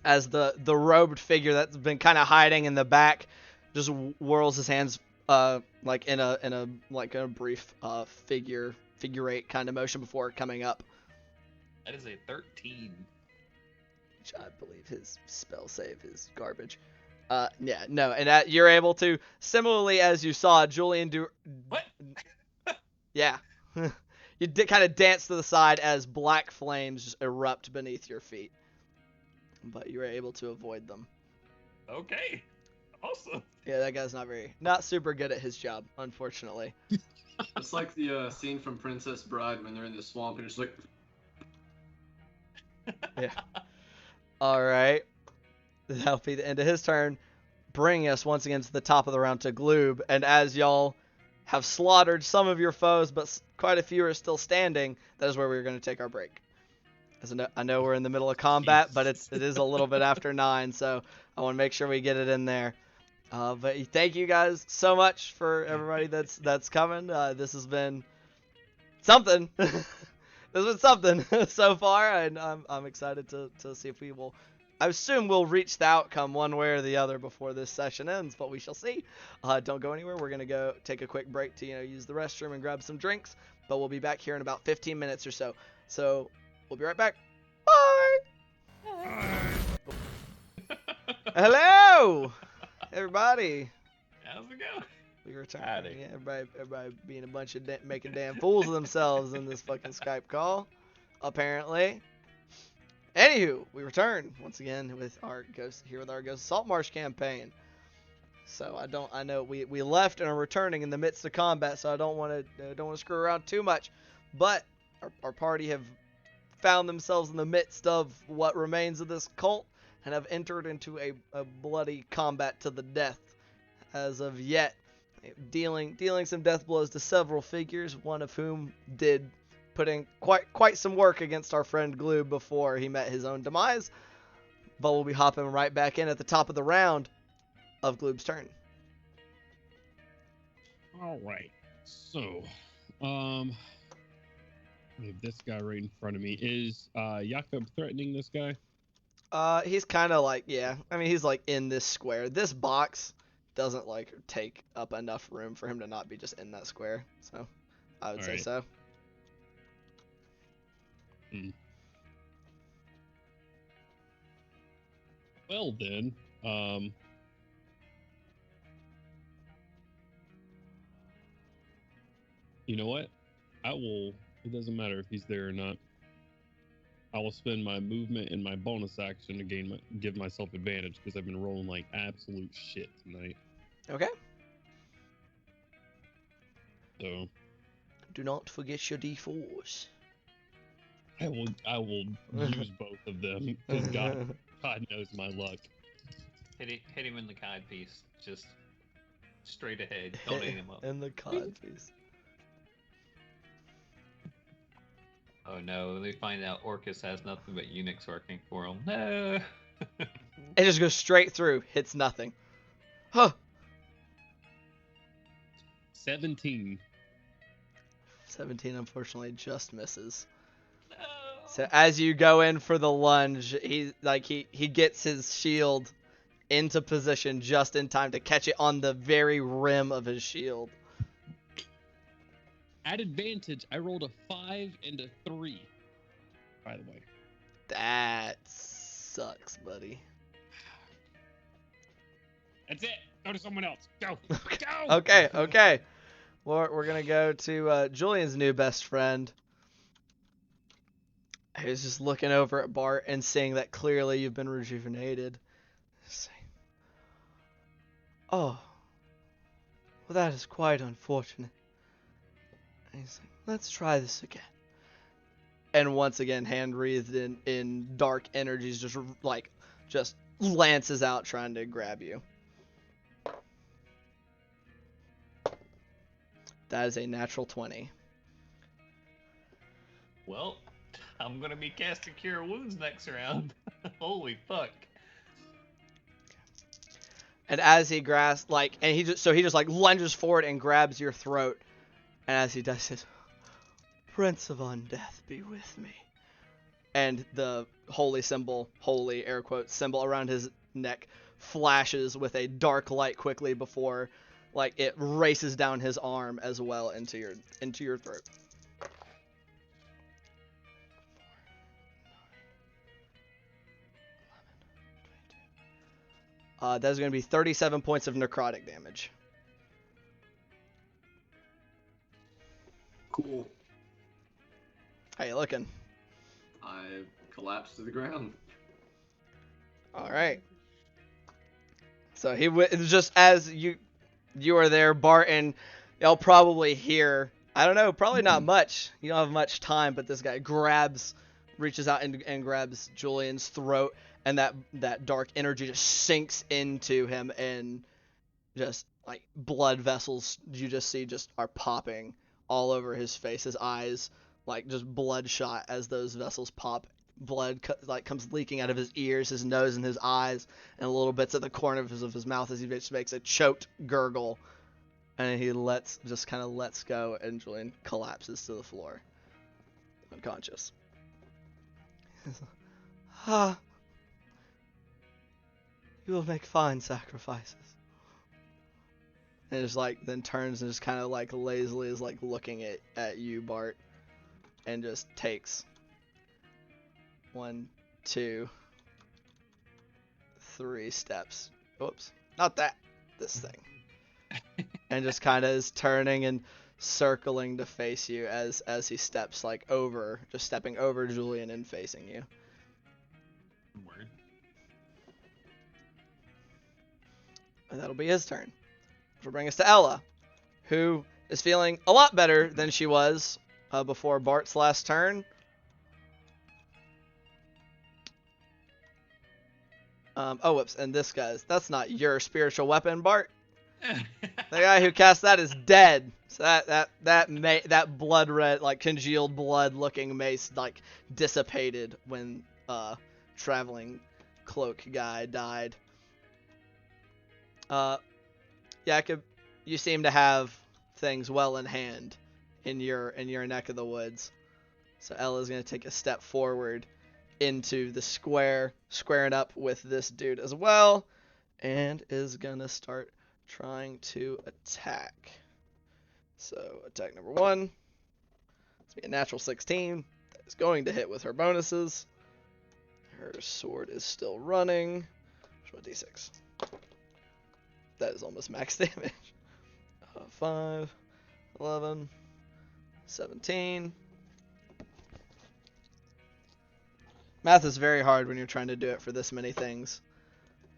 As the robed figure that's been kind of hiding in the back just whirls his hands like in a brief figure 8 kind of motion before coming up. That is a 13. Which I believe his spell save is garbage. Yeah, no, and you're able to, similarly as you saw Julian do. What? Yeah. You kind of dance to the side as black flames just erupt beneath your feet. But you were able to avoid them. Okay. Awesome. Yeah, that guy's not super good at his job, unfortunately. It's like the scene from Princess Bride when they're in the swamp and it's like. Yeah. All right. That'll be the end of his turn, bringing us once again to the top of the round to Gloob. And as y'all have slaughtered some of your foes, but quite a few are still standing, that is where we're going to take our break. As I know we're in the middle of combat, but it is a little bit after 9, so I want to make sure we get it in there. But thank you guys so much for everybody that's coming. This has been something. This has been something so far, and I'm excited to see if we will. I assume we'll reach the outcome one way or the other before this session ends, but we shall see. Don't go anywhere. We're gonna go take a quick break to use the restroom and grab some drinks, but we'll be back here in about 15 minutes or so. So we'll be right back. Bye. Hello, everybody. How's it going? We return. Howdy. Yeah, everybody being a bunch of making damn fools of themselves in this fucking Skype call, apparently. Anywho, we return once again with our Ghost Saltmarsh campaign. So I know we left and are returning in the midst of combat, so I don't want to screw around too much. But our party have found themselves in the midst of what remains of this cult and have entered into a bloody combat to the death as of yet, dealing some death blows to several figures, one of whom did put in quite some work against our friend Gloob before he met his own demise. But we'll be hopping right back in at the top of the round of Gloob's turn. All right. So, we have this guy right in front of me. Is Jakob threatening this guy? He's kind of like, yeah. I mean, he's like in this square. This box doesn't like take up enough room for him to not be just in that square. So, I would say right. so. Well then, you know what? It doesn't matter if he's there or not. I will spend my movement and my bonus action to give myself advantage because I've been rolling like absolute shit tonight. Okay. So Do not forget your D4s. I will use both of them because God knows my luck. Hit him in the cod piece. Just straight ahead. Don't aim him up. And the cod piece. Oh no, they find out Orcus has nothing but eunuchs working for him. No. It just goes straight through. Hits nothing. Huh. 17. 17 unfortunately just misses. No. So as you go in for the lunge, he gets his shield into position just in time to catch it on the very rim of his shield. At advantage, I rolled a 5 and a 3. By the way. That sucks, buddy. That's it. Go to someone else. Go. Okay. Go. Okay. We're gonna go to Julian's new best friend. He's just looking over at Bart and seeing that clearly you've been rejuvenated. Saying, oh, well, that is quite unfortunate. And he's like, let's try this again. And once again, hand wreathed in dark energies, just lances out trying to grab you. That is a natural 20. Well, I'm gonna be casting Cure Wounds next round. Holy fuck. And as he grasps, he just lunges forward and grabs your throat. And as he does, he says, Prince of Undeath, be with me. And the holy air quotes, symbol around his neck flashes with a dark light quickly before, it races down his arm as well into your throat. That's going to be 37 points of necrotic damage. Cool. How you looking? I collapsed to the ground. All right. So just as you are there, Barton, you'll probably hear, I don't know, probably not much. You don't have much time, but this guy reaches out and grabs Julian's throat, and that dark energy just sinks into him, and just blood vessels you just see are popping all over his face. His eyes just bloodshot as those vessels pop. Blood comes leaking out of his ears, his nose, and his eyes, and little bits at the corners of his mouth as he just makes a choked gurgle, and he lets go, and Julian collapses to the floor, unconscious. You will make fine sacrifices. And just then turns and just kind of lazily is looking at you, Bart, and just takes 1, 2, 3 steps. Whoops, not that. This thing. And just kind of is turning and circling to face you as he steps stepping over Julian and facing you. Word. And that'll be his turn. Which will bring us to Ella, who is feeling a lot better than she was before Bart's last turn. Whoops, and this that's not your spiritual weapon, Bart. The guy who cast that is dead. So that blood red, congealed blood looking mace dissipated when traveling cloak guy died. Jakob, you seem to have things well in hand in your neck of the woods. So Ella's gonna take a step forward into the square, squaring up with this dude as well, and is gonna start trying to attack. So attack number 1. It's be a natural 16. That is going to hit with her bonuses. Her sword is still running. 26. That is almost max damage. 5, 11, 17. Math is very hard when you're trying to do it for this many things.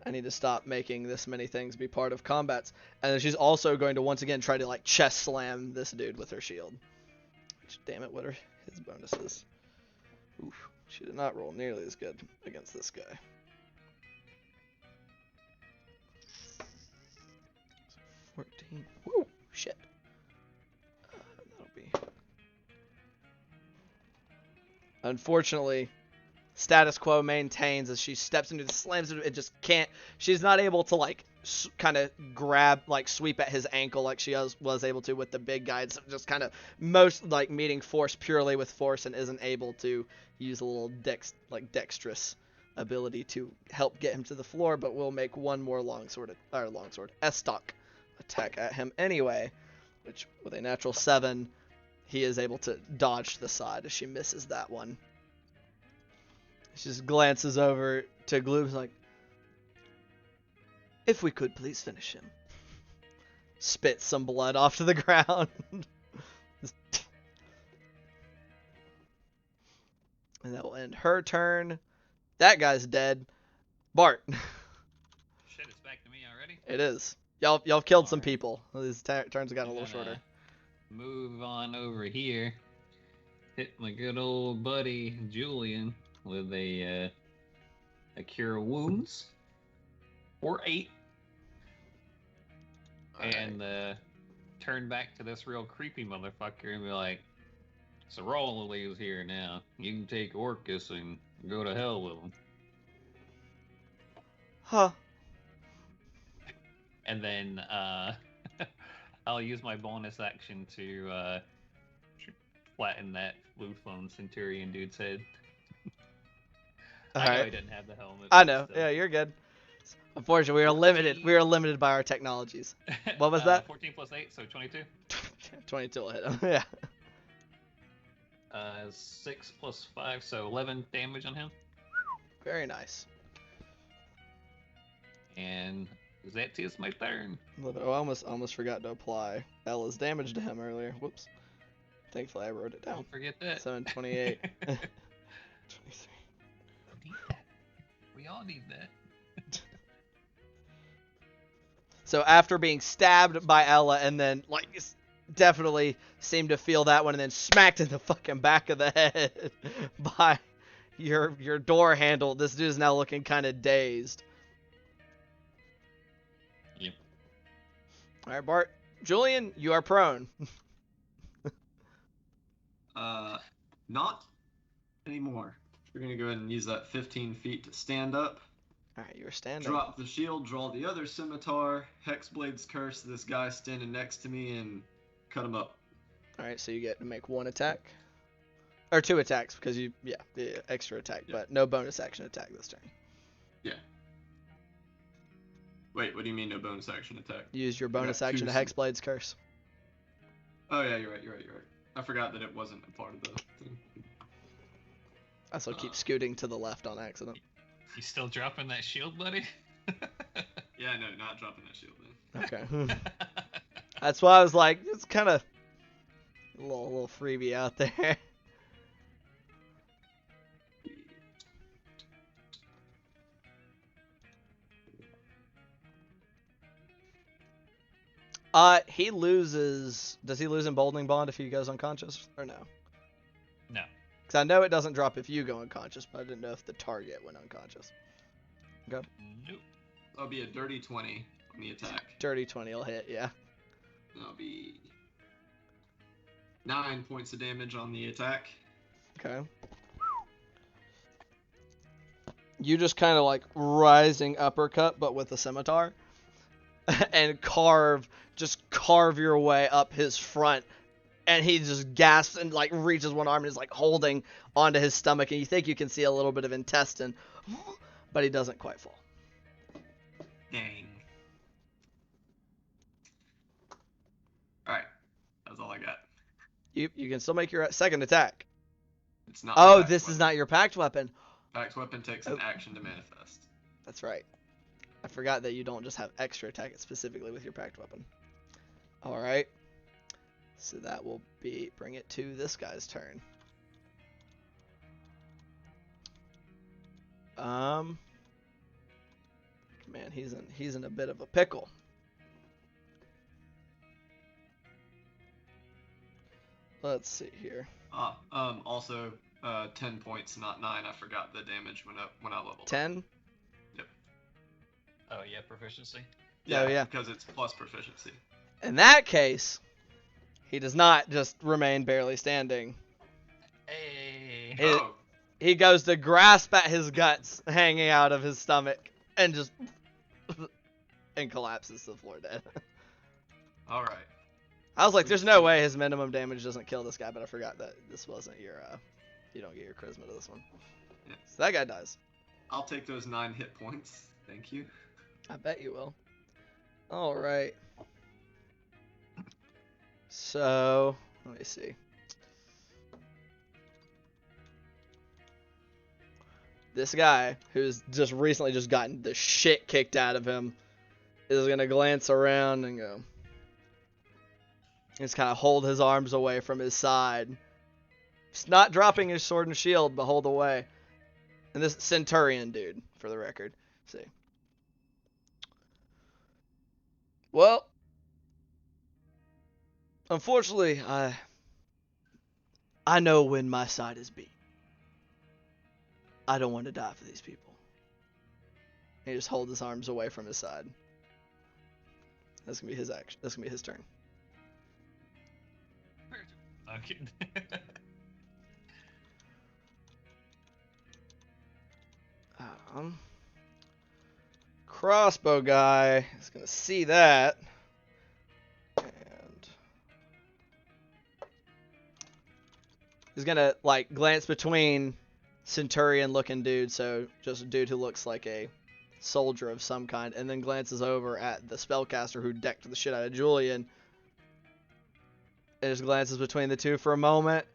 I need to stop making this many things be part of combats. And then she's also going to once again try to chest slam this dude with her shield. Which, damn it, what are his bonuses? Oof, she did not roll nearly as good against this guy. 14. Woo! Shit. That'll be. Unfortunately, status quo maintains as she steps into the slams. It just can't. She's not able to kind of grab, sweep at his ankle like she was able to with the big guy. It's just kind of meeting force purely with force and isn't able to use a little dexterous ability to help get him to the floor. But we'll make one more longsword S-stock attack at him anyway, which with a natural 7 he is able to dodge to the side as she misses that one. She just glances over to Gloom's If we could please finish him. Spit some blood off to the ground. And that will end her turn. That guy's dead. Bart. Shit, it's back to me already. It is. Y'all killed some Alright. people. These turns have gotten a little I'm gonna shorter. Move on over here. Hit my good old buddy Julian with a cure wounds for 8, and turn back to this real creepy motherfucker and be like, "So Rollie's here now. You can take Orcus and go to hell with him." Huh. And then I'll use my bonus action to flatten that blue phone Centurion dude's head. I know he Alright. didn't have the helmet. I but know. still. Yeah, you're good. Unfortunately, we are limited. We are limited by our technologies. What was that? 14 plus 8, so 22. 22 will hit him. Yeah. 6 plus 5, so 11 damage on him. Very nice. And that is my turn. Oh, I almost forgot to apply Ella's damage to him earlier. Whoops. Thankfully, I wrote it down. Don't forget that. 728. 23. Need that. We all need that. So after being stabbed by Ella and then definitely seemed to feel that one and then smacked in the fucking back of the head by your door handle, this dude is now looking kind of dazed. Yep. All right, Bart. Julian, you are prone. Not anymore. We're gonna go ahead and use that 15 feet to stand up. All right, you're standing. Drop the shield, draw the other scimitar, Hexblade's curse this guy standing next to me, and cut him up. All right, so you get to make 1 attack. Or 2 attacks, because the extra attack, Yeah. but no bonus action attack this turn. Yeah. Wait, what do you mean no bonus action attack? Use your bonus Yeah, action to two Hexblade's curse. Oh yeah, you're right. I forgot that it wasn't a part of the thing. I also keep scooting to the left on accident. You still dropping that shield, buddy? Yeah, no, not dropping that shield then. Okay. That's why I was like, it's kind of a little freebie out there. He loses. Does he lose Emboldening Bond if he goes unconscious or no? No. Because I know it doesn't drop if you go unconscious, but I didn't know if the target went unconscious. Okay. Nope. That'll be a dirty 20 on the attack. Dirty 20 will hit, yeah. That'll be 9 points of damage on the attack. Okay. You just kind of like rising uppercut, but with a scimitar, and carve your way up his front, and he just gasps and like reaches one arm and is like holding onto his stomach, and you think you can see a little bit of intestine, but he doesn't quite fall. Dang. Alright, that's all I got. You can still make your second attack. It's not. Oh, packed this weapon. is not your packed weapon. Packed weapon takes an action to manifest. That's right. I forgot that you don't just have extra attack specifically with your packed weapon. All right. So that will bring it to this guy's turn. Man, he's in a bit of a pickle. Let's see here. Also, 10 points, not 9. I forgot the damage when I leveled up. 10? Oh yeah, proficiency. Oh, yeah. Because it's plus proficiency. In that case, he does not just remain barely standing. Hey. He goes to grasp at his guts hanging out of his stomach and just and collapses to the floor dead. All right. I was like, there's no way his minimum damage doesn't kill this guy, but I forgot that this wasn't your, you don't get your charisma to this one. Yeah. So that guy dies. I'll take those 9 hit points. Thank you. I bet you will. All right. So, let me see. This guy, who's just recently just gotten the shit kicked out of him, is gonna glance around and go. Just kind of hold his arms away from his side. He's not dropping his sword and shield, but hold away. And this Centurion dude, for the record. See. Well, unfortunately, I know when my side is beat. I don't want to die for these people. He just holds his arms away from his side. That's gonna be his action. That's gonna be his turn. Okay. Crossbow guy is gonna see that, and he's gonna like glance between Centurion-looking dude, so just a dude who looks like a soldier of some kind, and then glances over at the spellcaster who decked the shit out of Julian. And just glances between the two for a moment.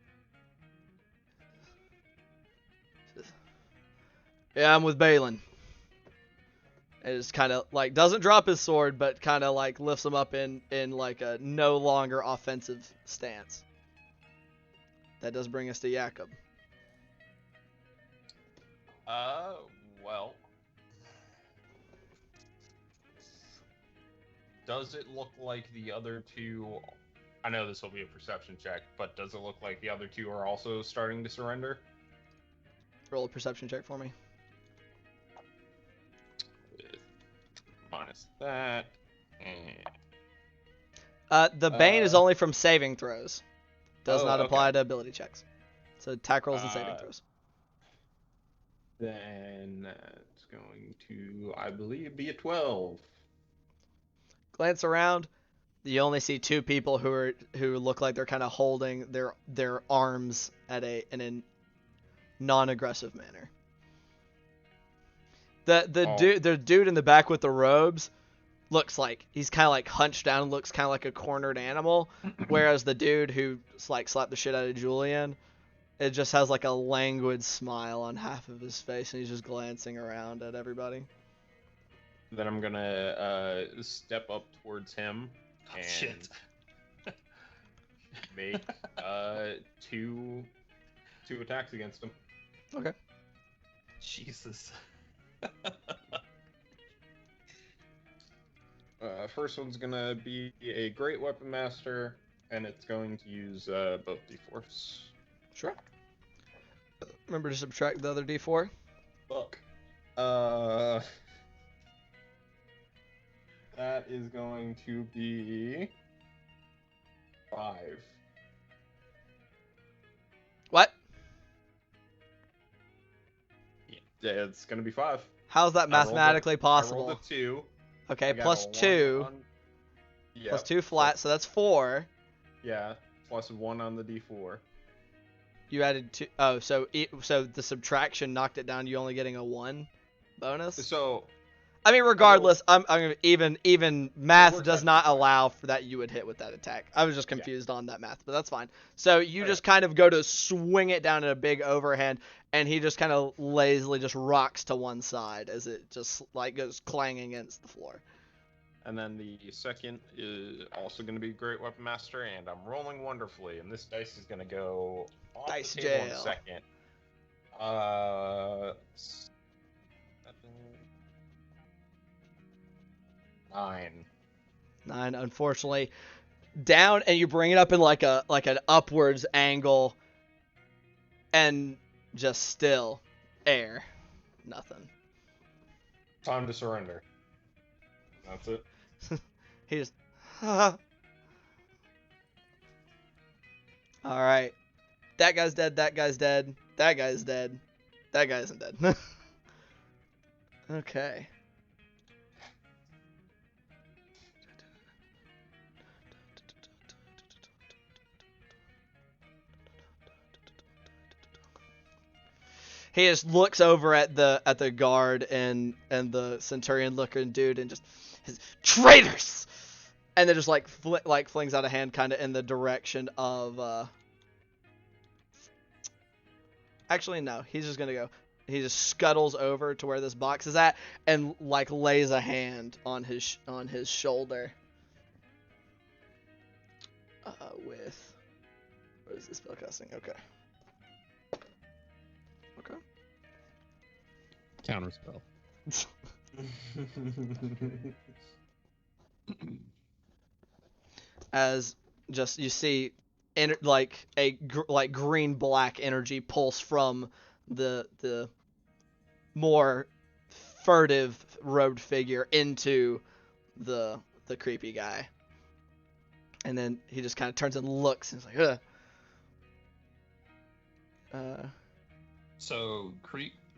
Yeah, I'm with Balin. And just kind of like doesn't drop his sword, but kind of like lifts him up in like a no longer offensive stance. That does bring us to Jakob. Well. Does it look like the other two... I know this will be a perception check, but does it look like the other two are also starting to surrender? Roll a perception check for me. Minus that. The Bane is only from saving throws. Does not apply okay. to ability checks. So attack rolls and saving throws. Then that's going to, I believe, be a 12. Glance around. You only see two people who look like they're kind of holding their arms in a non-aggressive manner. The dude in the back with the robes looks like he's kind of like hunched down and looks kind of like a cornered animal, whereas the dude who like slapped the shit out of Julian, it just has like a languid smile on half of his face, and he's just glancing around at everybody. Then I'm gonna step up towards him and Shit. make two attacks against him. Okay. Jesus. First one's gonna be a Great Weapon Master, and it's going to use both D4s. Sure. Remember to subtract the other D4. Fuck. That is going to be 5. What? Yeah, it's gonna be 5. How's that mathematically I rolled possible? a 2. Okay, I got plus a 2. 1 on... Yep. Plus 2 flat, so that's 4. Yeah, plus 1 on the D4. You added 2. Oh, so the subtraction knocked it down. You only getting a 1 bonus. So, I mean, regardless, I'm gonna, even math works does out not fine. allow for that you would hit with that attack. I was just confused on that math, but that's fine. So you Okay. just kind of go to swing it down at a big overhand, and he just kind of lazily just rocks to one side as it just like goes clanging against the floor. and then the second is also going to be Great Weapon Master, and I'm rolling wonderfully, and this dice is going to go off Dice the table in a jail. second. 9. 9, unfortunately, down, and you bring it up in like an upwards angle, and just still air, nothing. Time to surrender. That's it. He just, all right, that guy's dead. That guy's dead. That guy's dead. That guy isn't dead. Okay. He just looks over at the guard and the centurion looking dude and just his traitors, and then just like flings out a hand kind of in the direction of. Actually, no. He's just gonna go. scuttles over to where this box is at and like lays a hand on his shoulder. With what is this spell casting? Okay. Counterspell. As just you see, like green black energy pulse from the more furtive robed figure into the creepy guy, and then he just kind of turns and looks and he's like, ugh. So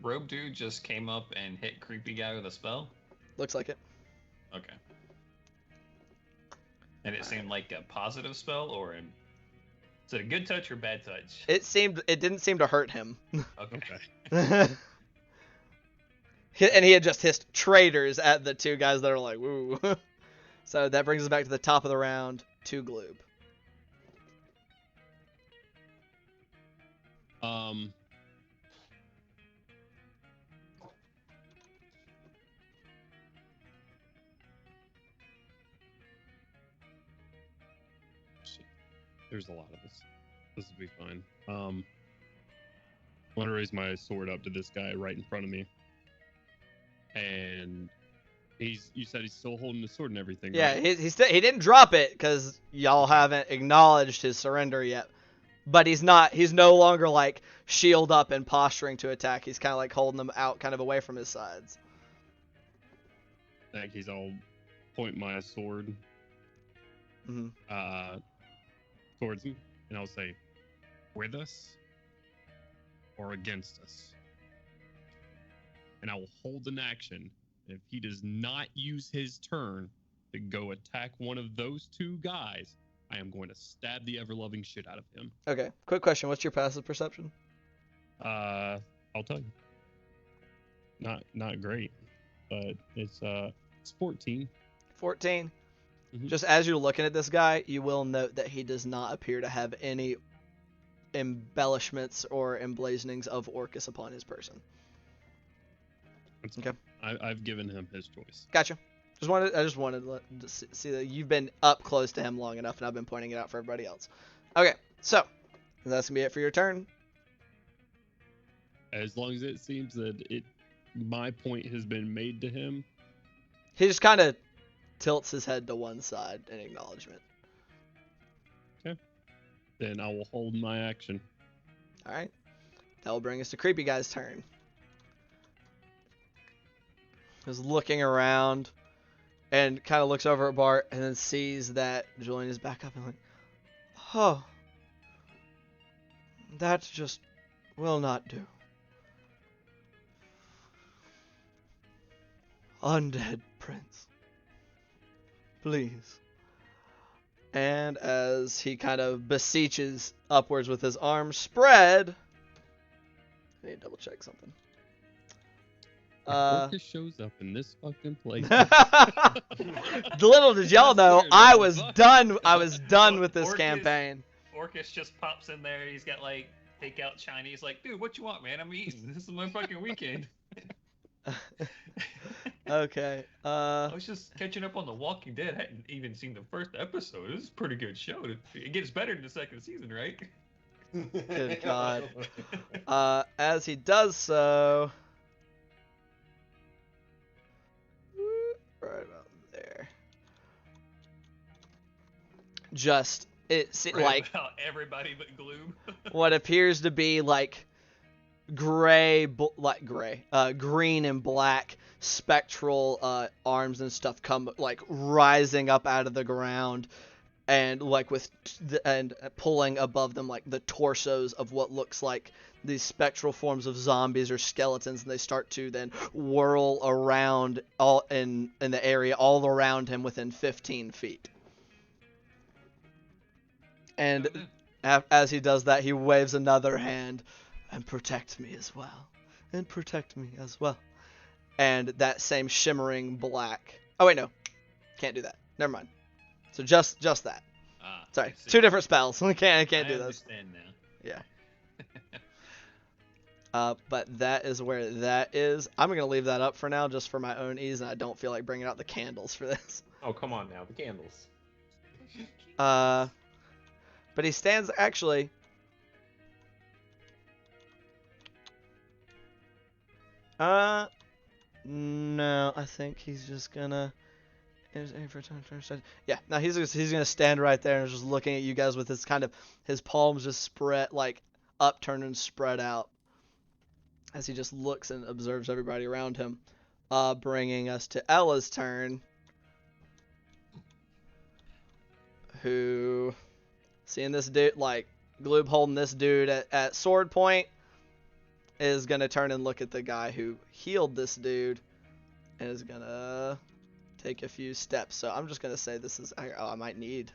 robe dude just came up and hit creepy guy with a spell. Looks like it. Okay. And it seemed like a positive spell, or is it a good touch or bad touch? It didn't seem to hurt him. Okay. And he had just hissed traitors at the two guys that are like, woo. So that brings us back to the top of the round, to Gloob. There's a lot of this. This will be fine. I want to raise my sword up to this guy right in front of me. And you said he's still holding the sword and everything, Yeah, right? he didn't drop it because y'all haven't acknowledged his surrender yet. But he's no longer like shield up and posturing to attack. He's kind of like holding them out kind of away from his sides. In that case, I'll point my sword towards him, and I'll say, with us or against us. And I will hold an action. If he does not use his turn to go attack one of those two guys, I am going to stab the ever-loving shit out of him. Okay, quick question. What's your passive perception? I'll tell you. Not great, but it's 14. 14. Mhm. Just as you're looking at this guy, you will note that he does not appear to have any embellishments or emblazonings of Orcus upon his person. That's Okay. I've given him his choice. Gotcha. I just wanted to see that you've been up close to him long enough, and I've been pointing it out for everybody else. Okay, so that's gonna be it for your turn. As long as it seems that my point has been made to him. He just kind of tilts his head to one side in acknowledgement. Then I will hold my action. All right, that will bring us to Creepy Guy's turn. He's looking around and kind of looks over at Bart and then sees that Julian is back up and like, oh, that just will not do. Undead Prince, please. And as he kind of beseeches upwards with his arms spread, I need to double check something. Orcus shows up in this fucking place. Little did y'all know, I was done with this Orcus- campaign. Orcus just pops in there. He's got like takeout Chinese. Like, dude, what you want, man? I'm eating. This is my fucking weekend. Okay. I was just catching up on The Walking Dead. I hadn't even seen the first episode. This is a pretty good show. It gets better in the second season, right? Good God. As he does so, right about there. Just it's Right like about everybody but Gloom. what appears to be like green and black spectral arms and stuff come like rising up out of the ground, and like and pulling above them like the torsos of what looks like these spectral forms of zombies or skeletons, and they start to then whirl around all in the area all around him within 15 feet. And as he does that, he waves another hand. And protect me as well. And protect me as well. And that same shimmering black. Oh wait, no, can't do that. Never mind. So just that. Sorry, two different spells. I can't do I this. understand now. Yeah. But that is where that is. I'm going to leave that up for now just for my own ease, and I don't feel like bringing out the candles for this. Oh, come on now, the candles. But he stands actually. No, I think he's just gonna. Yeah, no, he's gonna stand right there and just looking at you guys with his palms just spread like upturned and spread out as he just looks and observes everybody around him. Bringing us to Ella's turn, who, seeing this dude like Gloob holding this dude at sword point, is gonna turn and look at the guy who healed this dude, and is gonna take a few steps. So I'm just gonna say this is. I might need.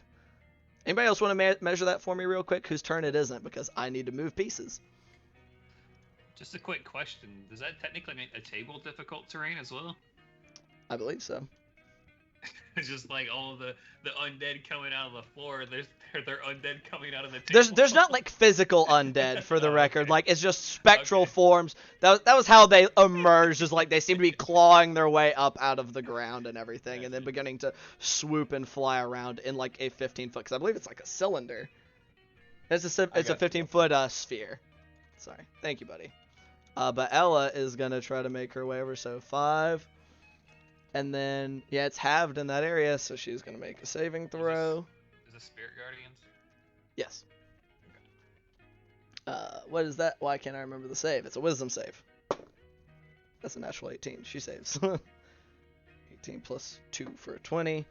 Anybody else want to measure that for me real quick? Whose turn it isn't, because I need to move pieces. Just a quick question: does that technically make a table difficult terrain as well? I believe so. It's just like all of the undead coming out of the floor. They're undead coming out of the table. There's not like physical undead for the record. Okay. Like it's just spectral Okay. forms. That was how they emerged. Just like they seem to be clawing their way up out of the ground and everything, and then beginning to swoop and fly around in like a 15-foot. Because I believe it's like a cylinder. It's a 15-foot sphere. Sorry. Thank you, buddy. But Ella is gonna try to make her way over. So 5. And then, yeah, it's halved in that area, so she's going to make a saving throw. Is this Spirit Guardians? Yes. What is that? Why can't I remember the save? It's a wisdom save. That's a natural 18. She saves. 18 plus 2 for a 20.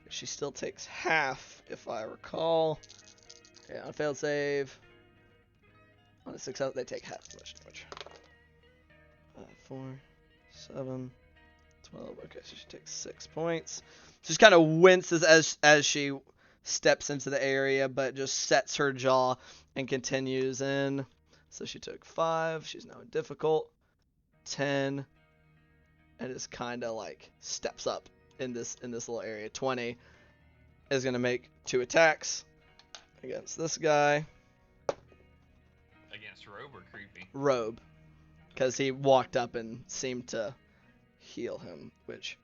She still takes half, if I recall. Yeah, on a failed save. On a success, they take half as much damage. 4, 7... 12. Okay, so she takes 6 points. Just kind of winces as she steps into the area, but just sets her jaw and continues in. So she took 5. She's now in difficult. 10. And is kind of like steps up in this little area. 20 is gonna make 2 attacks against this guy. Against Robe or Creepy? Robe, because he walked up and seemed to heal him, which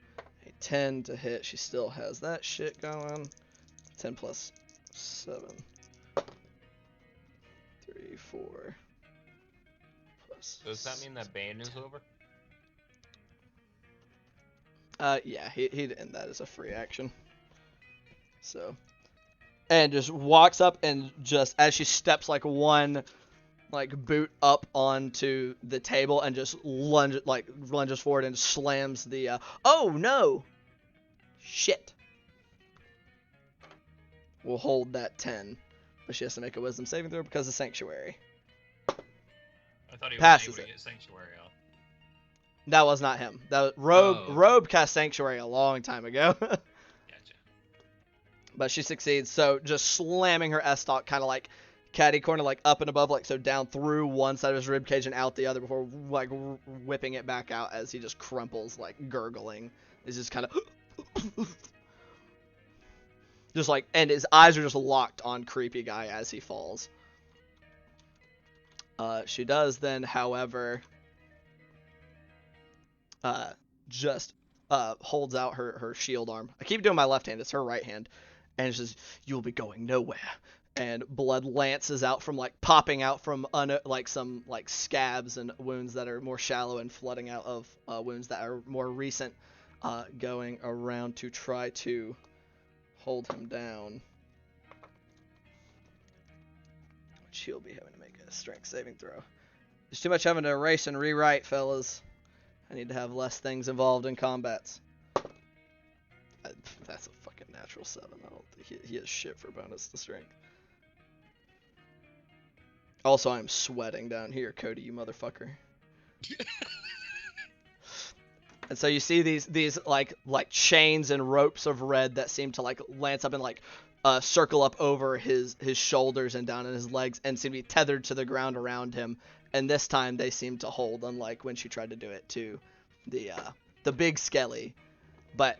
a 10 to hit. She still has that shit going. 10 plus 7. 3, 4. Plus. Does that mean that Bane is over? Yeah, he'd end that as a free action. So, and just walks up and just as she steps like one boot up onto the table and just lunges forward and slams the oh no shit. We'll hold that 10, but she has to make a wisdom saving throw because of sanctuary. I thought he Passes was able to it. get Sanctuary off. That was not him. That was Robe. Oh. Robe cast sanctuary a long time ago. Gotcha. But she succeeds, so just slamming her S-stock kind of like catty corner, like up and above, like so down through one side of his rib cage and out the other before like whipping it back out as he just crumples, like gurgling. Is just kind of just like, and his eyes are just locked on creepy guy as he falls. She does then, however, just holds out her shield arm. I keep doing my left hand, it's her right hand, and it says, "You'll be going nowhere." And blood lances out from like popping out from like some like scabs and wounds that are more shallow and flooding out of wounds that are more recent, going around to try to hold him down. Which he'll be having to make a strength saving throw. There's too much having to erase and rewrite, fellas. I need to have less things involved in combats. That's a fucking natural 7. I don't think he has shit for bonus to strength. Also, I'm sweating down here, Cody, you motherfucker. And so you see these like chains and ropes of red that seem to like lance up and like circle up over his shoulders and down in his legs and seem to be tethered to the ground around him. And this time they seem to hold, unlike when she tried to do it to the big skelly.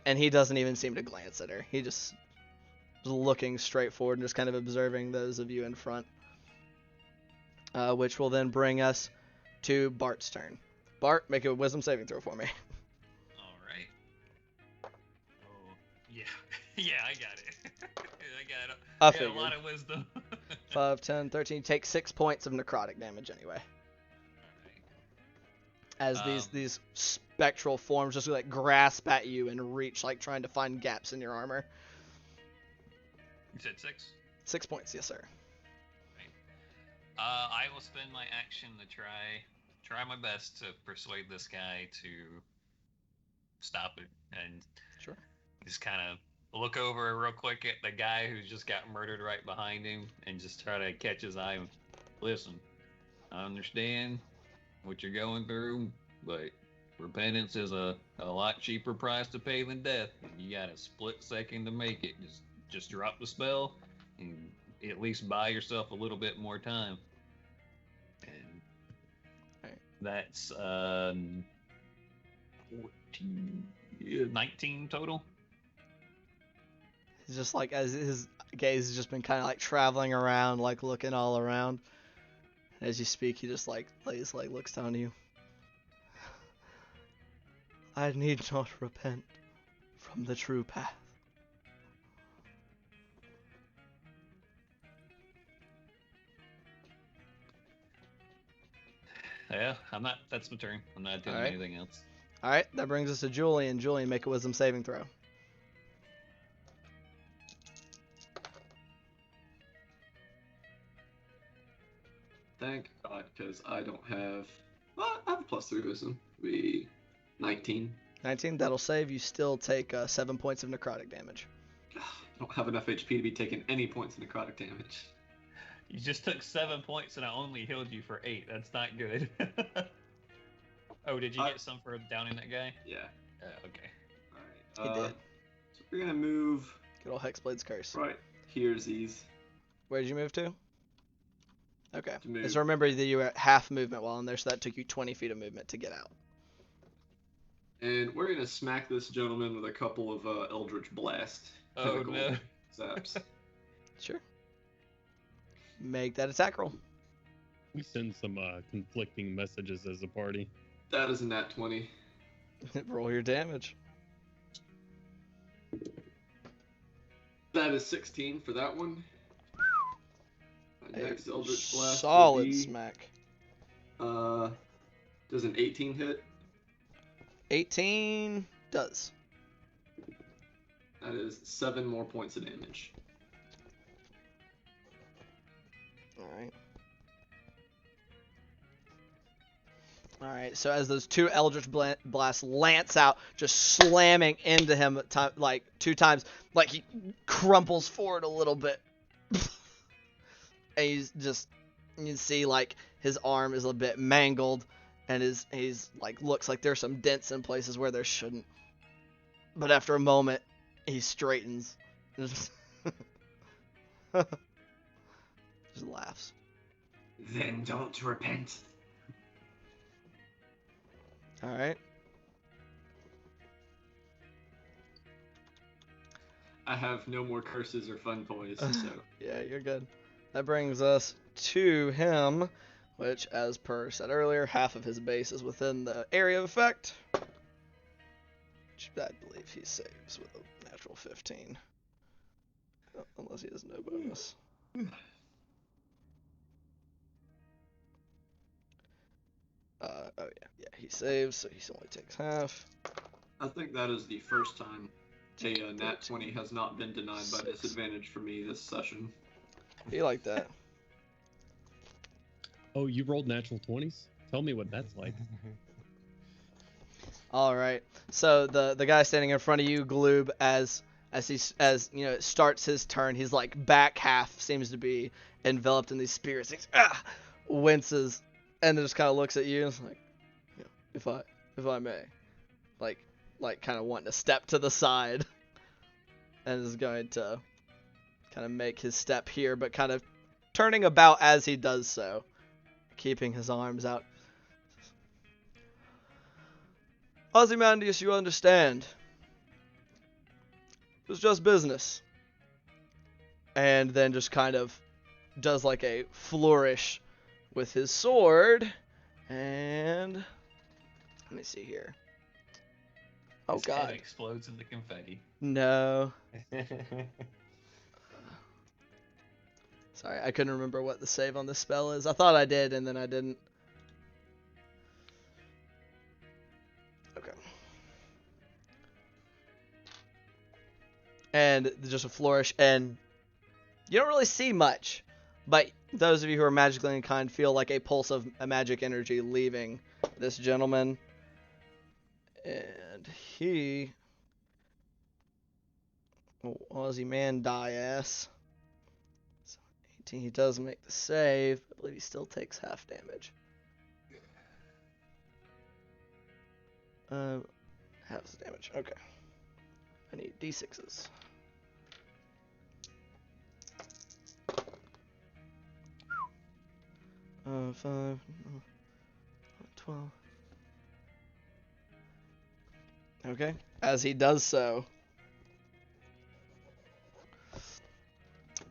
And he doesn't even seem to glance at her. He just is looking straight forward and just kind of observing those of you in front. Which will then bring us to Bart's turn. Bart, make a wisdom saving throw for me. All right. Oh, yeah. Yeah, I got it. I got a lot of wisdom. 5, 10, 13. You take 6 points of necrotic damage anyway. As these spectral forms just like grasp at you and reach, like trying to find gaps in your armor. You said 6? 6 points, yes sir. I will spend my action to try my best to persuade this guy to stop it, and Sure. just kind of look over real quick at the guy who's just got murdered right behind him, and just try to catch his eye. Listen, I understand what you're going through, but repentance is a lot cheaper price to pay than death. You got a split second to make it. Just drop the spell and at least buy yourself a little bit more time. And that's 19 total. He's just like, as his gaze has just been kind of like traveling around, like looking all around. As you speak, he just like looks down to you. I need not repent from the true path. Yeah, that's my turn. I'm not doing Alright. anything else. Alright, that brings us to Julian. Julian, make a wisdom saving throw. Thank God, because I don't have. Well, I have a +3 wisdom. Be 19. 19, that'll save. You still take 7 points of necrotic damage. I don't have enough HP to be taking any points of necrotic damage. You just took 7 points and I only healed you for 8. That's not good. Oh, did you get some for downing that guy? Yeah. Okay. Alright. He did. So we're gonna move Good old Hexblade's Curse. right here's these. Where did you move to? Okay. To move. Just remember that you were at half movement while in there, so that took you 20 feet of movement to get out. And we're gonna smack this gentleman with a couple of Eldritch Blast. Oh chemical no. Zaps. Sure. Make that attack roll. We send some conflicting messages as a party. That is a nat 20. Roll your damage. That is 16 for that one. My next Eldritch Blast. Solid will be, smack. Does an 18 hit? 18 does. That is 7 more points of damage. Alright. Alright, so as those two Eldritch Blasts lance out, just slamming into him like 2 times, like he crumples forward a little bit. And he's just, you can see like his arm is a bit mangled, and he's like, looks like there's some dents in places where there shouldn't. But after a moment, he straightens. Just laughs. Then don't repent. Alright. I have no more curses or fun toys, so. Yeah, you're good. That brings us to him, which, as per said earlier, half of his base is within the area of effect. Which I believe he saves with a natural 15. Unless he has no bonus. Oh yeah, he saves, so he only takes half. I think that is the first time a nat 20 has not been denied by disadvantage for me this session. Be like that. Oh, you rolled natural 20s? Tell me what that's like. All right. So the guy standing in front of you, Gloob, as you know, it starts his turn, his like back half seems to be enveloped in these spears. He winces, and then just kind of looks at you and is like, you know, if I may, like kind of wanting to step to the side, and is going to kind of make his step here, but kind of turning about as he does so, keeping his arms out. Ozymandias, you understand. It was just business. And then just kind of does like a flourish with his sword, And let me see here. Oh His head God, explodes into confetti. no. Sorry, I couldn't remember what the save on this spell is. I thought I did, and then I didn't. Okay. And just a flourish, and you don't really see much, but those of you who are magically inclined feel like a pulse of a magic energy leaving this gentleman. And he... Oh, Aussie man die ass. So 18, he does make the save. I believe he still takes half damage. Half the damage. Okay. I need d6s. 5, 12. Okay. As he does so,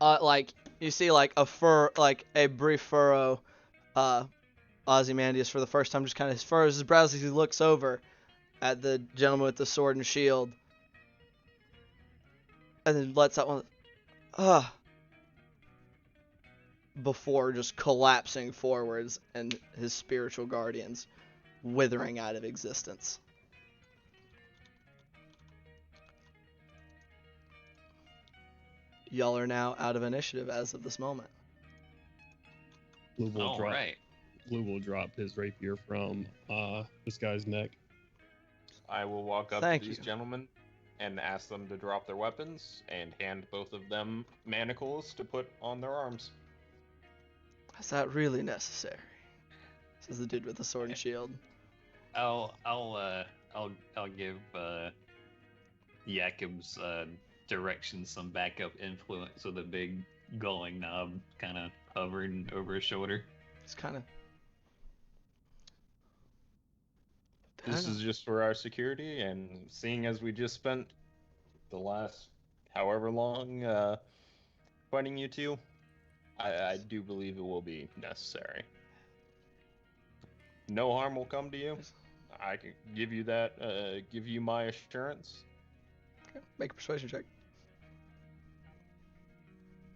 like you see, like a brief furrow. Ozymandias for the first time just kind of furrows his brows as he looks over at the gentleman with the sword and shield, and then lets out one. Before just collapsing forwards and his spiritual guardians withering out of existence. Y'all are now out of initiative as of this moment. Blue will All drop. right. Blue will drop his rapier from this guy's neck. I will walk up Thank to these you. gentlemen and ask them to drop their weapons and hand both of them manacles to put on their arms. Is that really necessary? Says the dude with the sword and shield. I'll give Jakob's direction some backup influence with a big glowing knob kind of hovering over his shoulder. It's kind of. This is just for our security, and seeing as we just spent the last however long fighting you two, I do believe it will be necessary. No harm will come to you. I can give you that, give you my assurance. Okay. Make a persuasion check.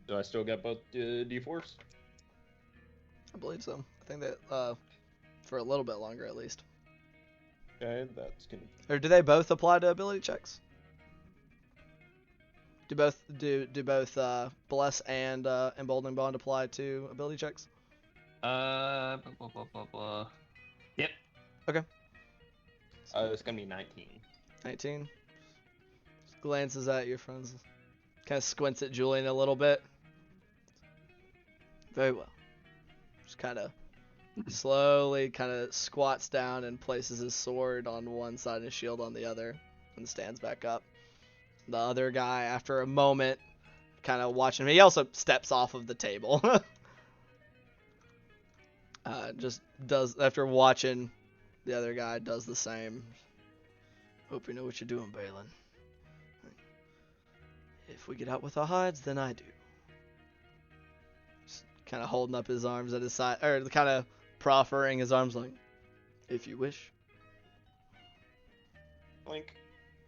Do I still get both D4s? I believe so. I think that for a little bit longer at least. Okay, that's gonna. Or do they both apply to ability checks? Do both bless and emboldening bond apply to ability checks? Blah, blah, blah, blah, blah. Yep. Okay. It's gonna be 19. 19. Just glances at your friends. Kind of squints at Julian a little bit. Very well. Just kind of slowly kind of squats down and places his sword on one side and his shield on the other and stands back up. The other guy, after a moment, kind of watching him, he also steps off of the table. Just does, after watching the other guy, does the same. Hope you know what you're doing, Balin. If we get out with our hides, then I do. Just kind of holding up his arms at his side, or kind of proffering his arms like, if you wish. Clink,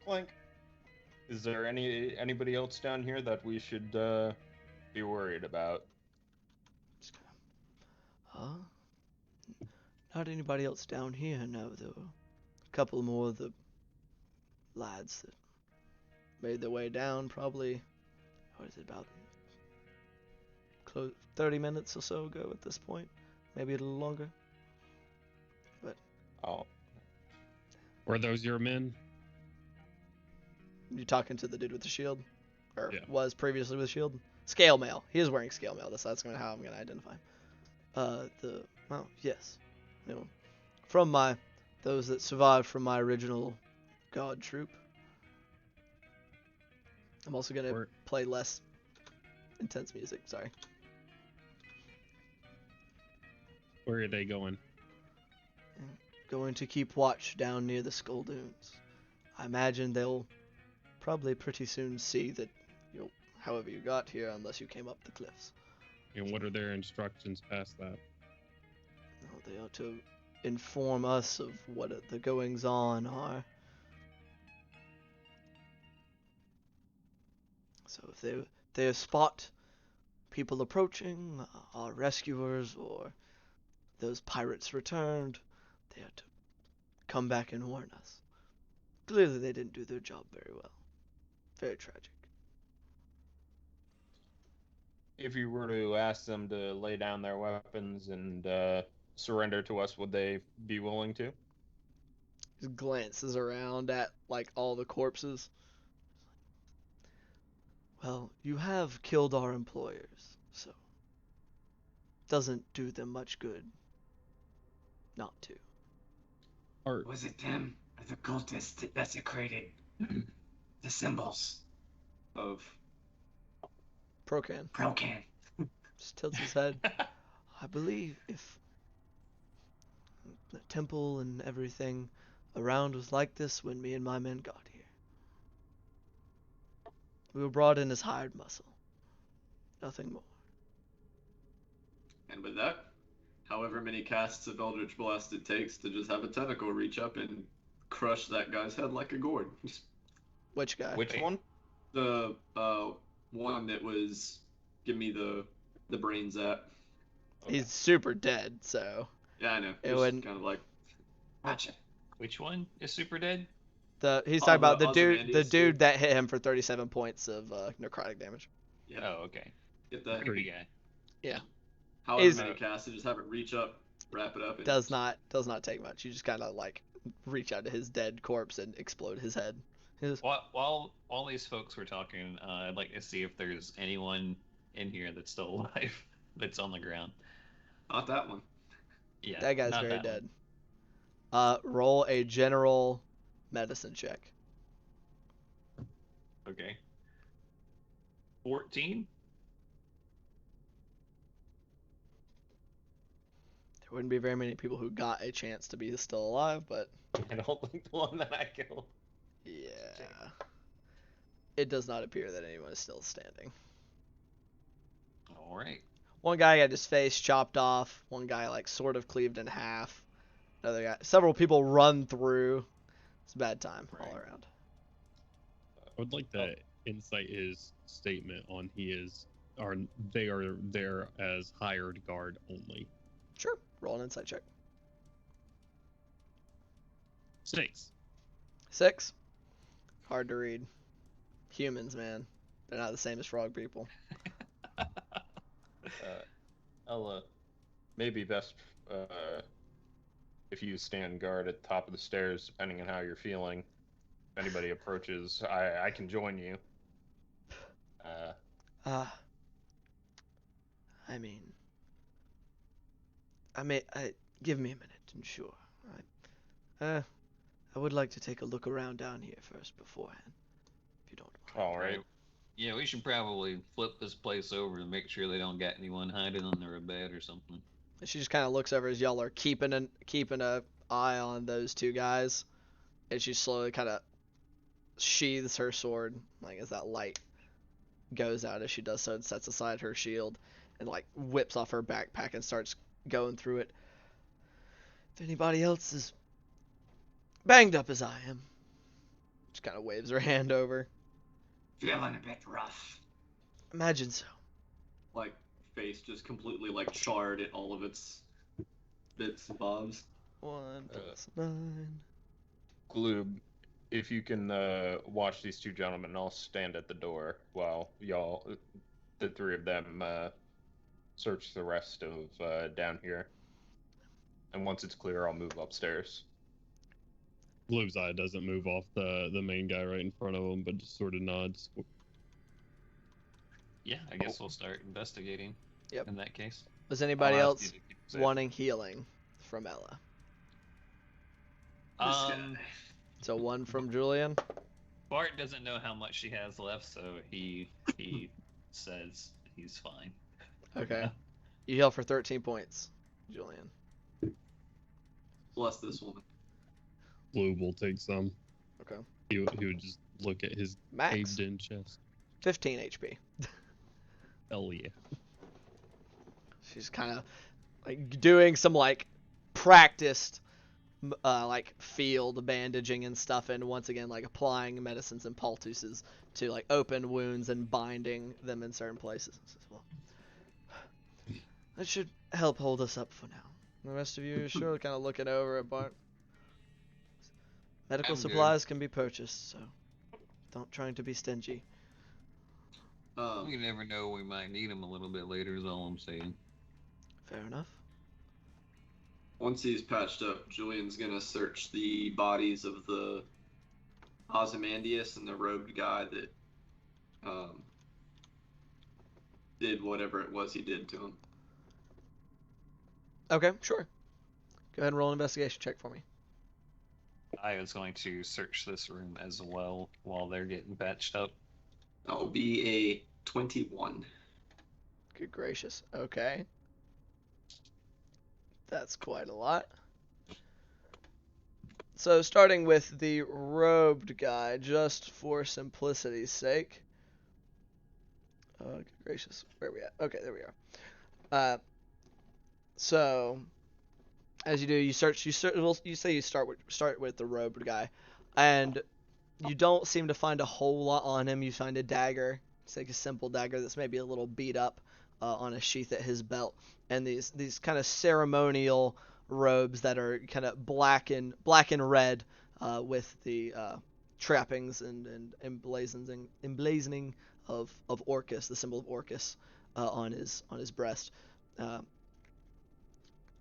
clink. Is there anybody else down here that we should be worried about? Not anybody else down here, no. There were a couple more of the lads that made their way down, probably, what is it, about 30 minutes or so ago at this point. Maybe a little longer. But Oh, Were those your men? you talking to the dude with the shield? Or Yeah. was previously with shield? Scale mail. He is wearing scale mail. That's how I'm going to identify him. Yes. You know, from those that survived from my original god troop. I'm also going to Where- play less intense music. Sorry. Where are they going? Going to keep watch down near the Skull Dunes. I imagine they'll probably pretty soon see that, however you got here, unless you came up the cliffs. And what are their instructions past that? They are to inform us of what the goings on are. So if they spot people approaching, our rescuers or those pirates returned, they are to come back and warn us. Clearly they didn't do their job very well. Very tragic. If you were to ask them to lay down their weapons and surrender to us, would they be willing to? He glances around at like all the corpses. Well, you have killed our employers, so doesn't do them much good not to. Art. Was it them or the cultists that desecrated the symbols of Procan Procan? just tilts his head. I believe if the temple and everything around was like this when me and my men got here. We were brought in as hired muscle. Nothing more. And with that, however many casts of Eldritch Blast it takes to just have a tentacle reach up and crush that guy's head like a gourd. Just Which guy? Which one? the one that was give me the brains at. He's super dead, so Yeah, I know. It Just wouldn't- kind of like gotcha. Which one is super dead? he's talking about the Ozymandias dude that hit him for 37 points of necrotic damage. Yeah. Oh, okay. Get that. Creepy guy. However Is- many casts, to just have it reach up, wrap it up. And Does not take much. You just kind of like reach out to his dead corpse and explode his head. His- While these folks were talking, I'd like to see if there's anyone in here that's still alive that's on the ground. Not that one. Yeah, that guy's not very that dead. one. Roll a general medicine check. Okay. 14. There wouldn't be very many people who got a chance to be still alive, but I don't think the one that I killed. yeah. It does not appear that anyone is still standing. All right. One guy got his face chopped off. One guy like sort of cleaved in half. Another guy. Several people run through. It's a bad time all Right. around. I would like to incite his statement on they are there as hired guard only. Sure. Roll an insight check. 6. 6. Hard to read. Humans, man. They're not the same as frog people. Ella, maybe best if you stand guard at the top of the stairs, depending on how you're feeling. If anybody approaches, I can join you. I mean, give me a minute, and sure. I would like to take a look around down here first beforehand, if you don't mind. All right. Yeah, we should probably flip this place over and make sure they don't got anyone hiding under a bed or something. And she just kind of looks over as y'all are keeping a eye on those two guys, and she slowly kind of sheathes her sword, like as that light goes out as she does so, and sets aside her shield, and like whips off her backpack and starts going through it. If anybody else is banged up as I am, just kind of waves her hand over. Feeling a bit rough. Imagine so. Like face just completely like charred at all of its bits and bobs. 1 + 9. Gloob, if you can watch these two gentlemen, I'll stand at the door while y'all, the three of them, search the rest of down here. And once it's clear, I'll move upstairs. Gloob's eye doesn't move off the main guy right in front of him, but just sort of nods. Yeah, I guess we'll start investigating. Yep. In that case. Was anybody I'll ask else you to keep it safe. wanting healing from Ella? So 1 from Julian. Bart doesn't know how much she has left, so he says he's fine. Okay. You heal for 13 points, Julian. Bless this woman. Gloob will take some. Okay. He would just look at his Max. caved-in chest. 15 HP. Hell yeah. She's kind of like doing some like practiced like field bandaging and stuff, and once again like applying medicines and poultices to like open wounds and binding them in certain places. Well, that should help hold us up for now. The rest of you are sure kind of looking over at Bart. Medical I'm good. supplies can be purchased, so don't try to be stingy. We never know. We might need them a little bit later. Is all I'm saying. Fair enough. Once he's patched up, Julian's gonna search the bodies of the Ozymandias and the robed guy that did whatever it was he did to him. Okay, sure. Go ahead and roll an investigation check for me. I was going to search this room as well while they're getting patched up. That will be a 21. Good gracious. Okay. That's quite a lot. So starting with the robed guy, just for simplicity's sake. Good gracious. Where are we at? Okay, there we are. So as you do, you start with the robed guy, and you don't seem to find a whole lot on him. You find a dagger. It's like a simple dagger that's maybe a little beat up on a sheath at his belt, and these kind of ceremonial robes that are kind of black and red with the trappings and emblazoning of Orcus, the symbol of Orcus, on his breast.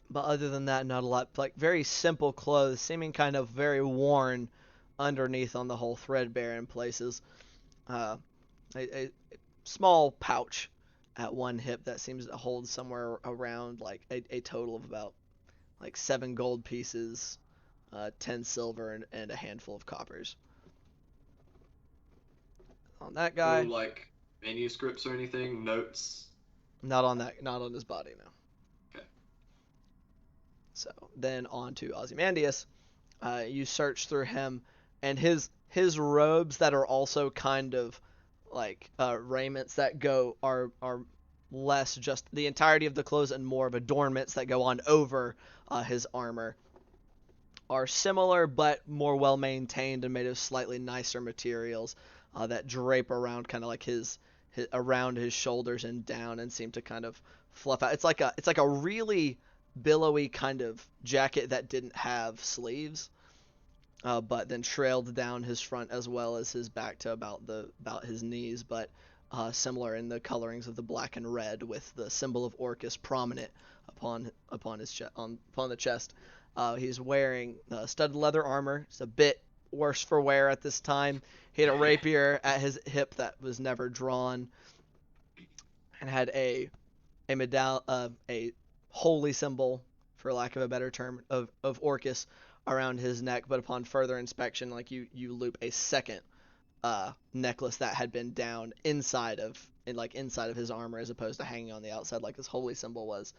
But other than that, not a lot. Like very simple clothes, seeming kind of very worn underneath on the whole, threadbare in places. A small pouch at one hip that seems to hold somewhere around like a total of about like 7 gold pieces, 10 silver, and a handful of coppers. On that guy, No, like manuscripts or anything, notes. not on his body, no. Okay. So then on to Ozymandias. You search through him, and his robes that are also kind of like raiments that are less just the entirety of the clothes and more of adornments that go on over his armor are similar but more well maintained and made of slightly nicer materials that drape around kind of like his around his shoulders and down and seem to kind of fluff out. It's like a really billowy kind of jacket that didn't have sleeves, but then trailed down his front as well as his back to about his knees, but similar in the colorings of the black and red with the symbol of Orcus prominent upon the chest. He's wearing studded leather armor. It's a bit worse for wear at this time. He had a rapier at his hip that was never drawn, and had a holy symbol, for lack of a better term, of Orcus around his neck. But upon further inspection, like you loop a second necklace that had been down inside of his armor as opposed to hanging on the outside like his holy symbol was.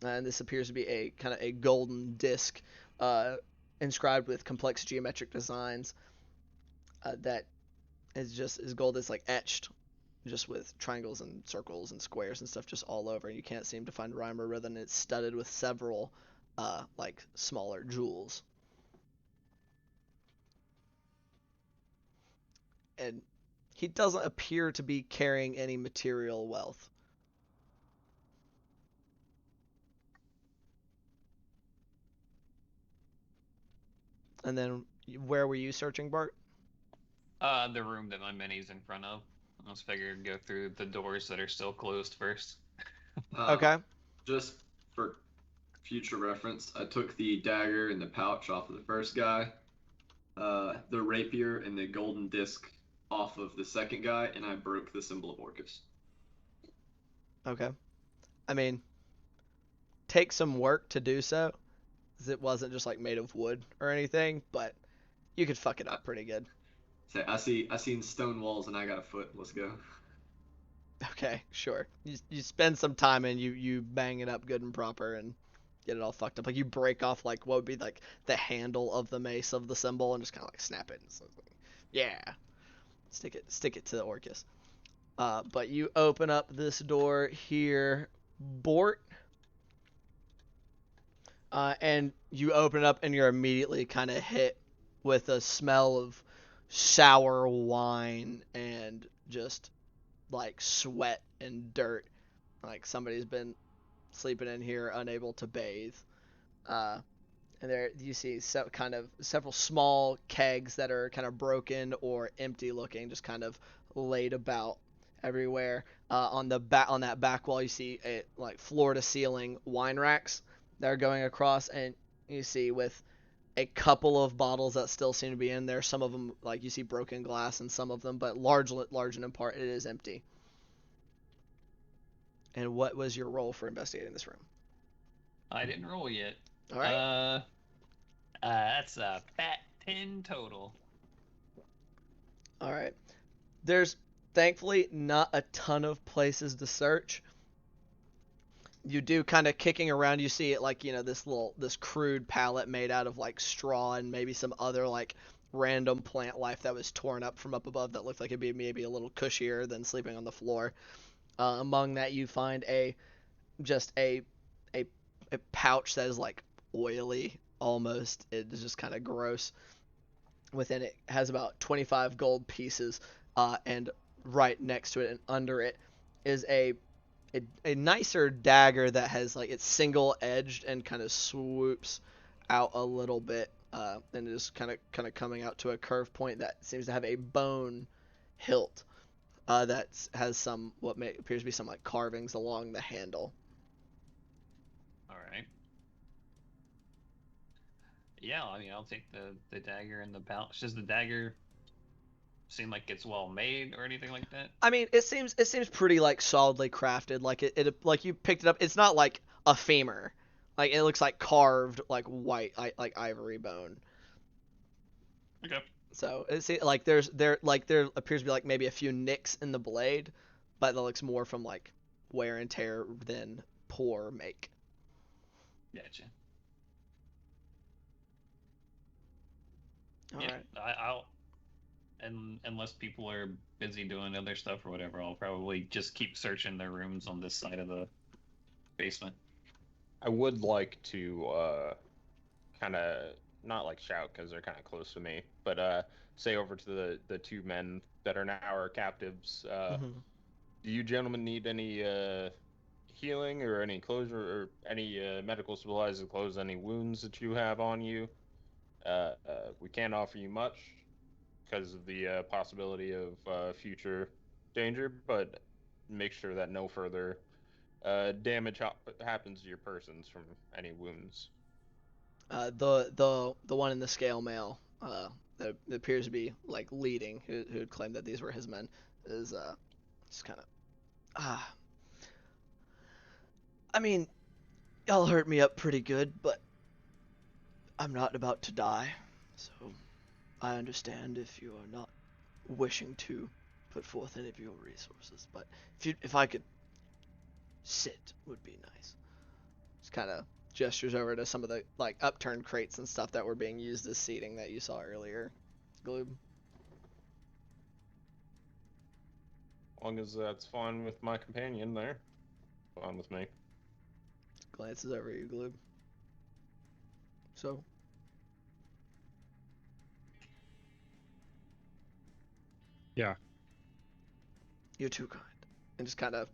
And this appears to be a kind of a golden disc inscribed with complex geometric designs that is gold. It's like etched just with triangles and circles and squares and stuff just all over. You can't seem to find rhyme or rhythm. It's studded with several like smaller jewels. And he doesn't appear to be carrying any material wealth. And then, where were you searching, Bart? The room that my mini's in front of. I was figured go through the doors that are still closed first. Okay. Just for future reference, I took the dagger and the pouch off of the first guy, the rapier and the golden disc off of the second guy, and I broke the symbol of Orcus. Okay. I mean, take some work to do so, because it wasn't just like made of wood or anything, but you could fuck it up pretty good. Say, I seen stone walls and I got a foot. Let's go. Okay, sure. You spend some time and you bang it up good and proper and get it all fucked up. Like you break off like what would be like the handle of the mace of the symbol and just kind of like snap it. So it's like, yeah, stick it to the Orcus. But you open up this door here, Bort. And you open it up and you're immediately kind of hit with a smell of sour wine and just like sweat and dirt. Like somebody's been sleeping in here unable to bathe. And there you see kind of several small kegs that are kind of broken or empty looking, just kind of laid about everywhere. On that back wall, you see like floor to ceiling wine racks that are going across, and you see with a couple of bottles that still seem to be in there. Some of them, like you see broken glass in some of them, but large and in part, it is empty. And what was your role for investigating this room? I didn't roll yet. All right. That's a fat 10 total. All right. There's thankfully not a ton of places to search. You do kind of kicking around, you see it like, this crude pallet made out of like straw and maybe some other like random plant life that was torn up from up above that looked like it'd be maybe a little cushier than sleeping on the floor. Among that, you find a pouch that is like oily almost. It is just kind of gross. Within it has about 25 gold pieces, and right next to it and under it is a nicer dagger that has like it's single edged and kind of swoops out a little bit, and is kind of coming out to a curve point that seems to have a bone hilt, that has some appears to be some like carvings along the handle. All right. Yeah, I mean, I'll take the dagger and the pouch. Does the dagger seem like it's well made or anything like that? I mean, it seems pretty like solidly crafted. Like it like you picked it up. It's not like a femur. Like it looks like carved like white like ivory bone. Okay. So it's like there appears to be like maybe a few nicks in the blade, but that looks more from like wear and tear than poor make. Gotcha. All yeah, right. I'll and unless people are busy doing other stuff or whatever, I'll probably just keep searching their rooms on this side of the basement. I would like to kind of not like shout because they're kind of close to me, but say over to the two men that are now our captives. Mm-hmm. Do you gentlemen need any healing or any closure or any medical supplies to close any wounds that you have on you? We can't offer you much because of the possibility of future danger, but make sure that no further damage happens to your persons from any wounds. The one in the scale mail, that appears to be like leading, who had claimed that these were his men, is just kind of I mean, y'all hurt me up pretty good, but I'm not about to die, so I understand if you are not wishing to put forth any of your resources. But if I could sit, would be nice. Just kind of gestures over to some of the like upturned crates and stuff that were being used as seating that you saw earlier. Gloob. As long as that's fine with my companion there, fine with me. Glances over at you, Gloob. So. Yeah. You're too kind. And just kind of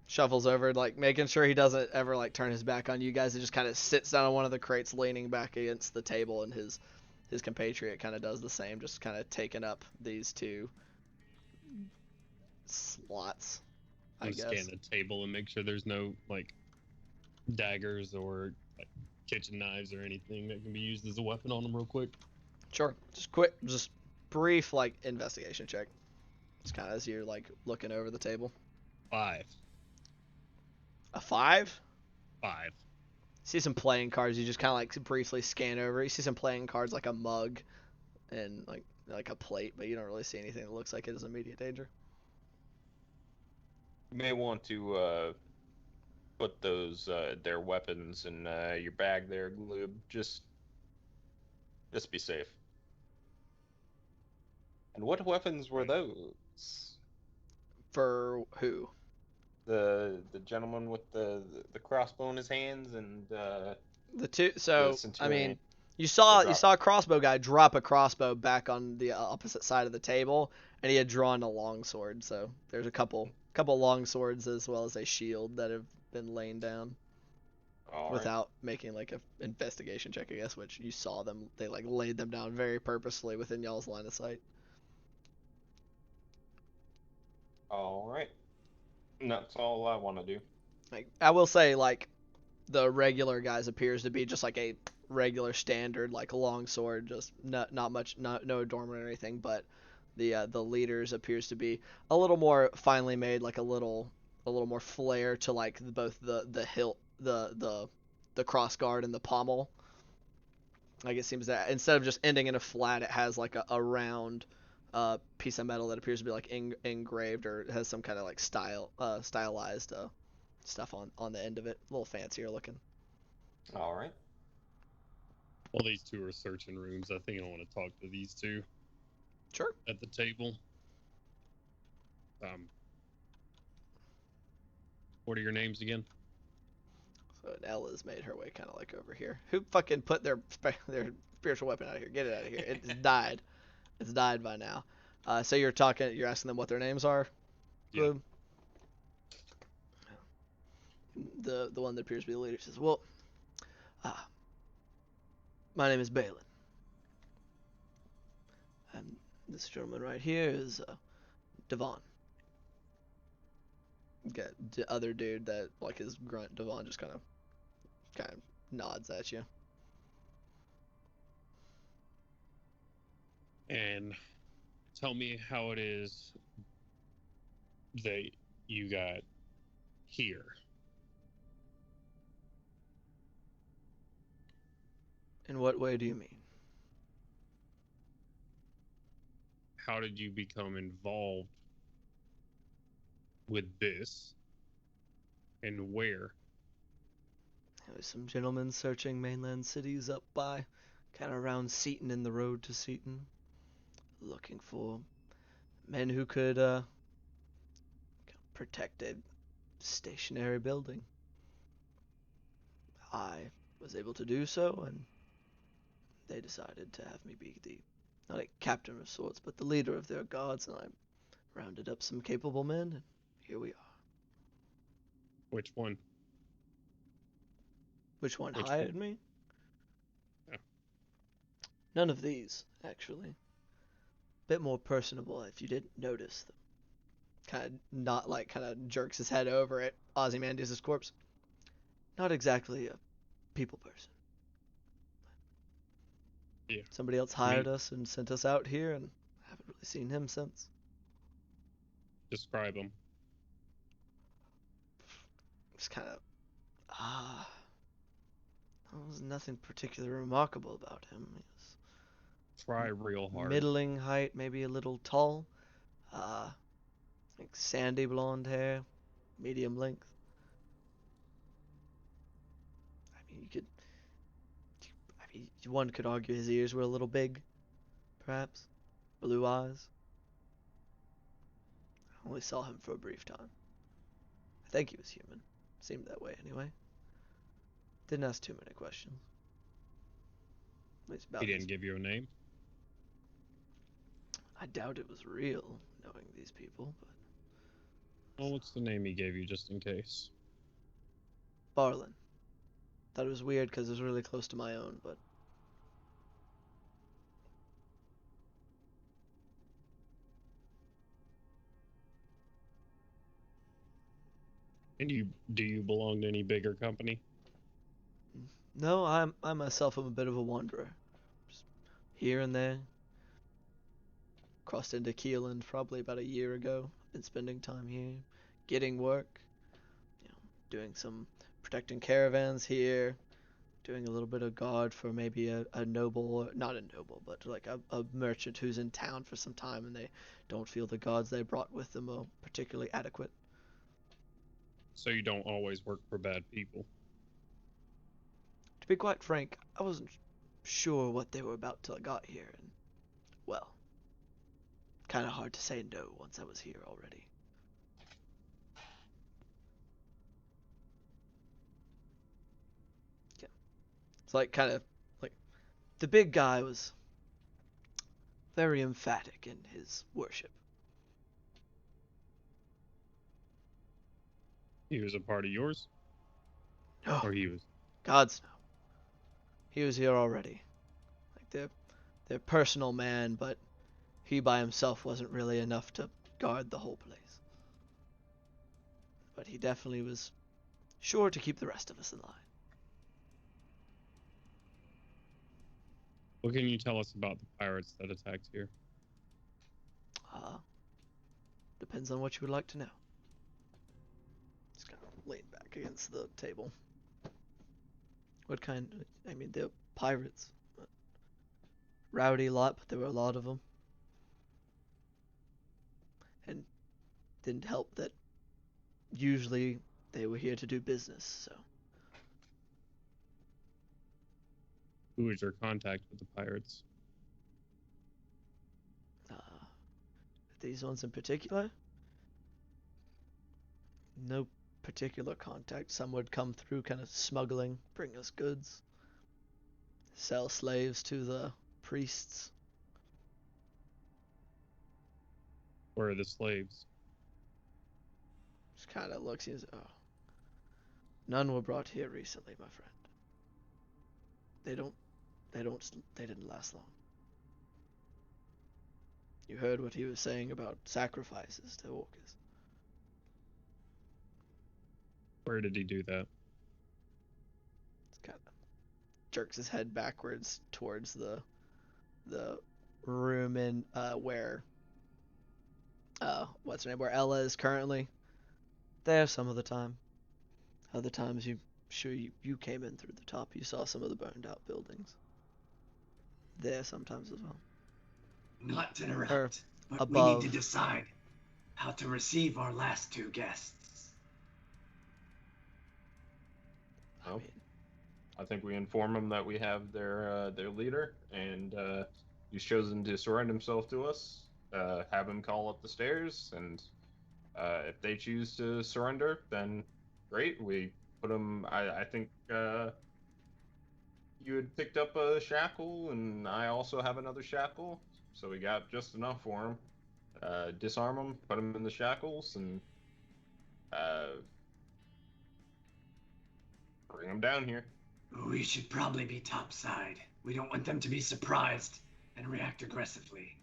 shuffles over, like making sure he doesn't ever like turn his back on you guys. And just kind of sits down on one of the crates, leaning back against the table, and his compatriot kind of does the same, just kind of taking up these two slots. I guess. Scan the table and make sure there's no like daggers or like kitchen knives or anything that can be used as a weapon on them real quick. Sure. Just brief like investigation check. It's kind of as you're like looking over the table. 5. A 5? 5. You see some playing cards. You just kind of like briefly scan over. You see some playing cards like a mug and like a plate, but you don't really see anything that looks like it is immediate danger. You may want to put those their weapons in your bag there, Gloob. Just be safe. And what weapons were those? For who? The gentleman with the crossbow in his hands and The two. So I centurion. mean, you saw Drop. a crossbow guy drop a crossbow back on the opposite side of the table, and he had drawn a longsword. So there's a couple long swords as well as a shield that have been laid down All right. without making like a investigation check, I guess. Which you saw them. They like laid them down very purposely within y'all's line of sight. All right. And that's all I want to do. Like I will say, like the regular guys appears to be just like a regular standard like long sword, just not much, no adornment or anything. But the leaders appears to be a little more finely made, like a little more flair to like both the hilt, the cross guard and the pommel. Like it seems that instead of just ending in a flat, it has like a round piece of metal that appears to be like engraved or has some kind of like stylized stuff on the end of it. A little fancier looking. All right. While these two are searching rooms, I think I want to talk to these two Sure. at the table. What are your names again? So Ella's made her way kind of like over here. Who fucking put their spiritual weapon out of here? Get it out of here. It's died. It's died by now. So you're asking them what their names are? Yeah. Bloom? The one that appears to be the leader says, well, my name is Balin. And this gentleman right here is Devon. Got the other dude that like his grunt. Devon just kind of nods at you. And tell me how it is that you got here. In what way do you mean? How did you become involved with this? And where? There was some gentlemen searching mainland cities up by, kind of around Seaton and the road to Seaton, looking for men who could protect a stationary building. I was able to do so, and they decided to have me be not a captain of sorts, but the leader of their guards, and I rounded up some capable men, and here we are. Which one? Which one Which hired one? me? Yeah. None of these, actually. Bit more personable if you didn't notice them. Kind of jerks his head over at Ozymandias' corpse. Not exactly a people person. Yeah. Somebody else hired us and sent us out here, and I haven't really seen him since. Describe them. Just kind of, there was nothing particularly remarkable about him. He was Try real hard. middling height, maybe a little tall. Like sandy blonde hair, medium length. One could argue his ears were a little big, perhaps. Blue eyes. I only saw him for a brief time. I think he was human. Seemed that way anyway. Didn't ask too many questions. At least about He didn't give you a name? I doubt it was real, knowing these people, but Well, what's the name he gave you, just in case? Barlin. Thought it was weird because it was really close to my own, but And do you belong to any bigger company? no, I myself am a bit of a wanderer. Just here and there. Crossed into Keeland probably about a year ago. Been spending time here, getting work, doing some protecting caravans here, doing a little bit of guard for maybe a noble, not a noble, but like a merchant who's in town for some time and they don't feel the guards they brought with them are particularly adequate. So you don't always work for bad people? To be quite frank, I wasn't sure what they were about till I got here, and, well, kind of hard to say no once I was here already. Yeah. like kind of like the big guy was very emphatic in his worship. He was a part of yours, No, or he was. God's no. He was here already. Like their personal man, but he by himself wasn't really enough to guard the whole place. But he definitely was sure to keep the rest of us in line. What can you tell us about the pirates that attacked here? Depends on what you would like to know. Just kind of lean back against the table. What kind? I mean, they're pirates. Rowdy lot, but there were a lot of them. And didn't help that usually they were here to do business, so. Who was your contact with the pirates? These ones in particular? No particular contact. Some would come through kind of smuggling, bring us goods, sell slaves to the priests. Where are the slaves? Just kind of looks and says, oh. None were brought here recently, my friend. They didn't last long. You heard what he was saying about sacrifices to orcas. Where did he do that? It's kind of jerks his head backwards towards the room in where what's her name? Where Ella is currently. There some of the time. Other times you came in through the top. You saw some of the burned out buildings. There sometimes as well. Not to interrupt, but above. we need to decide how to receive our last two guests. Well, I think we inform them that we have their leader, and he's chosen to surrender himself to us. Have him call up the stairs, and if they choose to surrender, then great. We put him. I think you had picked up a shackle, and I also have another shackle, so we got just enough for him. Disarm him, put him in the shackles, and bring him down here. We should probably be topside. We don't want them to be surprised and react aggressively.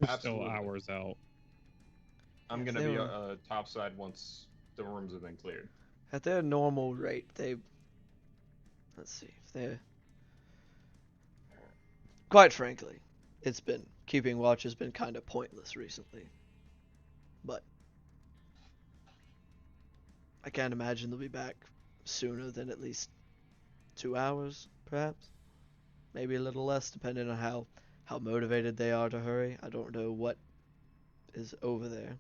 We're Absolutely. still hours out. I'm Yes, gonna they be were. topside once the rooms have been cleared. At their normal rate, let's see, if they're, quite frankly, keeping watch has been kind of pointless recently. But I can't imagine they'll be back sooner than at least 2 hours, perhaps. Maybe a little less, depending on how motivated they are to hurry. I don't know what is over there.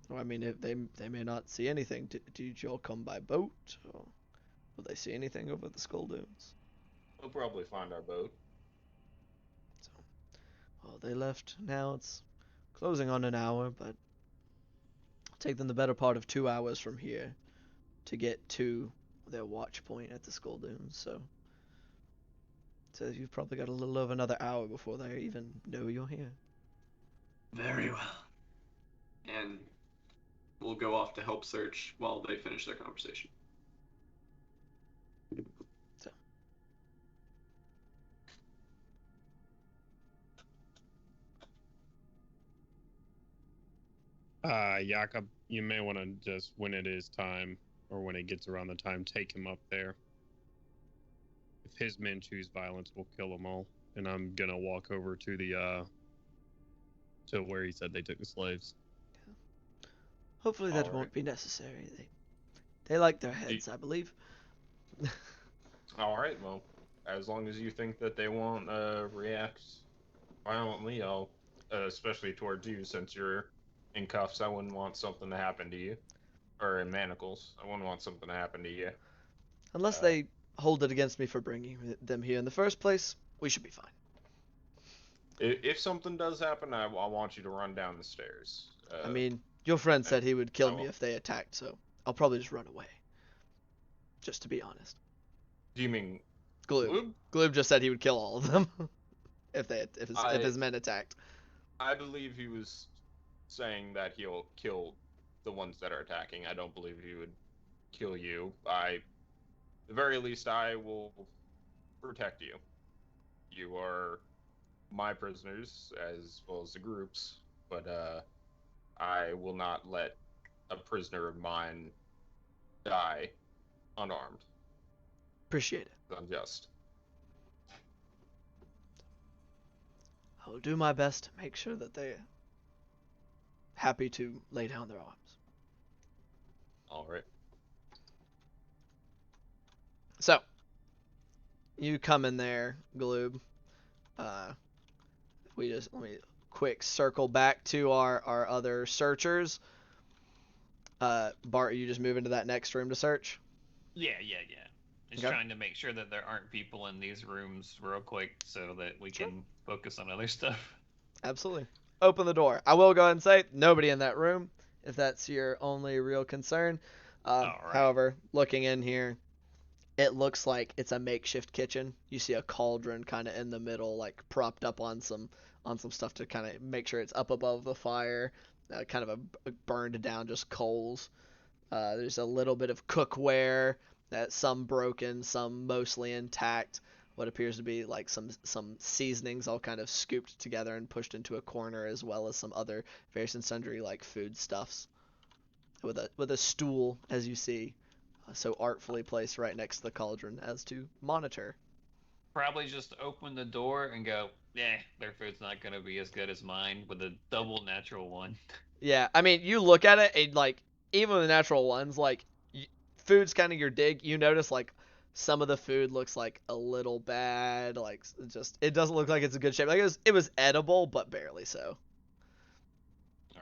Or, I mean, if they may not see anything. Did y'all come by boat? Or will they see anything over the Skull Dunes? We'll probably find our boat. So, well, they left now. It's closing on an hour, but it'll take them the better part of 2 hours from here to get to their watch point at the Skull Dunes. So you've probably got a little over another hour before they even know you're here. Very well. And we'll go off to help search while they finish their conversation. Jakob, you may want to just, when it is time, or when it gets around the time, take him up there. If his men choose violence, we'll kill them all. And I'm gonna walk over to the, to where he said they took the slaves. Hopefully that won't be necessary. They like their heads, I believe. All right. Well, as long as you think that they won't react violently, I'll, especially towards you, since you're in cuffs. I wouldn't want something to happen to you, or in manacles. I wouldn't want something to happen to you. Unless they hold it against me for bringing them here in the first place, we should be fine. If something does happen, I want you to run down the stairs. I mean, your friend said he would kill me if they attacked, so I'll probably just run away. Just to be honest. Do you mean Gloob. Gloob just said he would kill all of them if his men attacked. I believe he was saying that he'll kill the ones that are attacking. I don't believe he would kill you. At the very least, I will protect you. You are my prisoners as well as the group's, but I will not let a prisoner of mine die unarmed. Appreciate it. It's unjust. I will do my best to make sure that they're happy to lay down their arms. All right. So, you come in there, Gloob. Let me quick circle back to our other searchers. Bart, you just move into that next room to search? Yeah. Just Okay. trying to make sure that there aren't people in these rooms real quick so that we can focus on other stuff. Absolutely. Open the door. I will go ahead and say, nobody in that room, if that's your only real concern. All right. However, looking in here, it looks like it's a makeshift kitchen. You see a cauldron kind of in the middle, like propped up on some stuff to kind of make sure it's up above the fire. Kind of a burned down just coals. There's a little bit of cookware, some broken, some mostly intact. What appears to be like some seasonings all kind of scooped together and pushed into a corner, as well as some other various and sundry like foodstuffs. With a stool, as you see, so artfully placed right next to the cauldron as to monitor. Probably just open the door and go, their food's not going to be as good as mine with a double natural one. Yeah, I mean, you look at it, and like, even the natural ones, like, food's kind of your dig. You notice, like, some of the food looks like a little bad, like, it doesn't look like it's in good shape. Like, it was edible, but barely so. All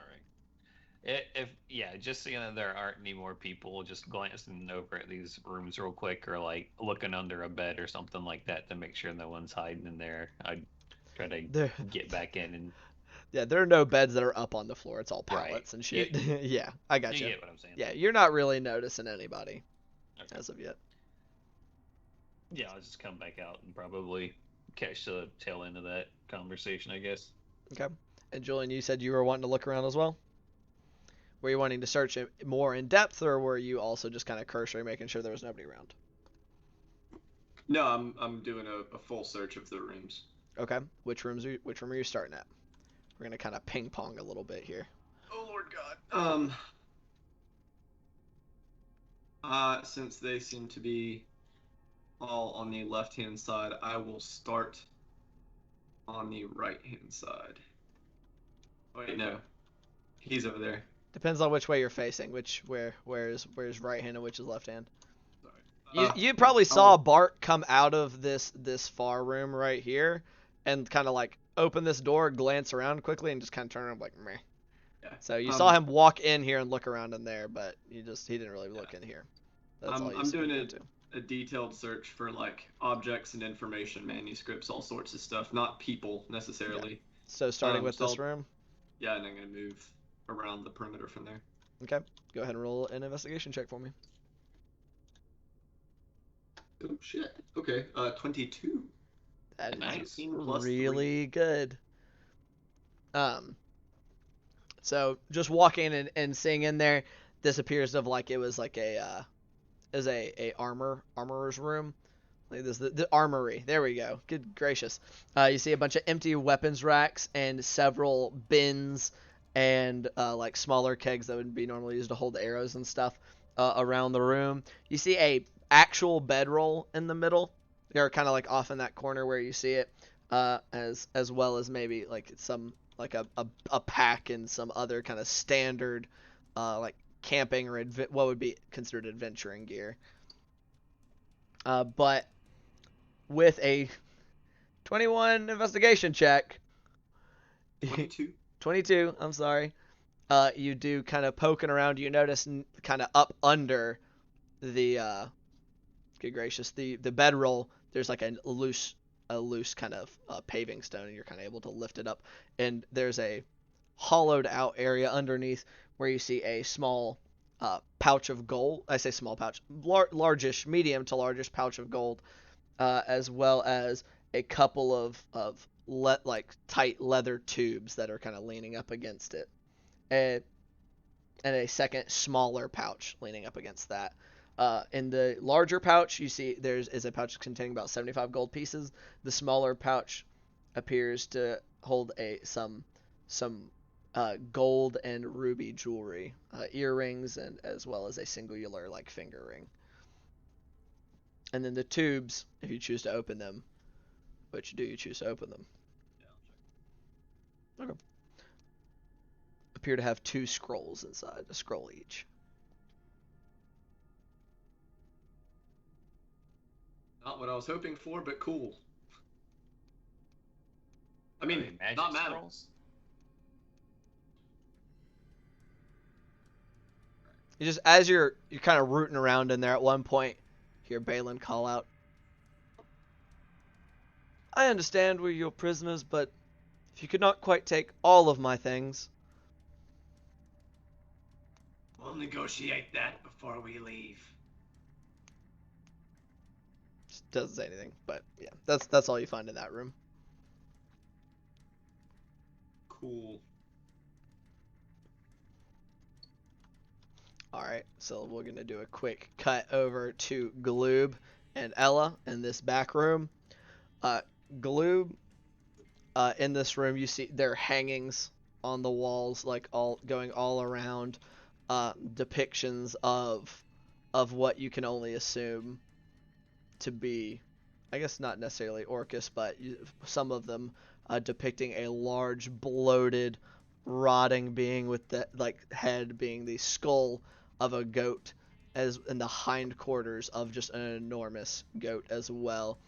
right. Just seeing that there aren't any more people, just glancing over at these rooms real quick, or like looking under a bed or something like that to make sure no one's hiding in there. I'd try to get back in and. Yeah, there are no beds that are up on the floor. It's all pallets Right. and shit. Yeah, I got You you. get what I'm saying? Yeah, you're not really noticing anybody Okay. as of yet. Yeah, I'll just come back out and probably catch the tail end of that conversation, I guess. Okay. And Julian, you said you were wanting to look around as well? Were you wanting to search it more in depth, or were you also just kind of cursory, making sure there was nobody around? No, I'm doing a full search of the rooms. Okay. Which room are you starting at? We're gonna kind of ping pong a little bit here. Oh Lord God. Since they seem to be all on the left-hand side, I will start on the right-hand side. Wait, no. He's over there. Depends on which way you're facing. Where's right hand and which is left hand. Sorry. You probably saw Bart come out of this far room right here, and kind of like open this door, glance around quickly, and just kind of turn around like meh. Yeah. So you saw him walk in here and look around in there, but he didn't really look in here. That's all you I'm see doing him do. a detailed search for like objects and information, manuscripts, all sorts of stuff, not people necessarily. Yeah. So starting with so this room. Yeah, and I'm gonna move around the perimeter from there. Okay. Go ahead and roll an investigation check for me. Oh shit. Okay. 22. That is 19 plus really good. So just walking in and seeing in there, this appears to have like it was like a armorer's room. Like this the armory. There we go. Good gracious. You see a bunch of empty weapons racks and several bins and like smaller kegs that would be normally used to hold arrows and stuff around the room. You see a actual bedroll in the middle. They're kind of like off in that corner where you see it, as well as maybe like some like a pack and some other kind of standard like camping or what would be considered adventuring gear. But with a 21 investigation check, 22. 22, I'm sorry. You do kind of poking around. You notice kind of up under the good gracious, the bedroll. There's like a loose kind of paving stone, and you're kind of able to lift it up. And there's a hollowed out area underneath where you see a small pouch of gold. I say small pouch, largish, medium to largish pouch of gold, as well as a couple of like tight leather tubes that are kind of leaning up against it, and a second smaller pouch leaning up against that. In the larger pouch, you see is a pouch containing about 75 gold pieces. The smaller pouch appears to hold some gold and ruby jewelry, earrings, and as well as a singular like finger ring. And then the tubes, if you choose to open them, which do you choose to open them? Okay. Appear to have 2 scrolls inside, a scroll each. Not what I was hoping for, but cool. I Are they mean, magic not mad. scrolls? You just as you're kind of rooting around in there at one point, hear Balin call out, "I understand we're your prisoners, but if you could not quite take all of my things." We'll negotiate that before we leave. Just doesn't say anything, but yeah, that's all you find in that room. Cool. Alright, so we're going to do a quick cut over to Gloob and Ella in this back room. Gloob, in this room, you see there are hangings on the walls, like going all around, depictions of what you can only assume to be, I guess not necessarily Orcus, but some of them depicting a large, bloated, rotting being with the head being the skull of a goat, as in the hindquarters of just an enormous goat as well.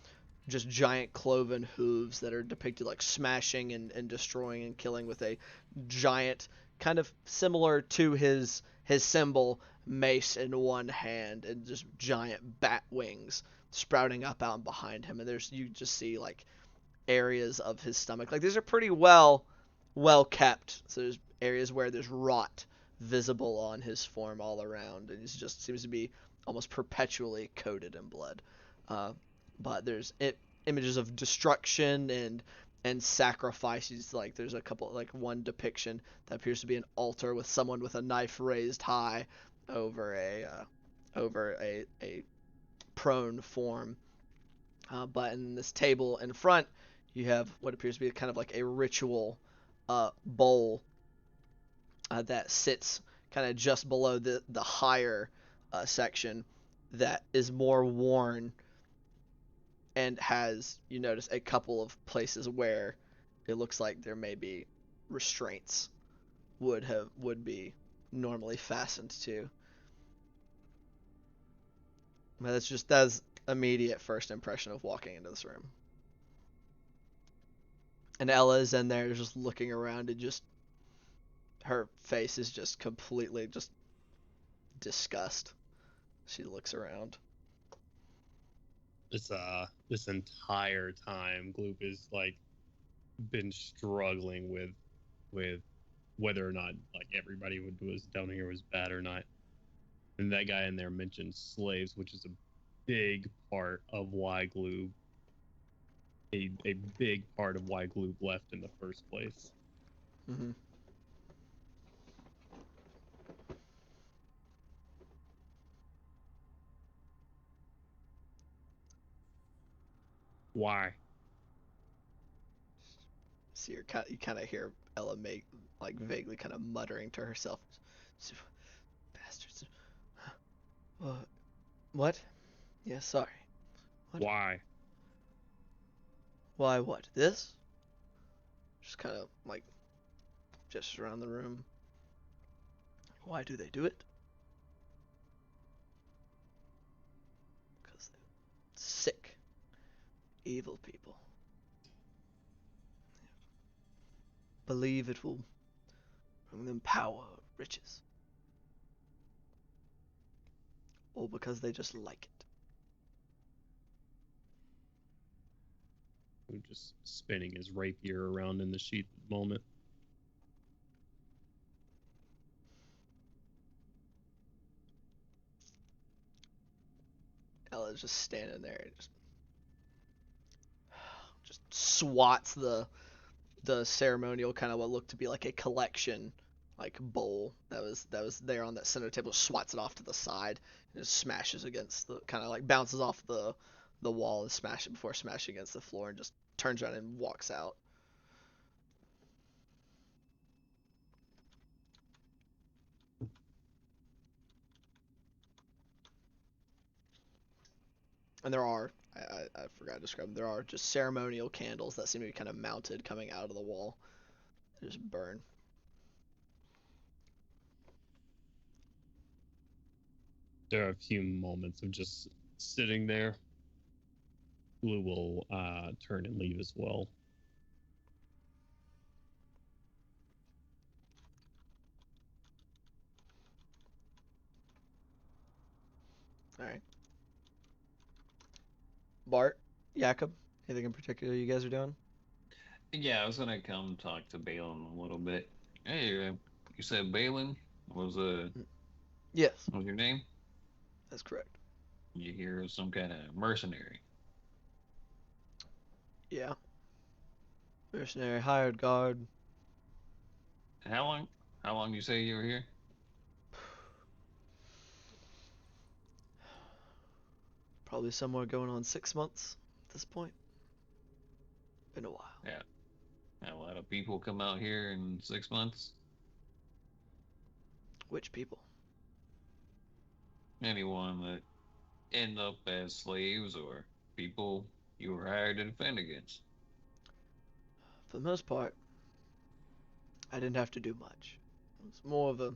Just giant cloven hooves that are depicted like smashing and destroying and killing with a giant, kind of similar to his symbol, mace in one hand, and just giant bat wings sprouting up out behind him. And you just see like areas of his stomach. Like these are pretty well kept. So there's areas where there's rot visible on his form all around, and he just seems to be almost perpetually coated in blood. But there's images of destruction and sacrifices. Like there's a couple, like one depiction that appears to be an altar with someone with a knife raised high over a prone form. But in this table in front, you have what appears to be kind of like a ritual bowl that sits kind of just below the higher section that is more worn and has, you notice, a couple of places where it looks like there may be restraints would be normally fastened to. But that's immediate first impression of walking into this room. And Ella's in there just looking around, and just her face is just completely just disgust. She looks around. This entire time, Gloop has like been struggling with whether or not like everybody was down here was bad or not. And that guy in there mentioned slaves, which is a big part of why Gloob a big part of why Gloob left in the first place. Mm-hmm. Why? So you kind of hear Ella make like vaguely kind of muttering to herself, "Bastards." What? Yeah, sorry. What? Why? Why what? This? Just kind of like just around the room. Why do they do it? Because they're sick, evil people. Believe it will bring them power, riches. Or because they just like it. Who just spinning his rapier around in the sheath at the moment. Ella's just standing there, just just swats the ceremonial kind of what looked to be like a collection like bowl that was there on that center table, swats it off to the side and just smashes against the kind of like bounces off the wall and smash it before smashing against the floor and just turns around and walks out. And there are, I forgot to describe them, there are just ceremonial candles that seem to be kind of mounted coming out of the wall. They just burn. There are a few moments of just sitting there. Blue will turn and leave as well. Alright. Bart, Jakob, anything in particular you guys are doing? Yeah, I was gonna come talk to Balin a little bit. Hey, you said Balin was Yes, what was your name? that's correct. You hear of some kind of mercenary? Yeah. Mercenary, hired guard. How long? How long you say you were here? Probably somewhere going on 6 months at this point. Been a while. Yeah. Had a lot of people come out here in 6 months. Which people? Anyone that end up as slaves or people you were hired to defend against. For the most part, I didn't have to do much. It was more of a...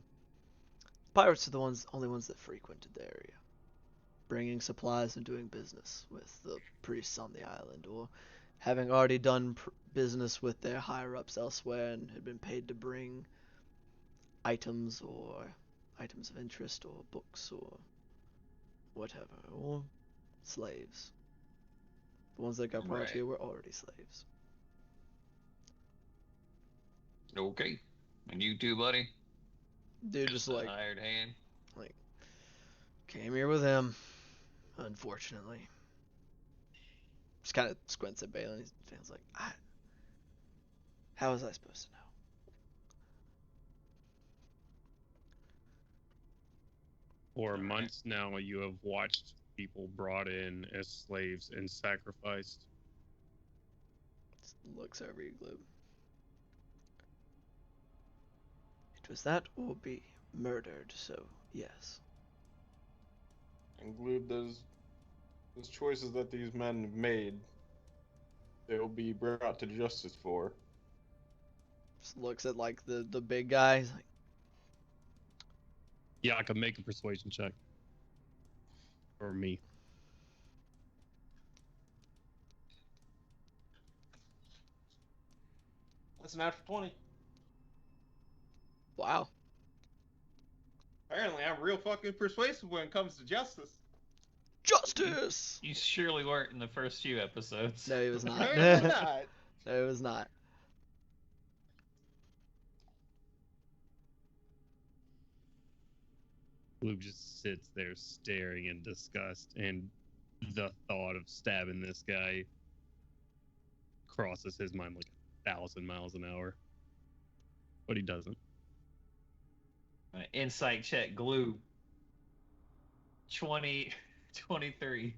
Pirates are the only ones that frequented the area, bringing supplies and doing business with the priests on the island, or having already done business with their higher-ups elsewhere and had been paid to bring items or items of interest or books or whatever, or slaves. The ones that got brought Right. here were already slaves. Okay. And you too, buddy? Dude just a like hired hand? came here with him, unfortunately. Just kind of squints at Balin. He feels like, how was I supposed to know? For Alright. months now, you have watched people brought in as slaves and sacrificed. Just looks over you, Gloob. It was that or be murdered, so yes. And Gloob, those choices that these men have made, they will be brought to justice for. Just looks at like the big guy. He's like, Yeah, I could make a persuasion check. For me. That's an after 20. wow. Apparently, I'm real fucking persuasive when it comes to justice. Justice! You surely weren't in the first few episodes. No, he was not. Apparently not. No, it was not. Luke just sits there staring in disgust, and the thought of stabbing this guy crosses his mind like 1,000 miles an hour. But he doesn't. Insight check, glue. 23.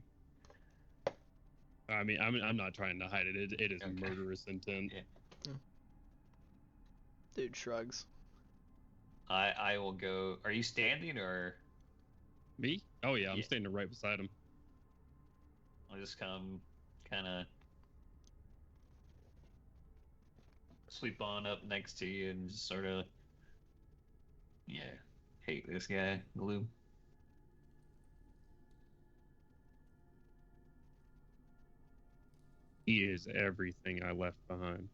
I mean, I'm not trying to hide it. It is Okay. murderous intent. Yeah. Dude shrugs. I will go. Are you standing or? Me? Oh yeah, I'm Yeah. standing right beside him. I'll just come kind of sweep on up next to you and just sort of, yeah, hate this guy, Glue. He is everything I left behind.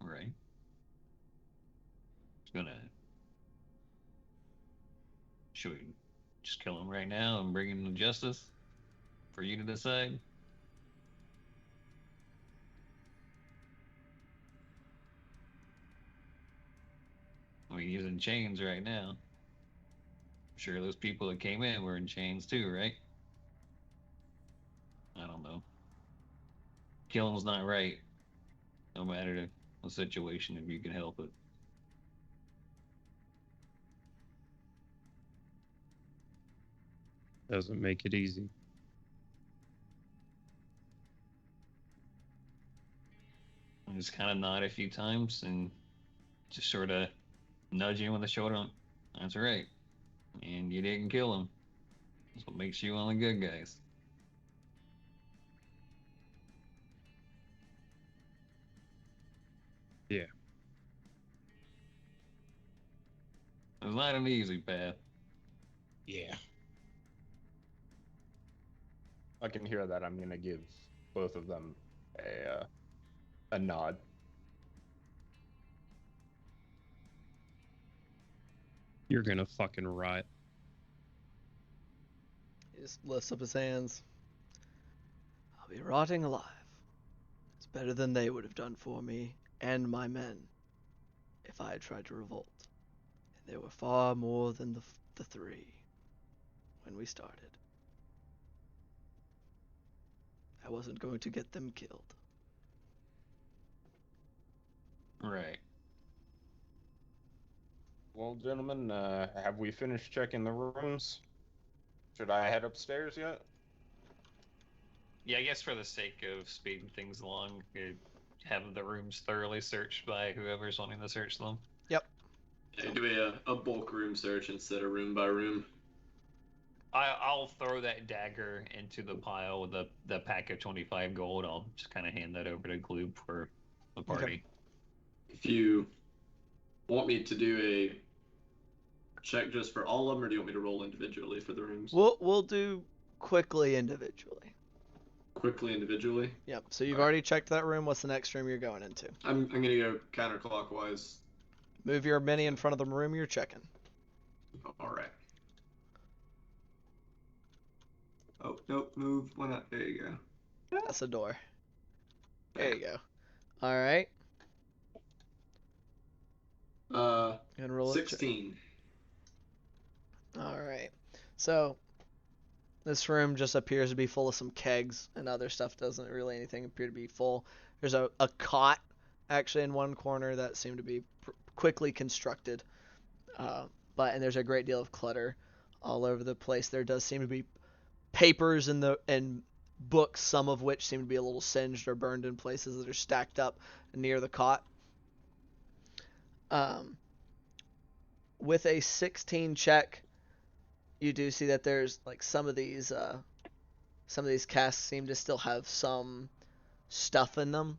Right. Just gonna. Should we just kill him right now and bring him to justice for you to decide? I mean, he's in chains right now. I'm sure those people that came in were in chains too, right? I don't know. killing's not right. No matter the situation, if you can help it. Doesn't make it easy. I just kind of nod a few times and just sort of nudge him with the shoulder. That's right. And you didn't kill him. That's what makes you one of the good guys. Yeah. It's not an easy path. Yeah. I can hear that. I'm gonna give both of them a nod. You're gonna fucking rot. He just lifts up his hands. I'll be rotting alive. It's better than they would have done for me and my men if I had tried to revolt. And there were far more than the three when we started. I wasn't going to get them killed. Right. Well, gentlemen, have we finished checking the rooms? Should I head upstairs yet? Yeah, I guess for the sake of speeding things along, have the rooms thoroughly searched by whoever's wanting to search them. Yep. Yeah, do a bulk room search instead of room by room. I'll throw that dagger into the pile with the pack of 25 gold. I'll just kind of hand that over to Gloob for the party. Okay. If you want me to do a check just for all of them, or do you want me to roll individually for the rooms? We'll do quickly individually. Quickly individually? Yep. So you've Okay. already checked that room. What's the next room you're going into? I'm going to go counterclockwise. Move your mini in front of the room you're checking. Alright. Oh, nope, move one up. There you go. That's a door. There you go. All right. And roll it. 16. All right. So this room just appears to be full of some kegs and other stuff. Doesn't really anything appear to be full. There's a cot actually in one corner that seemed to be quickly constructed. And there's a great deal of clutter all over the place. There does seem to be papers and books, some of which seem to be a little singed or burned in places that are stacked up near the cot. With a 16 check, you do see that there's like some of these casks seem to still have some stuff in them.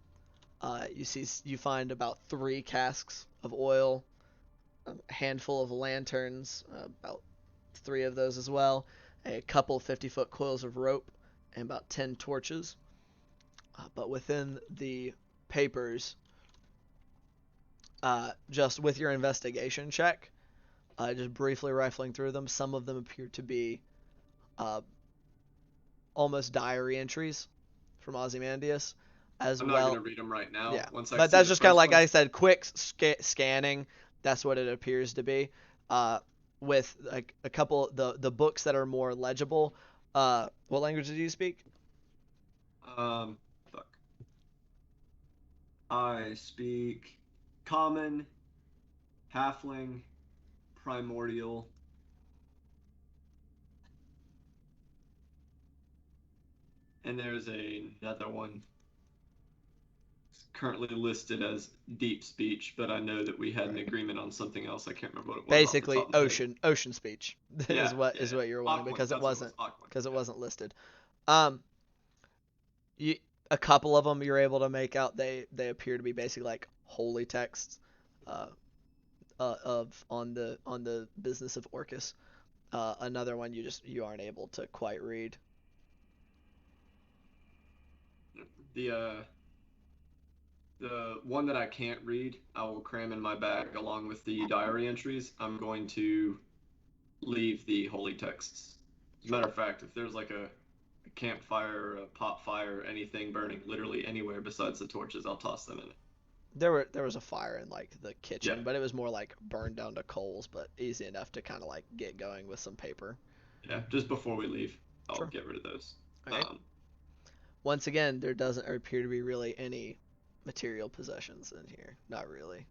You find about 3 casks of oil, a handful of lanterns, about 3 of those as well, a couple 50-foot coils of rope, and about 10 torches. But within the papers, just with your investigation check, just briefly rifling through them, some of them appear to be almost diary entries from Ozymandias, as I'm well. not going to read them right now. Yeah, Once I but see that's the just kind of first like one. I said, quick scanning. That's what it appears to be. With like a couple the books that are more legible. What language do you speak? Fuck. I speak Common, Halfling, Primordial, and there's another one. It's currently listed as Deep Speech, but I know that we had an agreement on something else. I can't remember what it was. Basically, off the top of my head. ocean speech Yeah, is what you're wanting, Aquan, because it that's what wasn't Aquan, yeah. listed. A couple of them you're able to make out. They appear to be basically like holy texts, on the business of Orcus. Another one you aren't able to quite read. The one that I can't read, I will cram in my bag along with the diary entries. I'm going to leave the holy texts. As a matter of fact, if there's like a campfire or a pot fire or anything burning literally anywhere besides the torches, I'll toss them in it. There was a fire in like the kitchen, Yeah. but it was more like burned down to coals, but easy enough to kind of like get going with some paper. Yeah, just before we leave, I'll Sure. get rid of those. Okay. once again, there doesn't appear to be really any material possessions in here. Not really.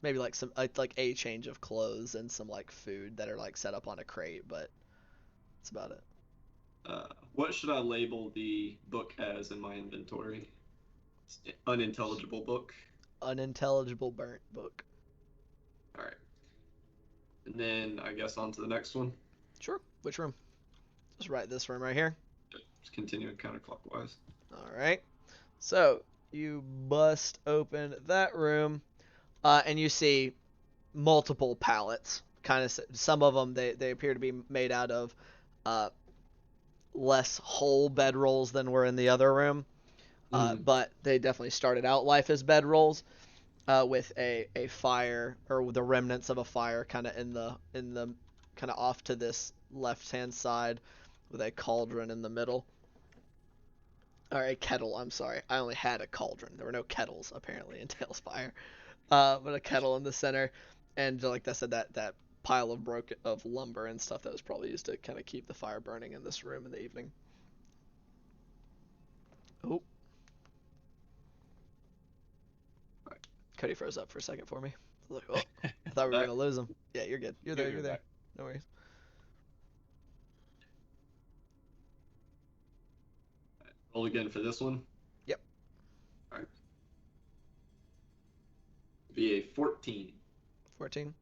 Maybe like some like a change of clothes and some like food that are like set up on a crate, but that's about it. What should I label the book as in my inventory? Unintelligible book. Unintelligible burnt book. All right. And then I guess on to the next one. Sure. Which room? Just write this room right here. Just continuing counterclockwise. All right. So you bust open that room, and you see multiple pallets. Kind of some of them they appear to be made out of less whole bedrolls than were in the other room, but they definitely started out life as bedrolls, with a fire or the remnants of a fire kind of in the kind of off to this left hand side, with a cauldron in the middle. Or a kettle, I'm sorry. I only had a cauldron. There were no kettles, apparently, in Tales Fire. But a kettle in the center. And like I said, that pile of lumber and stuff that was probably used to kind of keep the fire burning in this room in the evening. Oh. Cody froze up for a second for me. I was like, oh, I thought we were going to lose him. Yeah, you're good. You're there. You're there. No worries. Roll again for this one. Yep. All right. Be a 14. 14.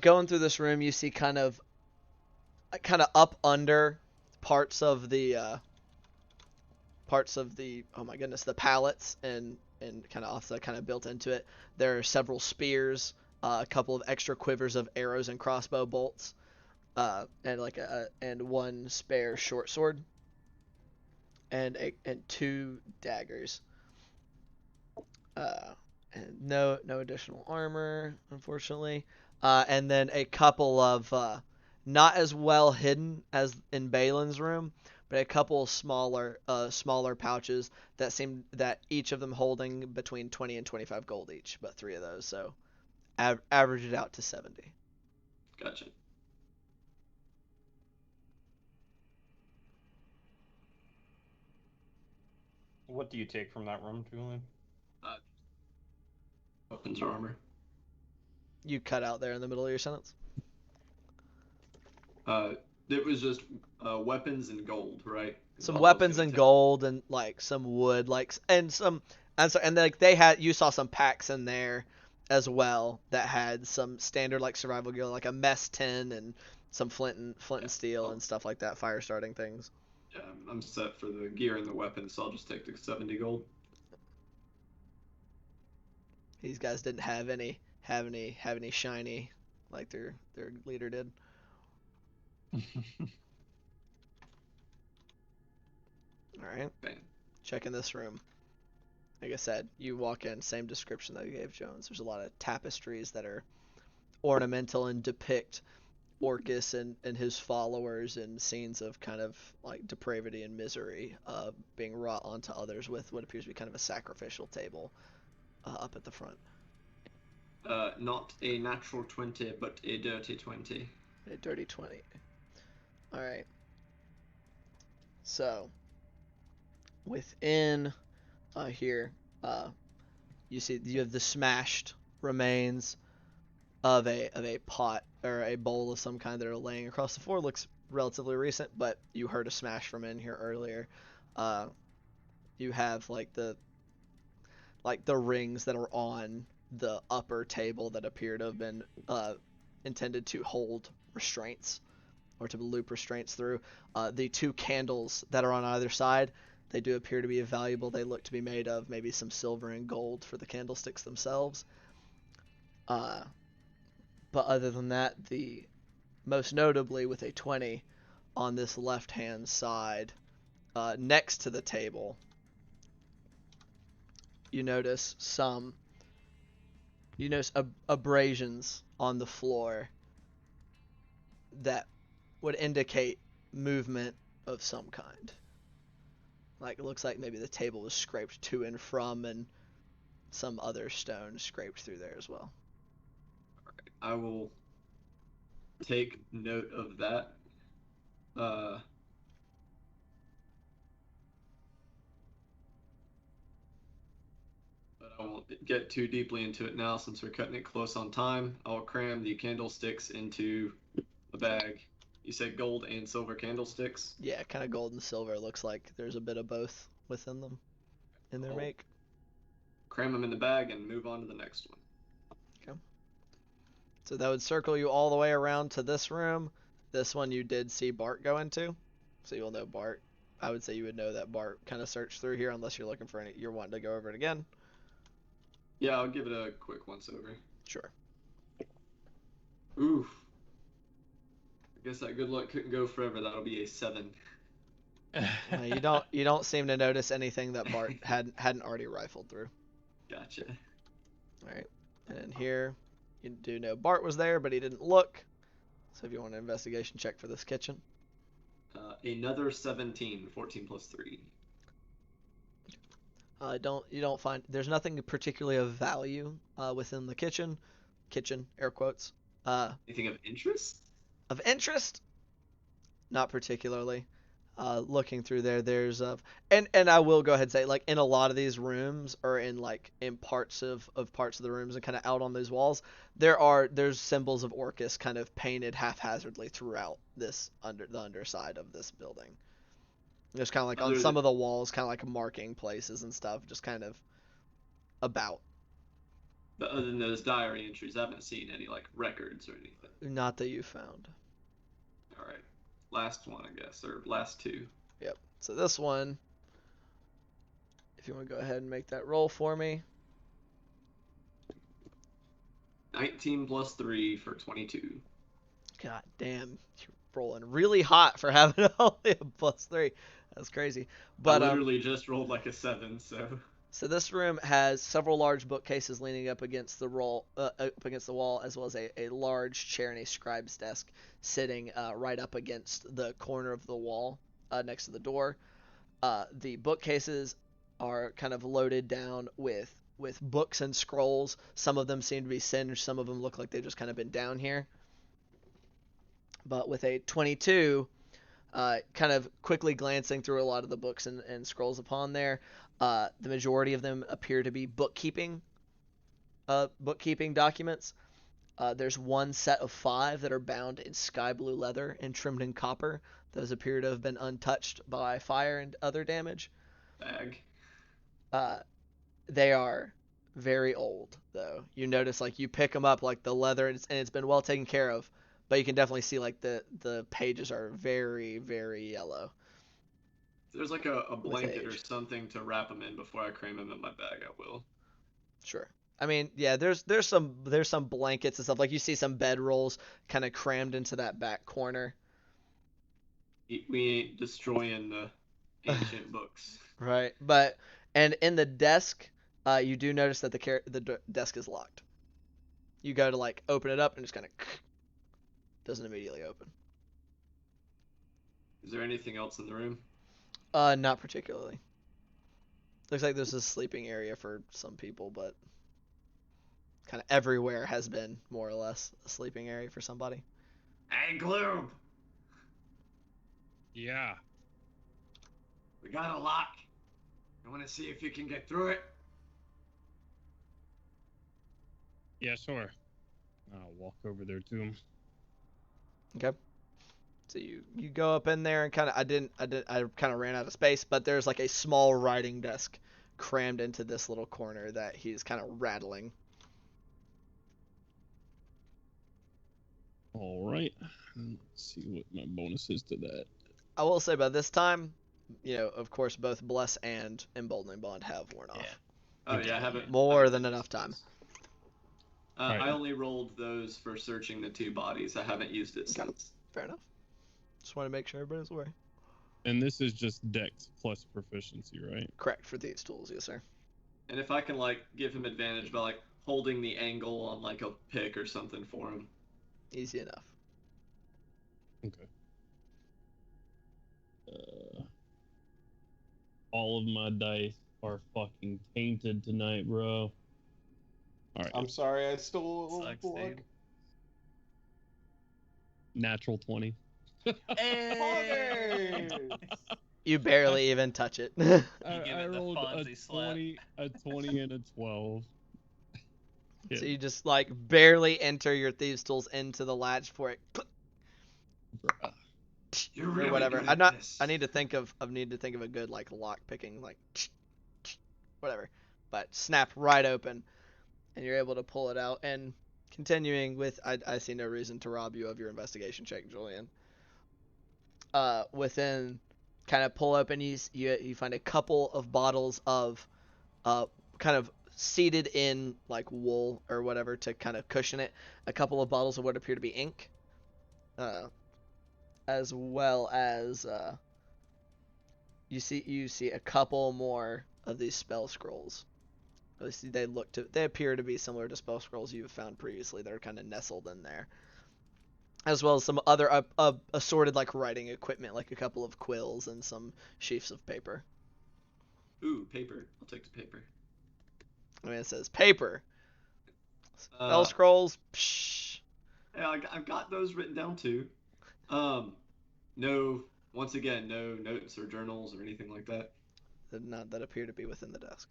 Going through this room, you see kind of up under parts of the oh my goodness, the pallets and kind of off the kind of built into it. There are several spears, a couple of extra quivers of arrows and crossbow bolts, and one spare short sword, and two daggers. And no additional armor, unfortunately. And then a couple of not as well hidden as in Balin's room, but a couple of smaller pouches that each of them holding between 20 and 25 gold each, but 3 of those, so average it out to 70. Gotcha. What do you take from that room, Julian? Weapons or armor. You cut out there in the middle of your sentence. It was just weapons and gold, right? Some weapons and gold and like some wood, and like you saw some packs in there as well that had some standard like survival gear, like a mess tin and some flint and steel and stuff like that, fire starting things. Yeah, I'm set for the gear and the weapons, so I'll just take the 70 gold. These guys didn't have any shiny like their leader did. All right. Bang. Checking this room. Like I said, you walk in, same description that you gave Jones. There's a lot of tapestries that are ornamental and depict Orcus and his followers in scenes of kind of like depravity and misery being wrought onto others with what appears to be kind of a sacrificial table up at the front. Not a natural 20, but a dirty 20. A dirty 20. All right. So within here, you have the smashed remains of a pot or a bowl of some kind that are laying across the floor. Looks relatively recent, but you heard a smash from in here earlier. You have like the rings that are on the upper table that appear to have been intended to hold restraints or to loop restraints through. The 2 candles that are on either side, they do appear to be valuable. They look to be made of maybe some silver and gold for the candlesticks themselves. But other than that, most notably with a 20 on this left-hand side, next to the table, you notice abrasions on the floor that would indicate movement of some kind. Like, it looks like maybe the table was scraped to and from, and some other stone scraped through there as well. Alright, I will take note of that. get too deeply into it now since we're cutting it close on time. I'll cram the candlesticks into a bag. You said gold and silver candlesticks? Yeah, kind of gold and silver. Looks like there's a bit of both within them in their I'll make. cram them in the bag and move on to the next one. Okay. So that would circle you all the way around to this room. This one you did see Bart go into, so you'll know Bart. I would say you would know that Bart kind of searched through here unless you're looking for any. You're wanting to go over it again. Yeah, I'll give it a quick once over. Sure. Oof. I guess that good luck couldn't go forever. That'll be a 7. You don't seem to notice anything that Bart hadn't already rifled through. Gotcha. All right. And then here, you do know Bart was there, but he didn't look. So if you want an investigation check for this kitchen. Another 17, 14 plus 3. You don't find there's nothing particularly of value within the kitchen air quotes. Anything of interest? Of interest, not particularly. Looking through there's and I will go ahead and say, like, in a lot of these rooms, or in parts of the rooms and kind of out on those walls, there's symbols of Orcus kind of painted haphazardly throughout the underside of this building. There's kind of like on some of the walls, kind of like marking places and stuff, just kind of about. But other than those diary entries, I haven't seen any like records or anything. Not that you found. All right. Last one, I guess, or last 2. Yep. So this one, if you want to go ahead and make that roll for me. 19 plus 3 for 22. God damn, you're rolling really hot for having only a +3. That's crazy. But I literally just rolled like a 7, so. So this room has several large bookcases leaning up against the wall, as well as a large chair and a scribe's desk sitting right up against the corner of the wall next to the door. The bookcases are kind of loaded down with books and scrolls. Some of them seem to be singed. Some of them look like they've just kind of been down here. But with a 22, kind of quickly glancing through a lot of the books and scrolls upon there, the majority of them appear to be bookkeeping documents. There's one set of 5 that are bound in sky blue leather and trimmed in copper. Those appear to have been untouched by fire and other damage. Bag. They are very old, though. You notice, like, you pick them up, like, the leather, and it's been well taken care of, but you can definitely see, like, the pages are very, very yellow. If there's like a blanket or something to wrap them in before I cram them in my bag, I will. Sure. I mean, yeah, there's some blankets and stuff. Like, you see some bedrolls kind of crammed into that back corner. We ain't destroying the ancient books. Right. And in the desk, you do notice that the desk is locked. You go to, like, open it up and just kind of doesn't immediately open. Is there anything else in the room? Not particularly. Looks like there's a sleeping area for some people, but kind of everywhere has been more or less a sleeping area for somebody. Hey, Gloob! Yeah. We got a lock. I want to see if you can get through it. Yeah, sure. I'll walk over there to him. Okay. So you go up in there and kind of I kind of ran out of space, but there's like a small writing desk crammed into this little corner that he's kind of rattling. All right. Let's see what my bonus is to that. I will say by this time, of course, both Bless and Emboldening Bond have worn off. Yeah. Oh yeah, I haven't. More than enough time. Right. I only rolled those for searching the 2 bodies. I haven't used it since. Fair enough. Just want to make sure everybody's aware. And this is just Dex plus proficiency, right? Correct for these tools, yes, sir. And if I can like give him advantage by like holding the angle on like a pick or something for him. Easy enough. Okay. All of my dice are fucking tainted tonight, bro. All right. I'm sorry, I stole a little Sucks, book. dude. Natural 20. Hey! You barely even touch it. give I it the rolled Fonzie slap. a 20 and a 12. Yeah. So you just like barely enter your thieves' tools into the latch for it, Bruh. You're or really whatever. good I'm at not. this. I need to think of a good like lock picking like whatever, but snap right open, and you're able to pull it out. And continuing with, I see no reason to rob you of your investigation check, Julian. Within, kind of pull open, you find a couple of bottles of, kind of seated in like wool or whatever to kind of cushion it. A couple of bottles of what appear to be ink, as well as you see a couple more of these spell scrolls. At least they appear to be similar to spell scrolls you've found previously that are kind of nestled in there, as well as some other assorted like writing equipment, like a couple of quills and some sheafs of paper. Ooh, paper. I'll take the paper. I mean, it says paper, spell scrolls. Psh. Yeah, I've got those written down too. No, once again, no notes or journals or anything like that. Not that appear to be within the desk.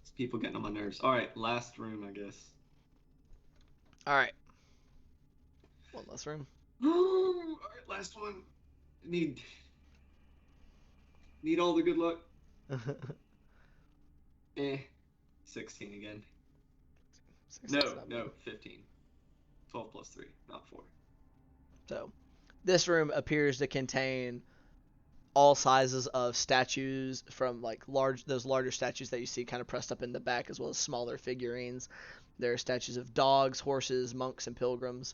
It's people getting on my nerves. All right, last room, I guess. All right, one last room. All right, last one. Need all the good luck. 16 again. 16's not bad. 15. 12 plus 3, not 4. So, this room appears to contain all sizes of statues, from like those larger statues that you see kind of pressed up in the back, as well as smaller figurines. There are statues of dogs, horses, monks, and pilgrims,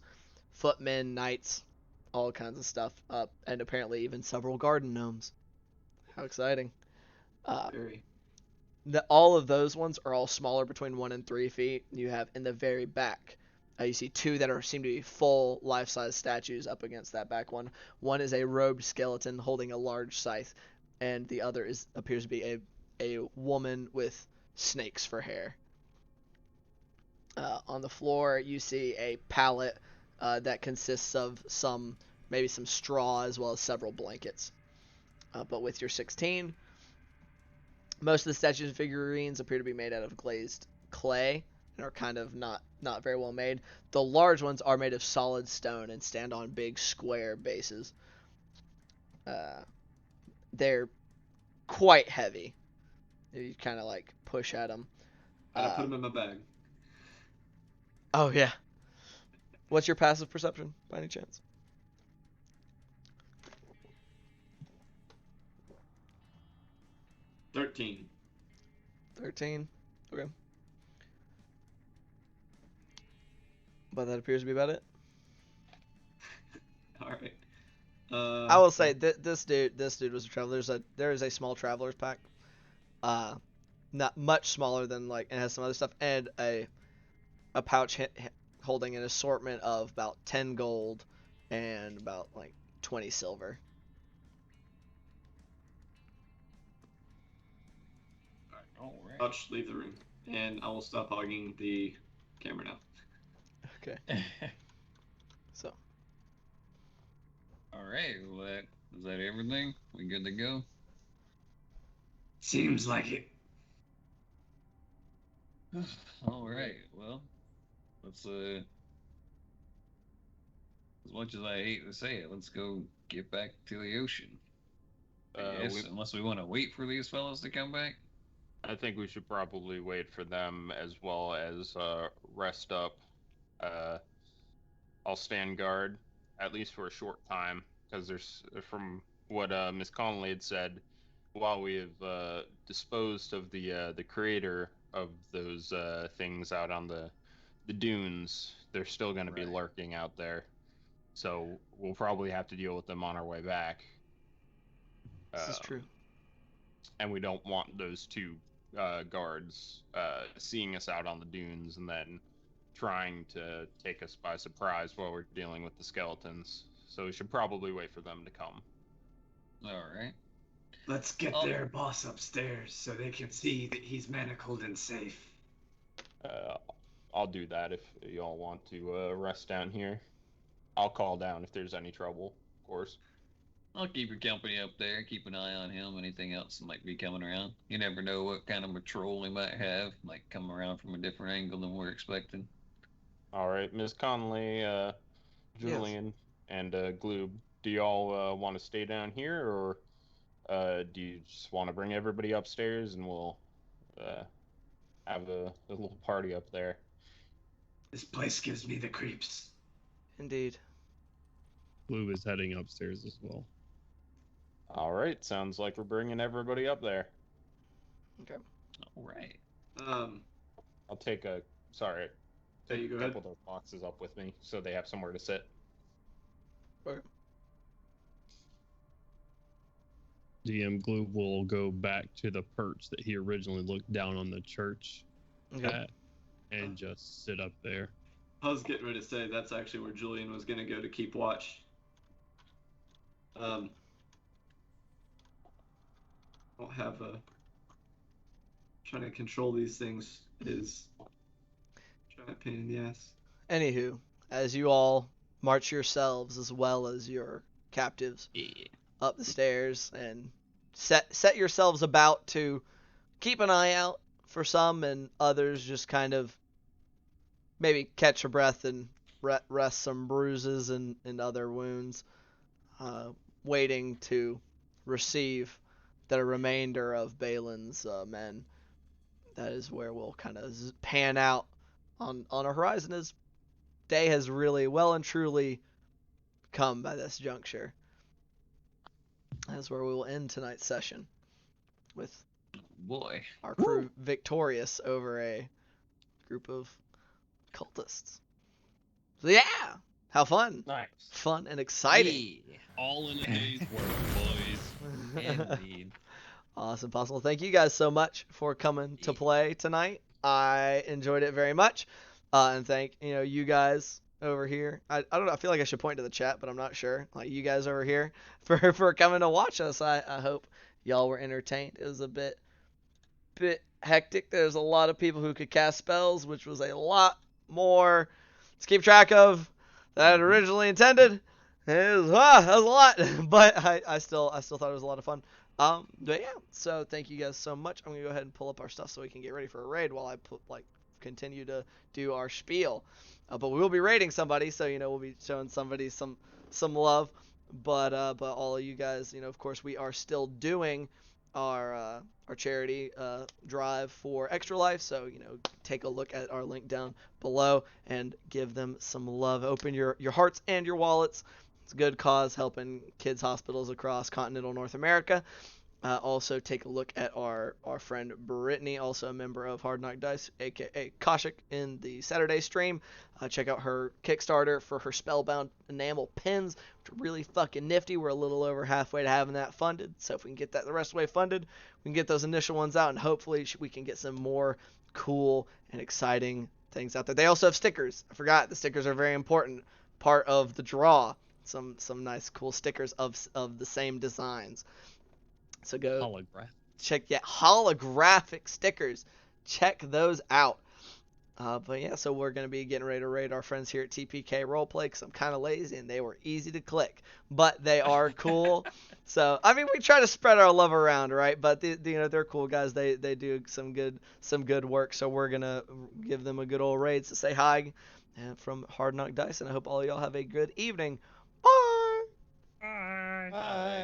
footmen, knights, all kinds of stuff, and apparently even several garden gnomes. How exciting! Very. All of those ones are all smaller, between 1 and 3 feet. You have in the very back, you see two that seem to be full life-size statues up against that back one. One is a robed skeleton holding a large scythe, and the other appears to be a woman with snakes for hair. On the floor, you see a pallet that consists of maybe some straw, as well as several blankets. But with your 16, most of the statues and figurines appear to be made out of glazed clay and are kind of not very well made. The large ones are made of solid stone and stand on big square bases. They're quite heavy. You kind of like push at them. I put them in my bag. Oh yeah. What's your passive perception, by any chance? 13. 13. Okay. But that appears to be about it. All right. I will say this dude was a traveler. There is a small traveler's pack, not much smaller than like, and has some other stuff, and a pouch holding an assortment of about 10 gold and about like 20 silver. All right. I'll just leave the room, and I will stop hogging the camera now. Okay. So. All right. Well, is that everything? We good to go? Seems like it. All right. Well, let's as much as I hate to say it, let's go get back to the ocean. I guess, unless we want to wait for these fellows to come back. I think we should probably wait for them, as well as rest up. I'll stand guard, at least for a short time, because there's, from what Miss Connolly had said, while we have disposed of the creator of those things out on the dunes, they're still going to be lurking out there. So we'll probably have to deal with them on our way back. This is true. And we don't want those two guards seeing us out on the dunes and then trying to take us by surprise while we're dealing with the skeletons. So we should probably wait for them to come. All right. Let's get their boss upstairs so they can see that he's manacled and safe. I'll do that if y'all want to rest down here. I'll call down if there's any trouble, of course. I'll keep your company up there. Keep an eye on him. Anything else that might be coming around. You never know what kind of patrol he might have. Might come around from a different angle than we're expecting. All right, Miss Conley, Julian, and Gloob, do y'all want to stay down here, or do you just want to bring everybody upstairs and we'll have a little party up there? This place gives me the creeps. Indeed. Blue is heading upstairs as well. All right, sounds like we're bringing everybody up there. Okay. All right. I'll take a There take you a go couple ahead. of those boxes up with me so they have somewhere to sit. Okay. DM Glue will go back to the perch that he originally looked down on the church Okay. at and just sit up there. I was getting ready to say that's actually where Julian was gonna go to keep watch. I don't have a. Trying to control these things is a giant pain in the ass. Anywho, as you all march yourselves as well as your captives Yeah. up the stairs and set yourselves about to keep an eye out for some, and others just kind of maybe catch a breath and rest some bruises and other wounds, waiting to receive the remainder of Balin's men. That is where we'll kind of pan out on a horizon as day has really well and truly come by this juncture. That's where we will end tonight's session with Boy. our crew victorious over a group of cultists. So yeah, how fun. Nice. Fun and exciting. Yeah. All in a day's work, boys. Indeed. Awesome, possible. Thank you guys so much for coming to play tonight. I enjoyed it very much. And thank you guys over here. I don't know. I feel like I should point to the chat, but I'm not sure. Like you guys over here for coming to watch us. I hope y'all were entertained. It was a bit hectic. There's a lot of people who could cast spells, which was a lot more to keep track of than I had originally intended. That was a lot, but I still thought it was a lot of fun. But yeah, so thank you guys so much. I'm gonna go ahead and pull up our stuff so we can get ready for a raid while I continue to do our spiel. But we will be raiding somebody, so we'll be showing somebody some love. But all of you guys, of course, we are still doing our charity drive for Extra Life. So take a look at our link down below and give them some love. Open your hearts and your wallets. It's a good cause, helping kids' hospitals across continental North America. Also, take a look at our friend Brittany, also a member of Hard Knock Dice, aka Koshik, in the Saturday stream. Check out her Kickstarter for her Spellbound enamel pins, which are really fucking nifty. We're a little over halfway to having that funded, so if we can get that the rest of the way funded, we can get those initial ones out, and hopefully we can get some more cool and exciting things out there. They also have stickers. I forgot, the stickers are a very important part of the draw. Some nice cool stickers of the same designs. So go check holographic stickers. Check those out. But yeah, so we're gonna be getting ready to raid our friends here at TPK Roleplay because I'm kind of lazy and they were easy to click, but they are cool. So I mean, we try to spread our love around, right? But they're cool guys. They do some good work. So we're gonna give them a good old raid. So say hi, and from Hard Knock Dice, and I hope all of y'all have a good evening. Bye. Bye. Bye.